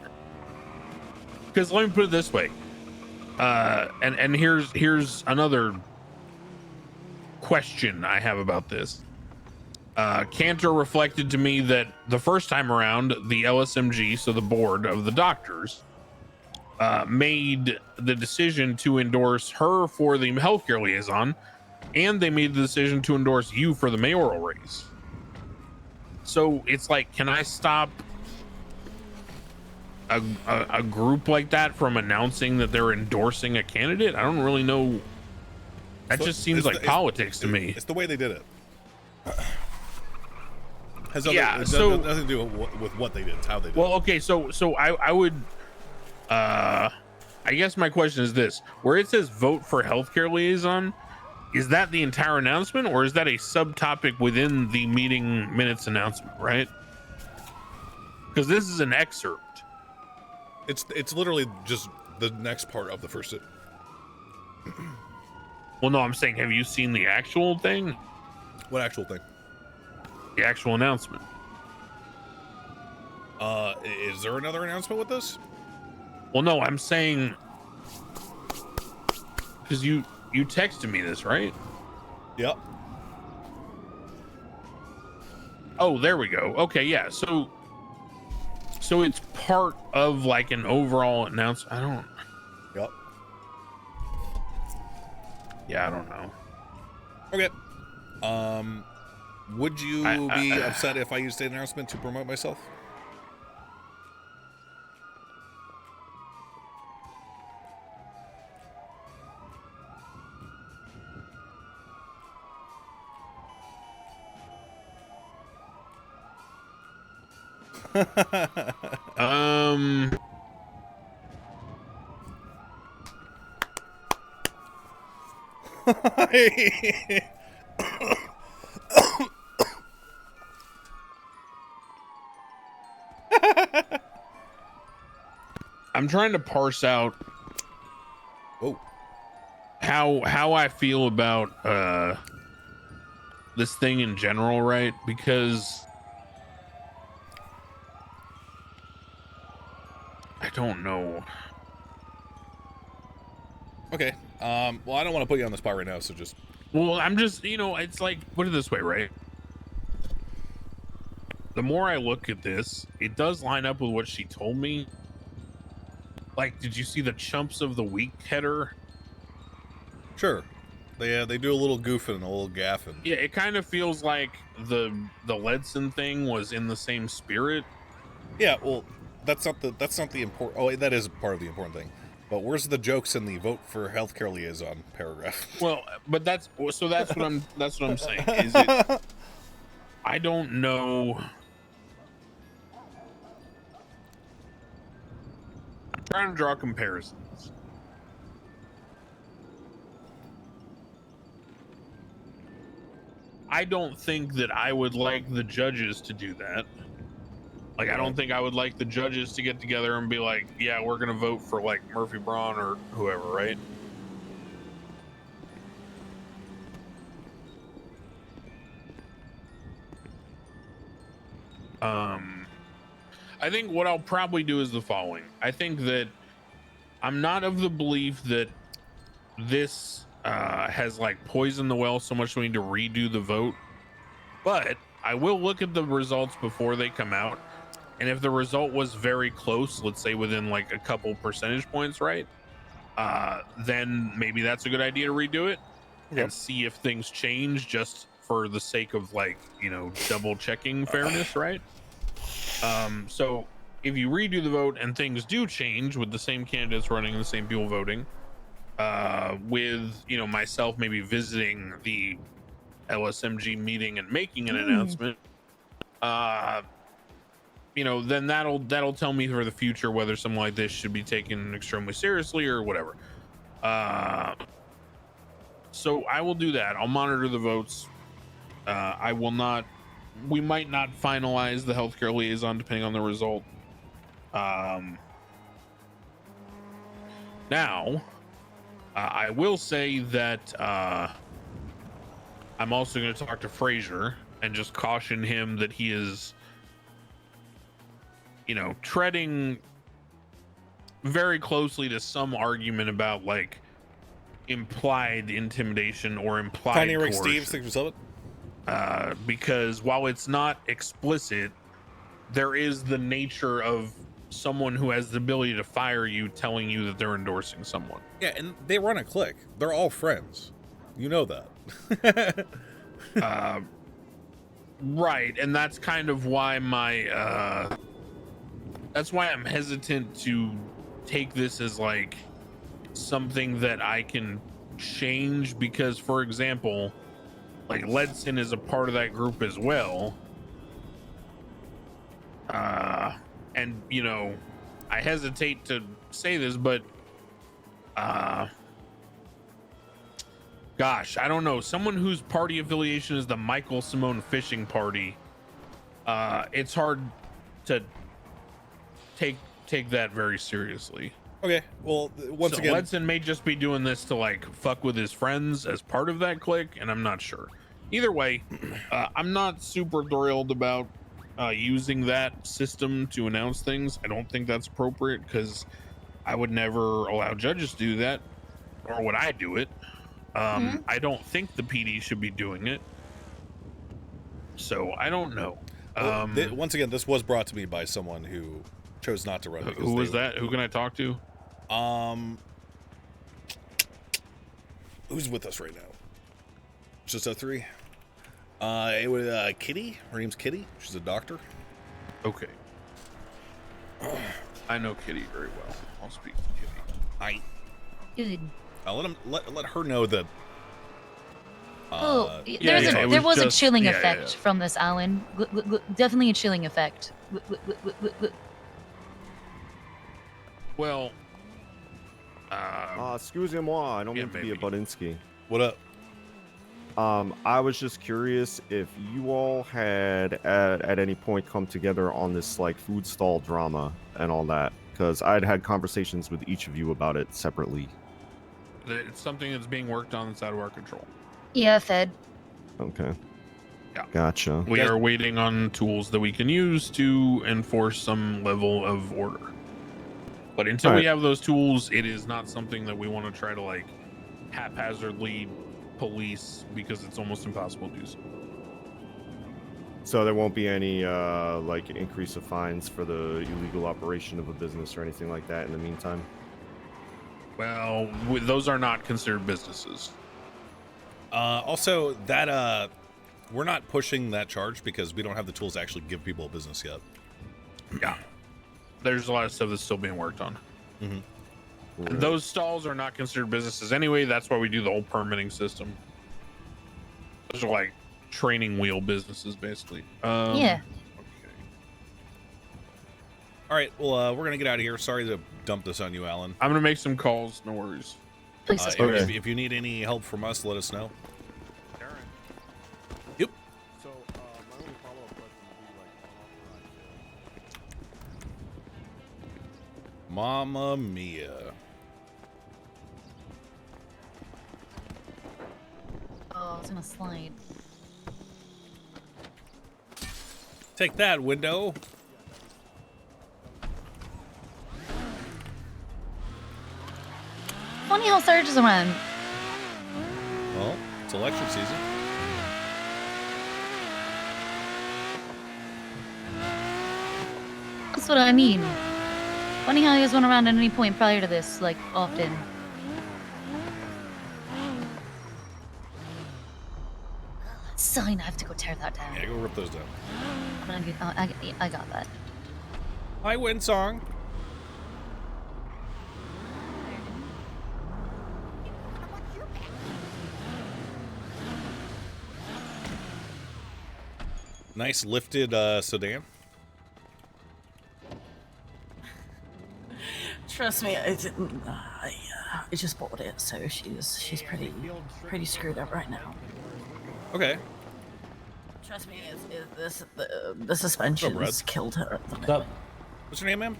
Because let me put it this way. And here's another question I have about this. Cantor reflected to me that the first time around, the LSMG, so the board of the doctors, made the decision to endorse her for the healthcare liaison, and they made the decision to endorse you for the mayoral race. So it's like, can I stop a group like that from announcing that they're endorsing a candidate? I don't really know. That just seems like politics to me. It's the way they did it. Has yeah, so nothing to do with what they did. It's how they did it. Well, okay, so I would, I guess my question is this: where it says vote for healthcare liaison, is that the entire announcement, or is that a subtopic within the meeting minutes announcement? Right? Because this is an excerpt. It's literally just the next part of the first. Well, no, I'm saying, have you seen the actual thing? What actual thing? The actual announcement. Is there another announcement with this? Well, no, I'm saying, because you texted me this, right? Yep. Oh, there we go. Okay, yeah. So it's part of like an overall announcement. I don't. Yep. Yeah, I don't know. Okay. Would you be upset if I used an announcement to promote myself? I'm trying to parse out how I feel about this thing in general, right? Because I don't know. Okay. Well, I don't want to put you on the spot right now, so just. Well, I'm just, it's like, put it this way, right? The more I look at this, it does line up with what she told me. Like, did you see the chumps of the week header? Sure. They do a little goofing and a little gaffing. Yeah, it kind of feels like the Ledson thing was in the same spirit. Yeah, well, that's not the important. Oh, that is part of the important thing. But where's the jokes in the vote for healthcare liaison paragraph? Well, but that's what I'm saying. Is it? I don't know. I'm trying to draw comparisons. I don't think that I would like the judges to do that. Like, I don't think I would like the judges to get together and be like, yeah, we're going to vote for, like, Murphy Braun or whoever, right? I think what I'll probably do is the following. I think that I'm not of the belief that this has like poisoned the well so much we need to redo the vote, but I will look at the results before they come out, and if the result was very close, let's say within like a couple percentage points, right, then maybe that's a good idea to redo it and see if things change, just for the sake of, like, you know, double checking fairness, right? So if you redo the vote and things do change with the same candidates running and the same people voting, with, you know, myself maybe visiting the LSMG meeting and making an announcement, you know, then that'll tell me for the future whether something like this should be taken extremely seriously or whatever. So I will do that. I'll monitor the votes. I will not, we might not finalize the healthcare liaison depending on the result. Now, I will say that I'm also going to talk to Frazier and just caution him that he is, you know, treading very closely to some argument about like implied intimidation or implied Tiny Rick coercion. Steve, 6 Because while it's not explicit, there is the nature of someone who has the ability to fire you telling you that they're endorsing someone. Yeah, and they run a clique. They're all friends. You know that. Right, and that's kind of why my that's why I'm hesitant to take this as like something that I can change, because for example, like Ledson is a part of that group as well, and you know, I hesitate to say this, but gosh, I don't know, someone whose party affiliation is the Michael Simone Fishing Party, it's hard to take that very seriously. Okay, well, once so again, Ledson may just be doing this to like fuck with his friends as part of that clique, and I'm not sure. Either way, I'm not super thrilled about using that system to announce things. I don't think that's appropriate, because I would never allow judges to do that, or would I do it? I don't think the PD should be doing it, so I don't know. Once again, this was brought to me by someone who chose not to run. Who was that? Who can I talk to? Who's with us right now? Just a 3. It was Kitty. Her name's Kitty. She's a doctor. Okay. I know Kitty very well. I'll speak to Kitty. Good. I'll let her know that. There was a chilling effect from this, Alan. Definitely a chilling effect. Well, excusez-moi, I don't mean to be a Budinsky. What up? I was just curious if you all had at any point come together on this like food stall drama and all that, because I'd had conversations with each of you about it separately. It's something that's being worked on that's out of our control. Yeah, Fed. Okay. Yeah. Gotcha. We are waiting on tools that we can use to enforce some level of order. But until we have those tools, it is not something that we want to try to like haphazardly police, because it's almost impossible to do so. So there won't be any like increase of fines for the illegal operation of a business or anything like that in the meantime? Well, those are not considered businesses. Also, that we're not pushing that charge because we don't have the tools to actually give people a business yet. Yeah. There's a lot of stuff that's still being worked on. And those stalls are not considered businesses anyway. That's why we do the whole permitting system. Those are like training wheel businesses, basically. Yeah. All right. Well, we're gonna get out of here. Sorry to dump this on you, Alan. I'm gonna make some calls. No worries. If you need any help from us, let us know. Yep. So, my only follow-up question would be like, Mamma mia. Oh, it's gonna slide. Take that, window. funny how Sarah just went. Well, it's election season. That's what I mean. Funny how you guys went around at any point prior to this, like, often. Sign, I have to go tear that down. Yeah, go rip those down. I got that. Hi, Windsong. Nice lifted sedan. Trust me, I didn't. I just bought it, so she's pretty screwed up right now. Okay. Trust me, the suspension has killed her at the moment. What's your name, ma'am?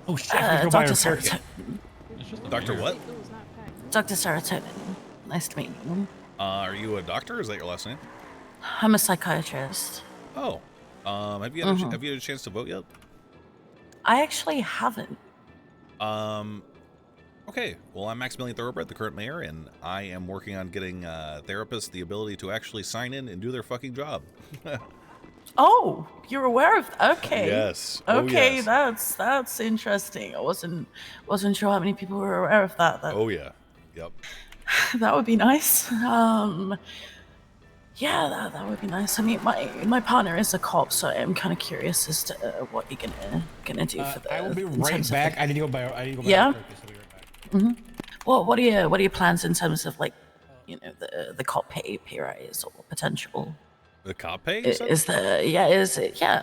Oh shit! Go buy her Dr. haircut. Doctor what? Dr. Serotonin. Nice to meet you. Are you a doctor? Is that your last name? I'm a psychiatrist. Oh. Have you had a chance to vote yet? I actually haven't. Okay. Well, I'm Maximilian Thoroughbred, the current mayor, and I am working on getting therapists the ability to actually sign in and do their fucking job. Oh, you're aware of that? Okay. Yes. Okay, yes. that's interesting. I wasn't sure how many people were aware of that. Oh yeah. Yep. That would be nice. Yeah, that would be nice. I mean, my partner is a cop, so I'm kind of curious as to what you're gonna do for the. I will be right back. I need to go buy. Yeah. Well, what are your plans in terms of like, the cop pay rise or potential? The cop pay? Is the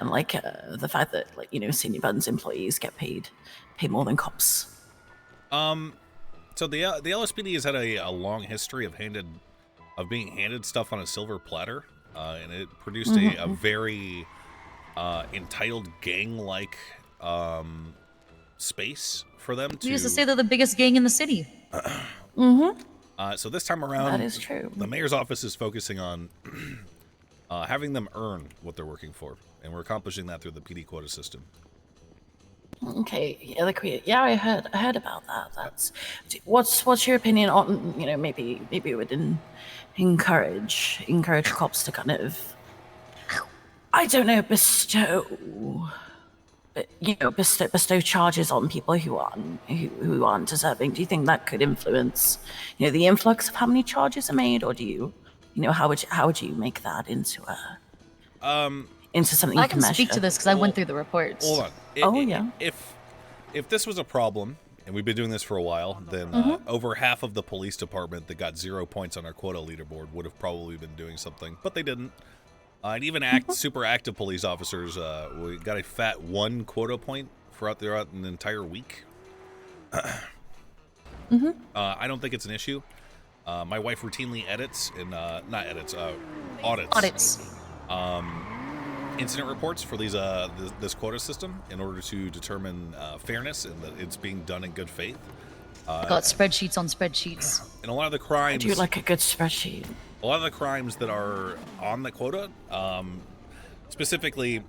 like the fact that like senior buttons employees get paid more than cops. So the LSPD has had a long history of being handed stuff on a silver platter, and it produced a very entitled gang-like space for them to. We used to say they're the biggest gang in the city. So this time around, that is true. The mayor's office is focusing on having them earn what they're working for, and we're accomplishing that through the PD quota system. Okay, yeah, I heard about that. That's what's your opinion on maybe we would encourage cops to kind of, I don't know, bestow charges on people who aren't deserving. Do you think that could influence the influx of how many charges are made, or do you how would you make that into something I you can measure? speak to this because I went through the reports. Hold on. Yeah. If this was a problem, and we've been doing this for a while, then over half of the police department that got 0 points on our quota leaderboard would have probably been doing something, but they didn't. And even super active police officers, we got a fat 1 quota point throughout an entire week. I don't think it's an issue. My wife routinely edits and audits. Incident reports for these this quota system in order to determine fairness and that it's being done in good faith. Got spreadsheets on spreadsheets. And a lot of the crimes. I do like a good spreadsheet. A lot of the crimes that are on the quota, specifically,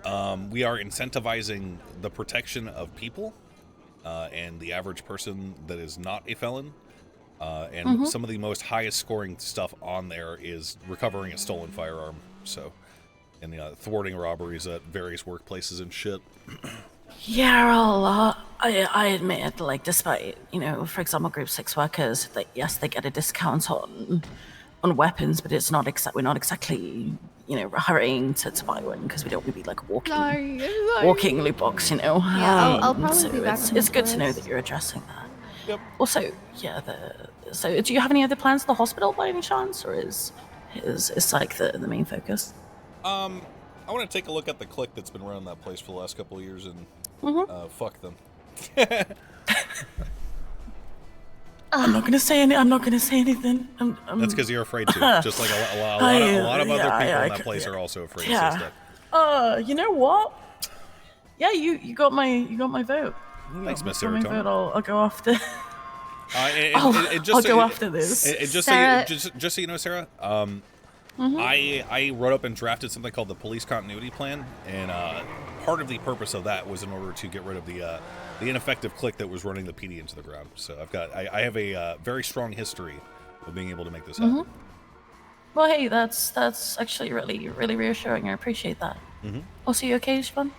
we are incentivizing the protection of people and the average person that is not a felon. And some of the most highest scoring stuff on there is recovering a stolen firearm. So, and thwarting robberies at various workplaces and shit. Yeah, I admit, like, despite, for example, Group 6 workers, they get a discount on weapons, but it's not we're not exactly, hurrying to buy one because we don't want to be, like, walking loot box, Yeah, I'll probably be back. It's good to know that you're addressing that. Yep. Also, yeah, so do you have any other plans for the hospital by any chance, or is like the main focus? I want to take a look at the clique that's been running that place for the last couple of years and fuck them. I'm not gonna say anything. That's because you're afraid to. Just like a lot of other people in that place are also afraid to say stuff. You know what? Yeah, you got my vote. Thanks, Miss My Serotonin. vote. I'll go after. I'll go after this. Just so you know, Sarah. I wrote up and drafted something called the Police Continuity Plan, and part of the purpose of that was in order to get rid of the the ineffective click that was running the PD into the ground. So I have a very strong history of being able to make this happen. Well, hey, that's actually really reassuring. I appreciate that. Also, you okay, Siobhan?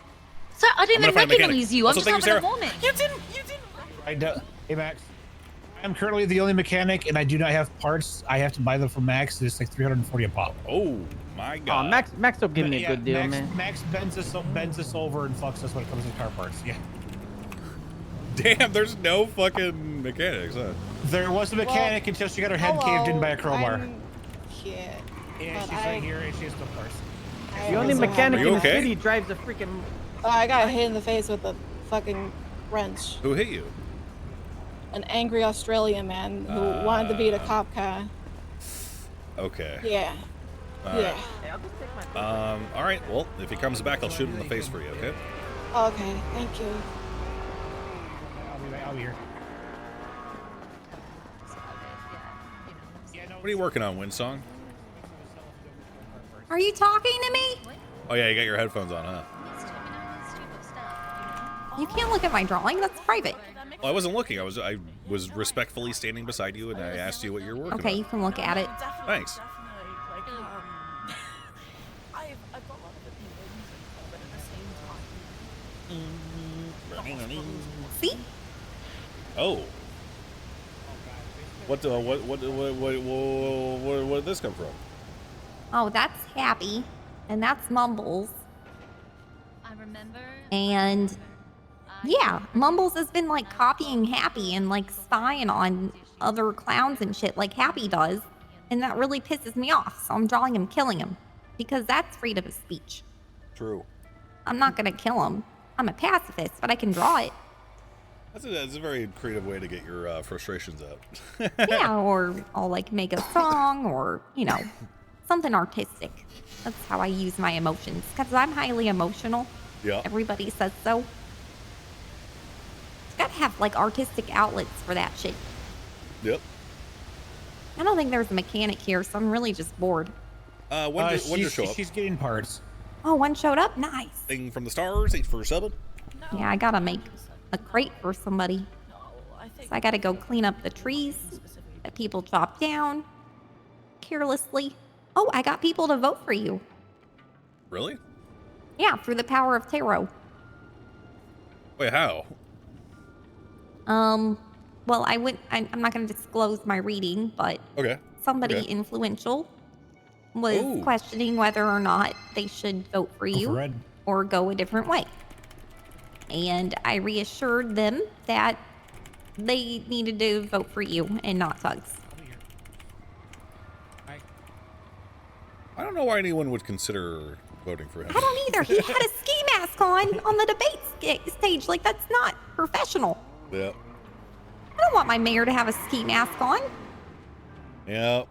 Sir, I didn't I'm even gonna find a recognize you. I'm Also, just thank you, having a Sarah. moment. You didn't. Hey, Max. I'm currently the only mechanic, and I do not have parts. I have to buy them from Max. It's like 340 a pop. Oh my god. Max will give me a good deal, Max, man. Max bends us over and fucks us when it comes to car parts. Yeah. Damn, there's no fucking mechanics, huh? There was a mechanic until she got her head caved in by a crowbar. Shit. Yeah, she's right here, and she has no parts. The only mechanic in the city drives a freaking. I got hit in the face with a fucking wrench. Who hit you? An angry Australian man who wanted to beat a cop car. Okay. Yeah. All right. All right. Well, if he comes back, I'll shoot him in the face for you. Okay. Okay. Thank you. I'll be here. What are you working on, Windsong? Are you talking to me? Oh yeah, you got your headphones on, huh? You can't look at my drawing. That's private. Well, I wasn't looking. I was respectfully standing beside you, and I asked you what you're working Okay, on. you can look at it. Thanks. See? Oh. What did this come from? Oh, that's Happy, and that's Mumbles. I remember. And yeah, Mumbles has been like copying Happy and like spying on other clowns and shit like Happy does. And that really pisses me off. So I'm drawing him killing him because that's freedom of speech. True. I'm not going to kill him. I'm a pacifist, but I can draw it. That's a very creative way to get your frustrations out. Yeah, or I'll like make a song or, you know, something artistic. That's how I use my emotions because I'm highly emotional. Yeah. Everybody says so. You gotta have like artistic outlets for that shit. Yep. I don't think there's a mechanic here, so I'm really just bored. When did you show up? She's getting parts. Oh, one showed up? Nice. Thing from the stars, thanks for subbing. Yeah, I gotta make a crate for somebody. So I gotta go clean up the trees that people chop down carelessly. Oh, I got people to vote for you. Really? Yeah, through the power of tarot. Wait, how? Well, I'm not gonna disclose my reading, but Okay. somebody Okay. influential was questioning whether or not they should vote for you or go a different way. And I reassured them that they needed to vote for you and not Tugs. I don't know why anyone would consider voting for him. I don't either. He had a ski mask on the debate stage. Like, that's not professional. Yeah. I don't want my mayor to have a ski mask on. Yeah.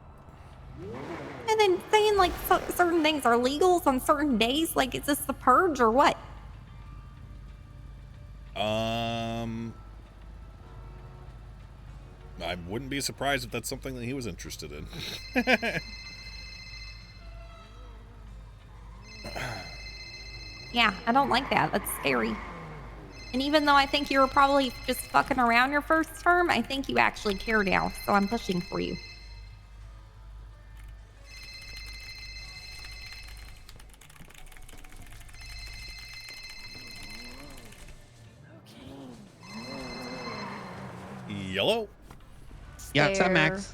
And then saying, like, certain things are legals on certain days. Like, is this the purge or what? I wouldn't be surprised if that's something that he was interested in. Yeah, I don't like that. That's scary. And even though I think you were probably just fucking around your first term, I think you actually care now. So I'm pushing for you. Yellow? Yeah, what's up, Max?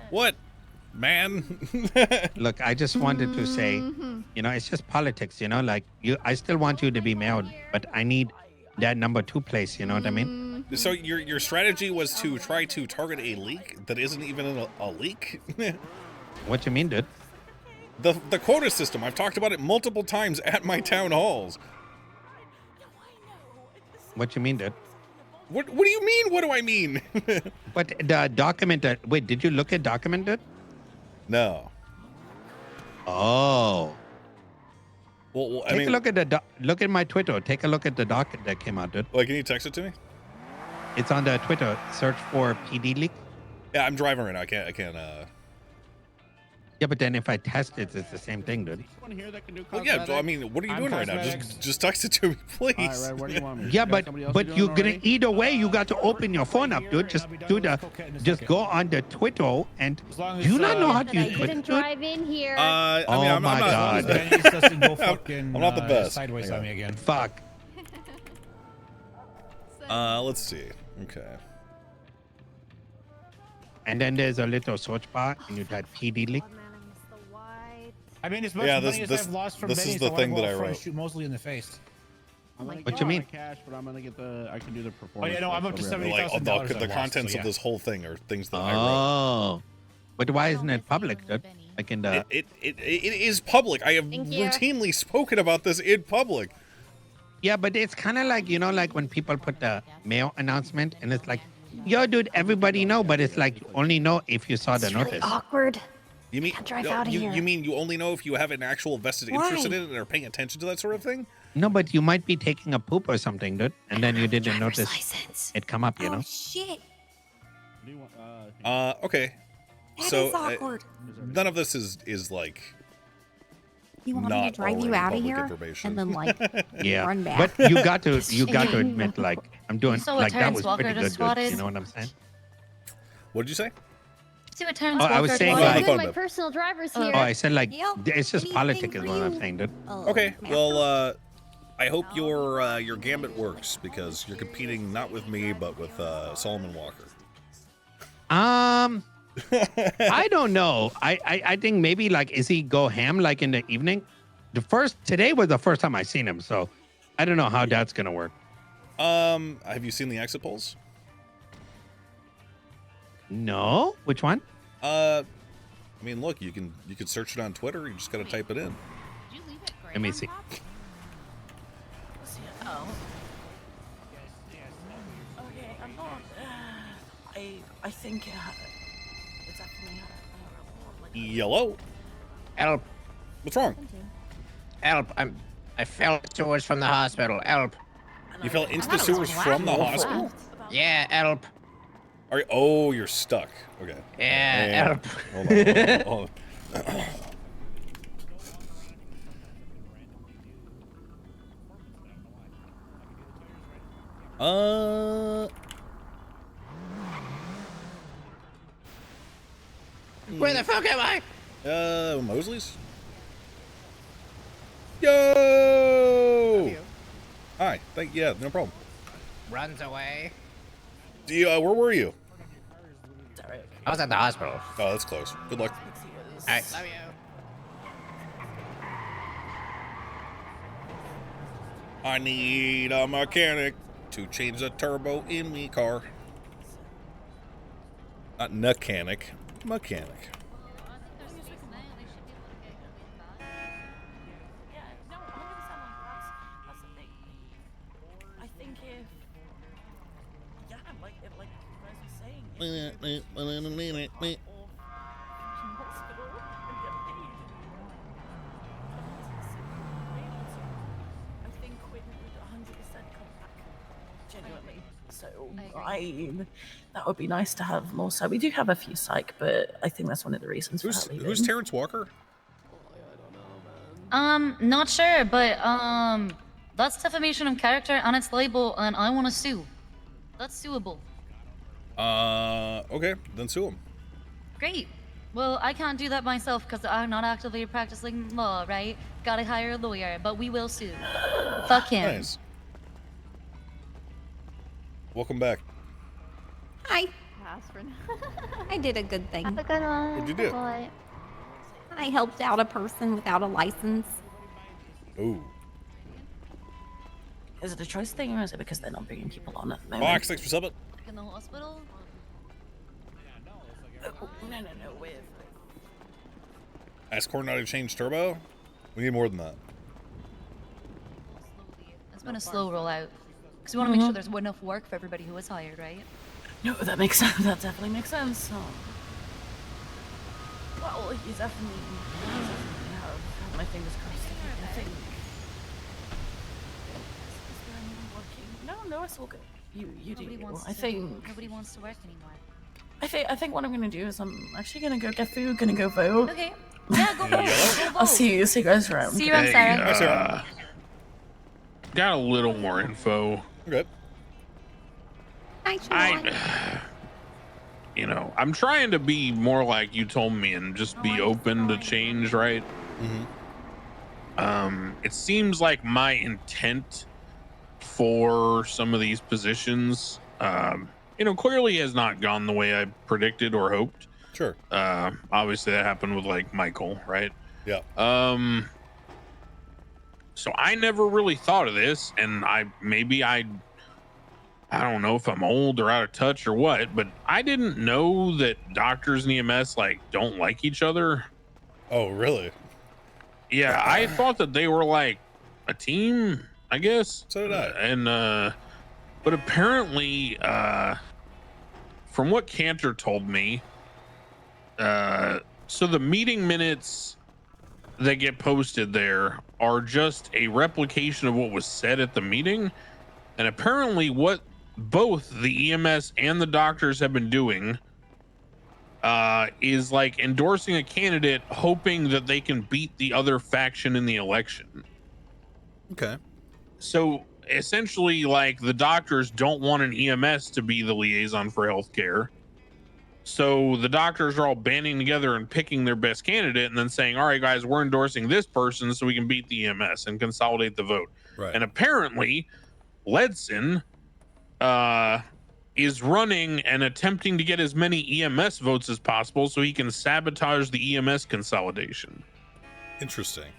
What, man? Look, I just wanted to say, you know, it's just politics, you know, like I still want you to be mailed, but I need that number 2 place, you know what I mean? So your strategy was to try to target a leak that isn't even a leak? What you mean, dude? The quota system. I've talked about it multiple times at my town halls. What you mean, dude? What do you mean? What do I mean? But the document wait, did you look at documented? No. Oh. Well, I Take mean, a look at look at my Twitter. Take a look at the doc that came out, dude. Like, can you text it to me? It's on the Twitter. Search for PD leak. Yeah, I'm driving right now. I can't. Yeah, but then if I test it, it's the same thing, dude. Well, yeah, I mean, what are you doing right now? Just text it to me, please. All right, Red, what do you want me? Yeah, but you're gonna either way. You got to open your phone up, dude. Just go on the Twitter and do you not know how to use Twitter, dude? Drive in here. I mean, I'm my not, God. I'm not the best. Sideways on me again. Fuck. Let's see. Okay. And then there's a little search bar, and you type PD leak. I mean, as much Yeah, money as I've lost from this Benny, is the thing that I I wrote. shoot Mosley in the face. What you mean? Cash, but I'm gonna get I can do the performance. Oh yeah, no, I'm up to over here. $70,000. The contents of this whole thing are things that I wrote. Oh, but why isn't it public, dude? Like in the. It is public. I have routinely spoken about this in public. Yeah, but it's kind of like, like when people put the mail announcement and it's like, yo, dude, everybody know, but it's like you only know if you saw the notice. Awkward. You mean drive out of here. You mean you only know if you have an actual vested interest in it and are paying attention to that sort of thing? No, but you might be taking a poop or something, dude, and then you didn't notice it come up, you know? Shit. Okay. That So is awkward. none of this is like. You want me to not drive you already out of public here information. and then like Yeah, run back? but you got to admit, like, I'm doing, So what like, that Terrence was Walker pretty just good, dude. spotted? You know what I'm saying? What did you say? See what Terrence Oh, I was Walker saying, did? like- Good, my personal driver's here. Oh, I said, like, it's just politics is what I'm saying, dude. Okay, well, I hope your gambit works because you're competing not with me but with Solomon Walker. I don't know. I think maybe, like, is he go ham, like, in the evening? Today was the first time I seen him, so I don't know how that's gonna work. Have you seen the exit polls? No, which one? I mean, look, you can search it on Twitter. You just got to type it in. Let me see. Oh. Okay, I'm not. I think it's definitely. Yellow. Help! What's wrong? Help! I fell sewers from the hospital. Help! You fell into the sewers from the hospital? Yeah, help! You're stuck. Okay. Yeah, help. Hold on. Where the fuck am I? Mosley's? Yo! Hi. Yeah, no problem. Runs away. Where were you? I was at the hospital. Oh, that's close. Good luck. All right. Love you. I need a mechanic to change the turbo in me car. Not mechanic. Mechanic. I think if. Yeah, like you guys were saying. I think Quinn would 100% come back. Genuinely. So, that would be nice to have more. So, we do have a few psych, but I think that's one of the reasons for that leaving. Who's Terrence Walker? Not sure, but that's defamation of character and it's libel, and I want to sue. That's suable. Okay, then sue him. Great. Well, I can't do that myself because I'm not actively practicing law, right? Gotta hire a lawyer, but we will sue. Fuck him. Nice. Welcome back. Hi. I did a good thing. Have a good one. What'd you do? Boy. I helped out a person without a license. Ooh. Is it a choice thing or is it because they're not bringing people on at the moment? Box, thanks for subbing. In the hospital? No, with. Ask Corn not to change turbo? We need more than that. It's been a slow rollout. Because we want to make sure there's enough work for everybody who is hired, right? No, that makes sense. That definitely makes sense. Oh. Well, you definitely have my fingers crossed. I think. Is there anyone working? No, it's all good. You do. I think. Nobody wants to work anymore. I think what I'm gonna do is I'm actually gonna go get food, gonna go vote. Okay. Yeah, go vote. I'll see you guys around. See you around, Sarah. Got a little more info. Good. You know, I'm trying to be more like you told me and just be open to change, right? It seems like my intent for some of these positions, you know, clearly has not gone the way I predicted or hoped. Sure. Obviously that happened with like Michael, right? Yeah. So I never really thought of this, and I don't know if I'm old or out of touch or what, but I didn't know that doctors and EMS like don't like each other. Oh, really? Yeah, I thought that they were like a team, I guess. So did I. But apparently, from what Cantor told me, so the meeting minutes that get posted there are just a replication of what was said at the meeting, and apparently what both the EMS and the doctors have been doing is like endorsing a candidate hoping that they can beat the other faction in the election. Okay. So essentially, like, the doctors don't want an EMS to be the liaison for healthcare. So the doctors are all banding together and picking their best candidate and then saying, all right, guys, we're endorsing this person so we can beat the EMS and consolidate the vote. Right. And apparently Ledson is running and attempting to get as many EMS votes as possible so he can sabotage the EMS consolidation. Interesting.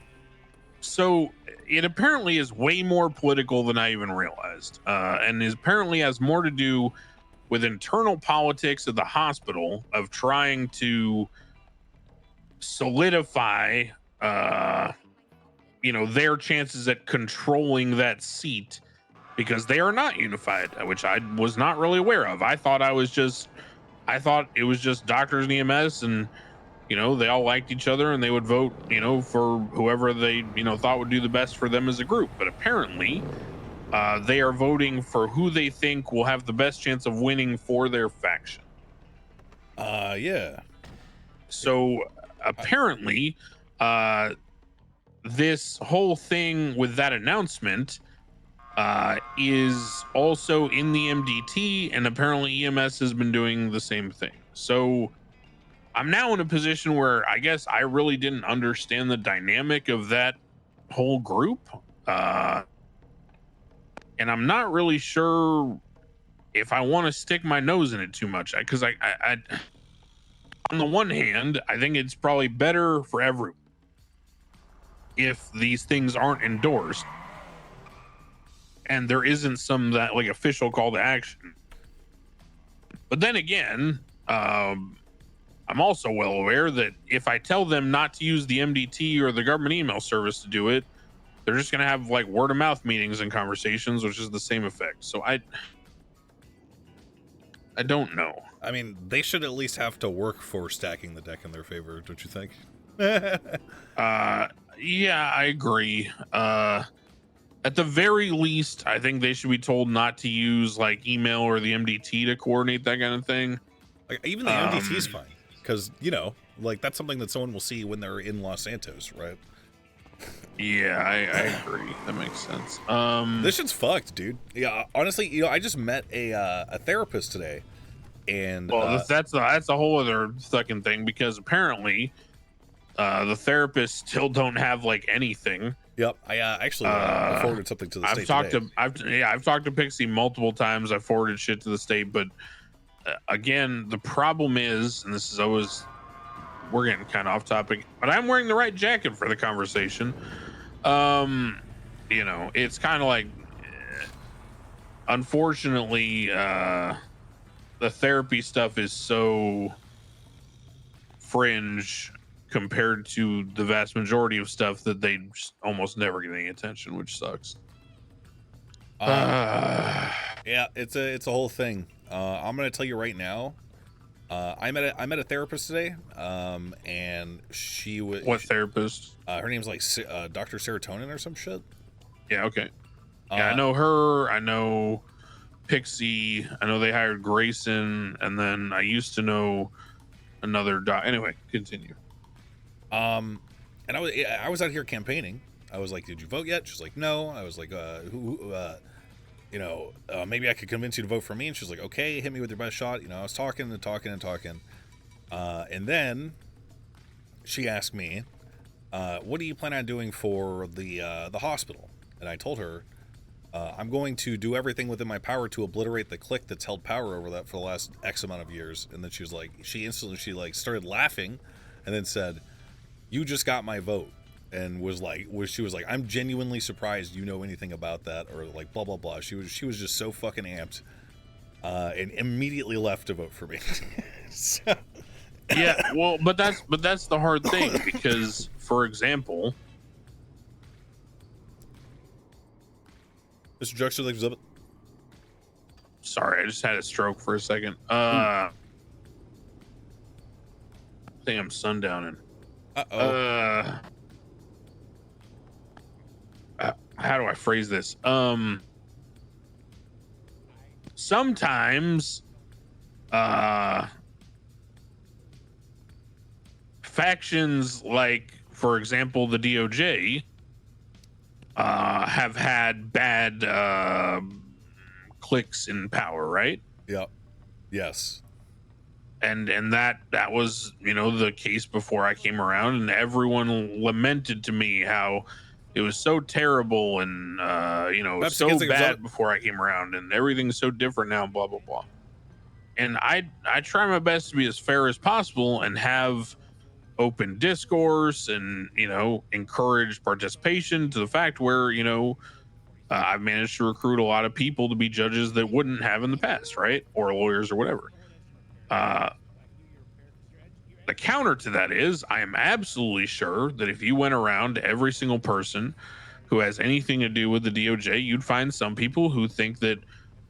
So it apparently is way more political than I even realized, and is apparently has more to do with internal politics of the hospital of trying to solidify, you know, their chances at controlling that seat, because they are not unified, which I was not really aware of. I thought it was just doctors and EMS, and you know, they all liked each other and they would vote, you know, for whoever they, you know, thought would do the best for them as a group. But apparently they are voting for who they think will have the best chance of winning for their faction. Yeah. So apparently this whole thing with that announcement is also in the MDT, and apparently EMS has been doing the same thing. So I'm now in a position where I guess I really didn't understand the dynamic of that whole group. And I'm not really sure if I want to stick my nose in it too much. Because I on the one hand, I think it's probably better for everyone if these things aren't endorsed and there isn't some that like official call to action. But then again, I'm also well aware that if I tell them not to use the MDT or the government email service to do it, they're just going to have like word of mouth meetings and conversations, which is the same effect. So I don't know. I mean, they should at least have to work for stacking the deck in their favor, don't you think? Yeah, I agree. At the very least, I think they should be told not to use like email or the MDT to coordinate that kind of thing. Like, even the MDT is fine, because, you know, like, that's something that someone will see when they're in Los Santos, right? Yeah, I agree. That makes sense. This shit's fucked, dude. Yeah, honestly, you know, I just met a therapist today, and that's a whole other fucking thing, because apparently the therapists still don't have like anything. Yep, I actually I forwarded something to the state today. I've talked to Pixie multiple times. I forwarded shit to the state, but again, the problem is, and this is always, we're getting kind of off topic, but I'm wearing the right jacket for the conversation. You know, it's kind of like, unfortunately, the therapy stuff is so fringe compared to the vast majority of stuff that they just almost never get any attention, which sucks. Yeah, it's a whole thing. I'm gonna tell you right now. I met a therapist today, and she was therapist? Her name's like Dr. Serotonin or some shit. Yeah, okay. Yeah, I know her. I know Pixie. I know they hired Grayson, and then I used to know another doc. Anyway, continue. And I was out here campaigning. I was like, "Did you vote yet?" She's like, "No." I was like, maybe I could convince you to vote for me." And she's like, "Okay, hit me with your best shot." I was talking and talking and talking, and then she asked me, "What do you plan on doing for the hospital?" And I told her, "I'm going to do everything within my power to obliterate the clique that's held power over that for the last X amount of years." And then she was like, she started laughing, and then said, "You just got my vote," and she was like, "I'm genuinely surprised you know anything about that," or like blah blah blah. She was just so fucking amped, and immediately left to vote for me. So. Yeah, well, but that's the hard thing, because, for example, Mr. Juxter, like, exhibit. Sorry, I just had a stroke for a second. I think I'm sundowning. How do I phrase this? Sometimes factions, like, for example, the DOJ, have had bad cliques in power, right? Yep. Yes. And that was, the case before I came around, and everyone lamented to me how it was so terrible and so bad before I came around, and everything's so different now, blah blah blah. And I try my best to be as fair as possible and have open discourse and encourage participation, to the fact where I've managed to recruit a lot of people to be judges that wouldn't have in the past, right? Or lawyers or whatever. The counter to that is, I am absolutely sure that if you went around to every single person who has anything to do with the DOJ, you'd find some people who think that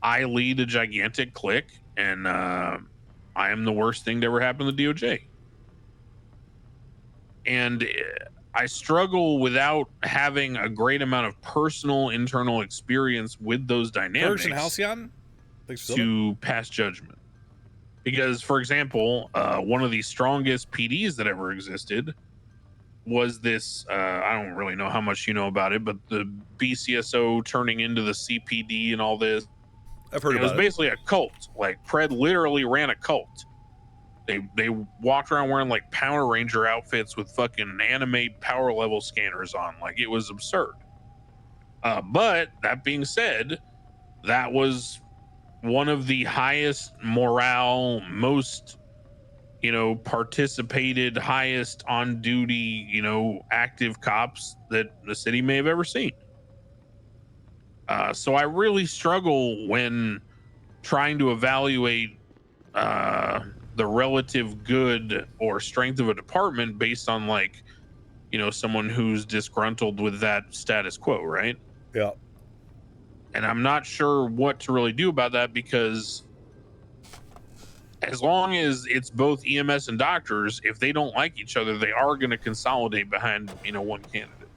I lead a gigantic clique and I am the worst thing to ever happen to the DOJ. And I struggle, without having a great amount of personal internal experience with those dynamics, to pass judgment. Because, for example, one of the strongest PDs that ever existed was this, I don't really know how much you know about it, but the BCSO turning into the CPD and all this. I've heard about it. It was basically a cult. Like, Pred literally ran a cult. They walked around wearing like Power Ranger outfits with fucking anime power level scanners on. Like, it was absurd. But that being said, that was one of the highest morale, most participated, highest on duty, active cops that the city may have ever seen. So I really struggle when trying to evaluate the relative good or strength of a department based on, like, someone who's disgruntled with that status quo, right? Yeah. And I'm not sure what to really do about that, because as long as it's both EMS and doctors, if they don't like each other, they are going to consolidate behind, one candidate.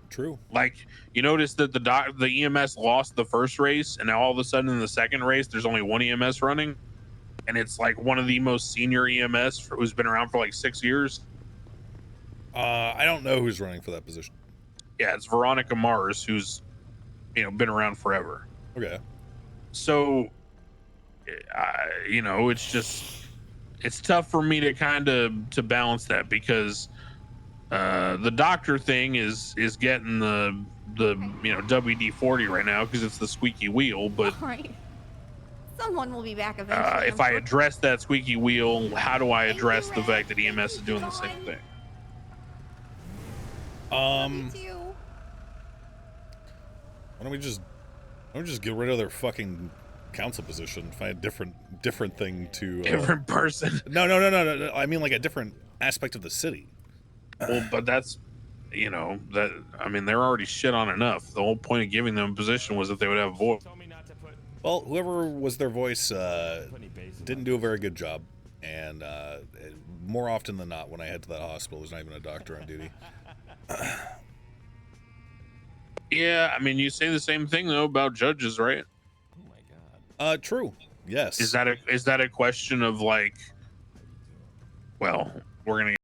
True. Like, you notice that the EMS lost the first race, and now all of a sudden in the second race, there's only one EMS running. And it's like one of the most senior EMS who's been around for like 6 years. I don't know who's running for that position. Yeah, it's Veronica Mars, who's, been around forever. Okay. So, it's tough for me to to balance that, because the doctor thing is getting the WD-40 right now, because it's the squeaky wheel. But all right. Someone will be back eventually. if I address that squeaky wheel, how do I address the fact that EMS is doing the same thing? Why don't we just get rid of their fucking council position? Find a different thing to different person. No. I mean, like, a different aspect of the city. Well, but that's they're already shit on enough. The whole point of giving them a position was that they would have a voice. Well, whoever was their voice didn't do a very good job, and more often than not, when I head to that hospital, there's not even a doctor on duty. Yeah, you say the same thing though about judges, right? Oh my god. True. Yes. Is that a question of, like, well, we're gonna